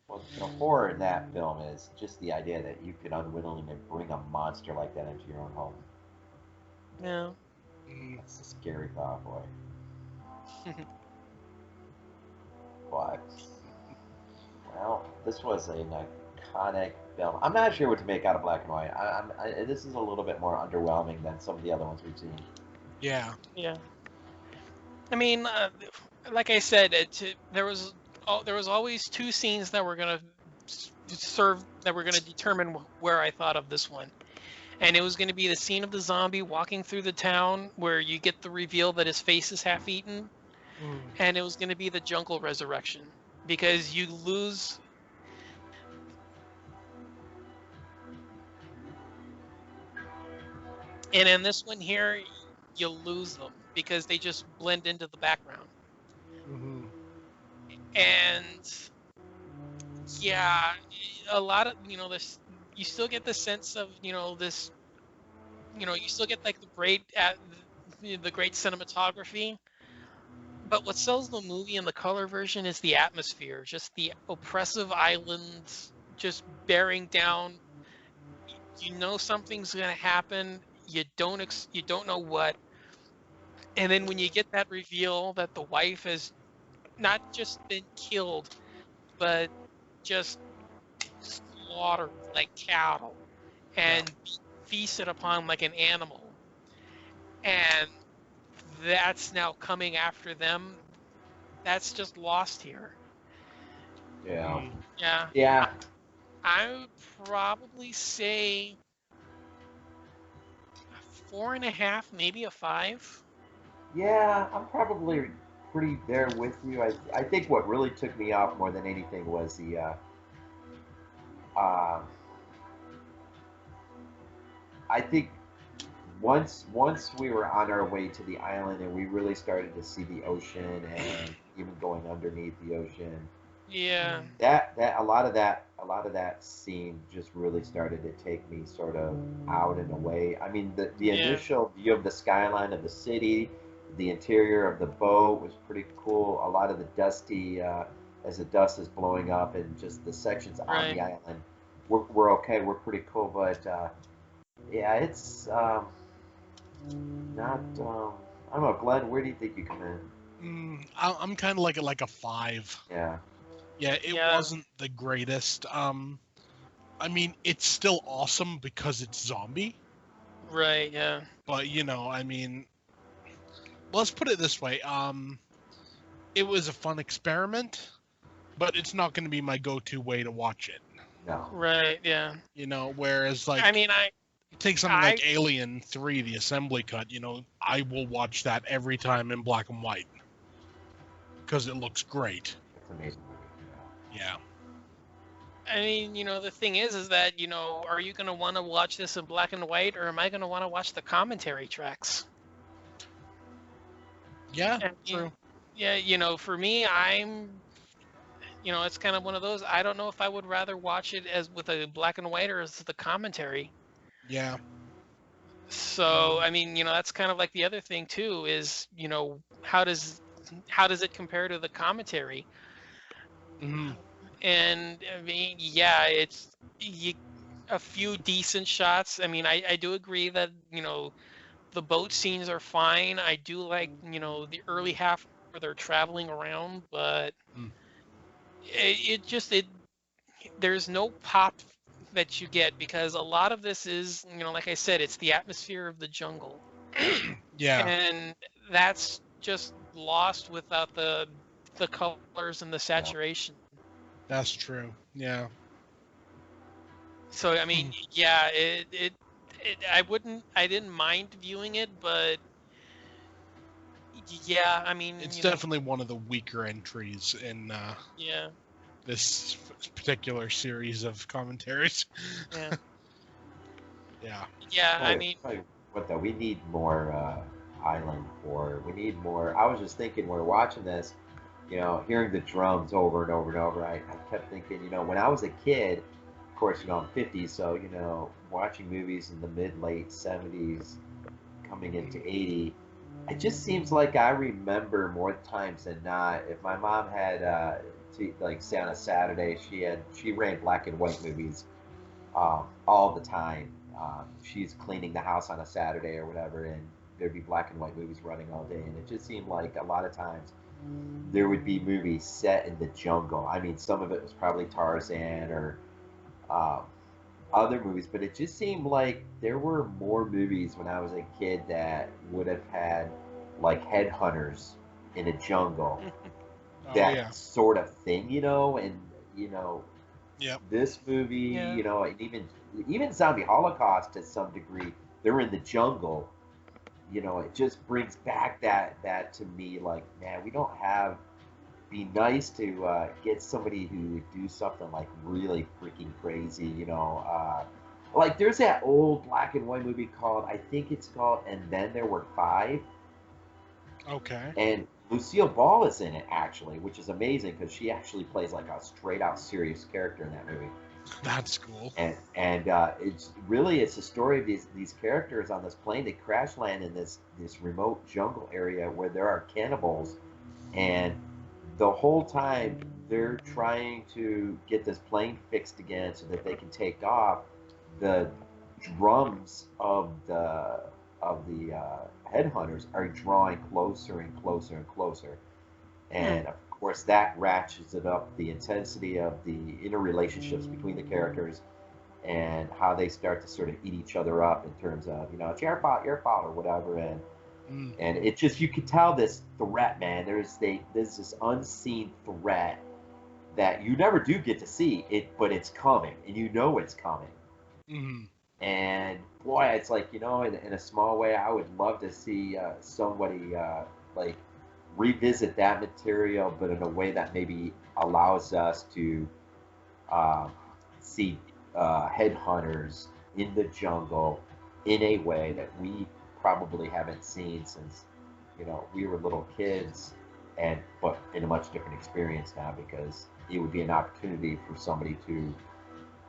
Well, the horror in that film is just the idea that you could unwittingly bring a monster like that into your own home. Yeah. Mhm. That's a scary thought, boy. But well, this was an iconic film. I'm not sure what to make out of Black and White. This is a little bit more underwhelming than some of the other ones we've seen. Yeah. Yeah. I mean, like I said, there was always two scenes that were gonna determine where I thought of this one, and it was going to be the scene of the zombie walking through the town where you get the reveal that his face is half eaten, Mhm. and it was going to be the jungle resurrection, because you lose. And in this one here, you lose them because they just blend into the background. Mhm. And yeah, a lot of this, you still get the sense of this, you still get like the great cinematography, but what sells the movie in the color version is the atmosphere, just the oppressive islands just bearing down. You know something's going to happen, you don't know what, and then when you get that reveal that the wife has not just been killed but just slaughtered like cattle Yeah. and feasted upon like an animal, and that's now coming after them, that's just lost here. Yeah. Mhm. Yeah, Yeah. I would probably say a 4.5, maybe a 5. Yeah, I'm probably pretty there with you. I think what really took me off more than anything was the uh, I think once we were on our way to the island and we really started to see the ocean and even going underneath the ocean, Yeah, that a lot of that scene just really started to take me sort of out and away. I mean, the yeah, initial view of the skyline of the city, The interior of the boat was pretty cool. A lot of the dusty, as the dust is blowing up, and just the sections on Right. the island, we're okay. We're pretty cool, but yeah, it's not. I don't know, Glenn. Where do you think you come in? I'm kind of like a 5. Yeah, Yeah, it Yeah. wasn't the greatest. I mean, it's still awesome because it's zombie, Right. Yeah. but I mean, let's put it this way. It was a fun experiment, but it's not going to be my go-to way to watch it. no, Right. Yeah. Whereas like I mean, take something I like Alien 3, the assembly cut, I will watch that every time in black and white because it looks great. it's an amazing movie. Yeah. I mean, the thing is that, are you going to want to watch this in black and white, or am I going to want to watch the commentary tracks? Yeah, And, true. yeah, for me, it's kind of one of those. I don't know if I would rather watch it as with a black and white or as the commentary. Yeah. So, I mean, that's kind of like the other thing too is, how does it compare to the commentary? hmm And I mean, yeah, it's a few decent shots. I mean, I do agree that, the boat scenes are fine. I do like, the early half where they're traveling around, but Mm. it there's no pop that you get because a lot of this is, like I said, it's the atmosphere of the jungle. Yeah, And that's just lost without the colors and the Yeah. saturation. that's true. Yeah. So I mean, yeah, I didn't mind viewing it, but yeah, I mean, It's definitely one of the weaker entries in yeah, this particular series of commentaries. yeah, Yeah. yeah. I Tell you, mean, tell you what though, we need more island horror. We need more. I was just thinking, we're watching this, hearing the drums over and over and over. I kept thinking, when I was a kid, of course, I'm 50, so watching movies in the mid late 70s, coming into 80. It just seems like I remember more times than not. If my mom had, like, say on a Saturday, she ran black and white movies all the time. She's cleaning the house on a Saturday or whatever, and there'd be black and white movies running all day. And it just seemed like a lot of times there would be movies set in the jungle. I mean, some of it was probably Tarzan or um, other movies, but it just seemed like there were more movies when I was a kid that would have had like headhunters in a jungle, Oh that yeah. sort of thing, and you know Yep. this movie, yeah, and even Zombie Holocaust to some degree, they're in the jungle. It just brings back that to me, like, man, we don't have. Be nice to get somebody who would do something like really freaking crazy. Like there's that old black and white movie called, I think it's called, And Then There Were Five, Okay. and Lucille Ball is in it actually, which is amazing because she actually plays like a straight out serious character in that movie. That's cool. And it's a story of these characters on this plane. They crash land in this remote jungle area where there are cannibals, and the whole time they're trying to get this plane fixed again so that they can take off. The drums of the headhunters are drawing closer and closer and closer, hmm, and of course that ratchets it up the intensity of the interrelationships between the characters, and how they start to sort of eat each other up in terms of, it's your fault or whatever. Mm. And it just, you could tell this threat, man. There's this unseen threat that you never do get to see it, but it's coming, and it's coming. Mm. And boy, it's like, in a small way, I would love to see somebody like revisit that material, but in a way that maybe allows us to uh, see headhunters in the jungle in a way that we probably haven't seen since we were little kids, and but in a much different experience now, because it would be an opportunity for somebody to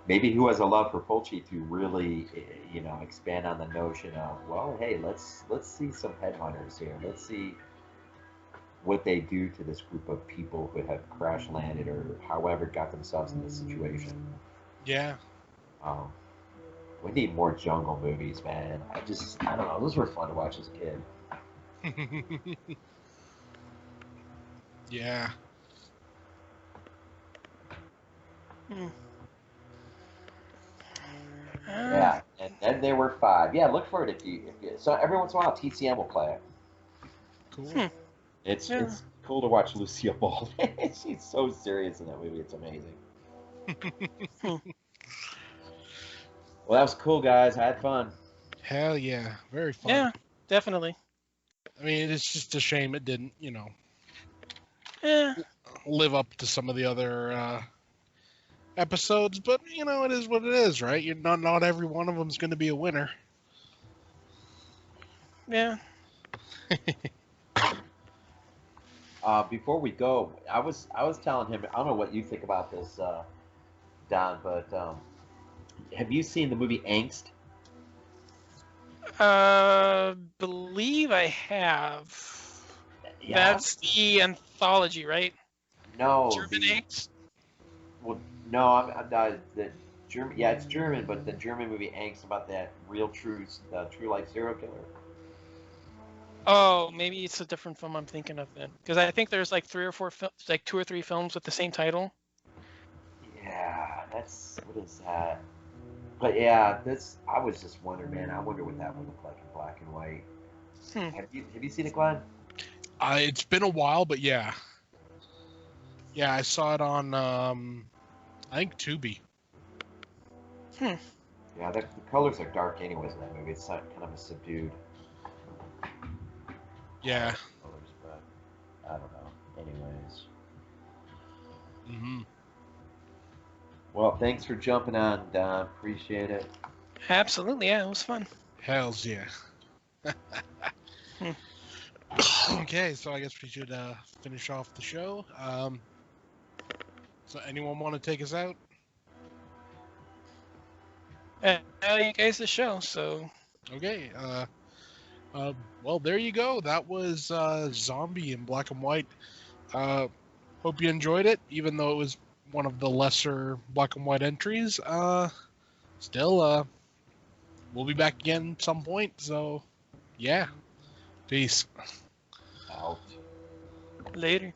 maybe who has a love for Fulci to really, expand on the notion of, well, hey, let's see some headhunters here. Let's see what they do to this group of people who have crash landed or however got themselves in this situation. Yeah. Um, we need more jungle movies, man. I don't know. Those were fun to watch as a kid. Yeah. Hmm. Yeah, and then there were 5. Yeah, look for it if you. So every once in a while, TCM will play it. Cool. Hmm. It's Yeah. it's cool to watch Lucia Ball. She's so serious in that movie. It's amazing. Hmm. Well, that was cool, guys. I had fun. Hell yeah. Very fun. Yeah, definitely. I mean, it's just a shame it didn't, Yeah. live up to some of the other episodes, but it is what it is, right? Not every one of them's going to be a winner. Yeah. Before we go, I was telling him. I don't know what you think about this, Don, but have you seen the movie Angst? Believe I have. Yeah. That's the anthology, right? No, German Eggs? well, no, I'm not the German. Yeah, it's German, but the German movie Angst about that real true life serial killer. Oh, maybe it's a different film I'm thinking of then. Because I think there's like 3 or 4 films, like 2 or 3 films with the same title. Yeah, that's what is that? But yeah, this I was just wondering, man. I wonder what that would look like in black and white. Hmm. Have you seen it, Glenn? It's been a while, but yeah. Yeah, I saw it on, I think Tubi. Hmm. Yeah, the colors are dark anyways in that movie. It's kind of a subdued Yeah. colors, but I don't know. Anyways, Hmm. well, thanks for jumping on, Don. Appreciate it. Absolutely, yeah, it was fun. Hells yeah. Hmm. Okay, so I guess we should finish off the show. So anyone want to take us out? You guys the show, so Okay. Well, there you go. That was Zombie in black and white. Hope you enjoyed it, even though it was one of the lesser black and white entries. Still, we'll be back again at some point. So, yeah. Peace. Out. later.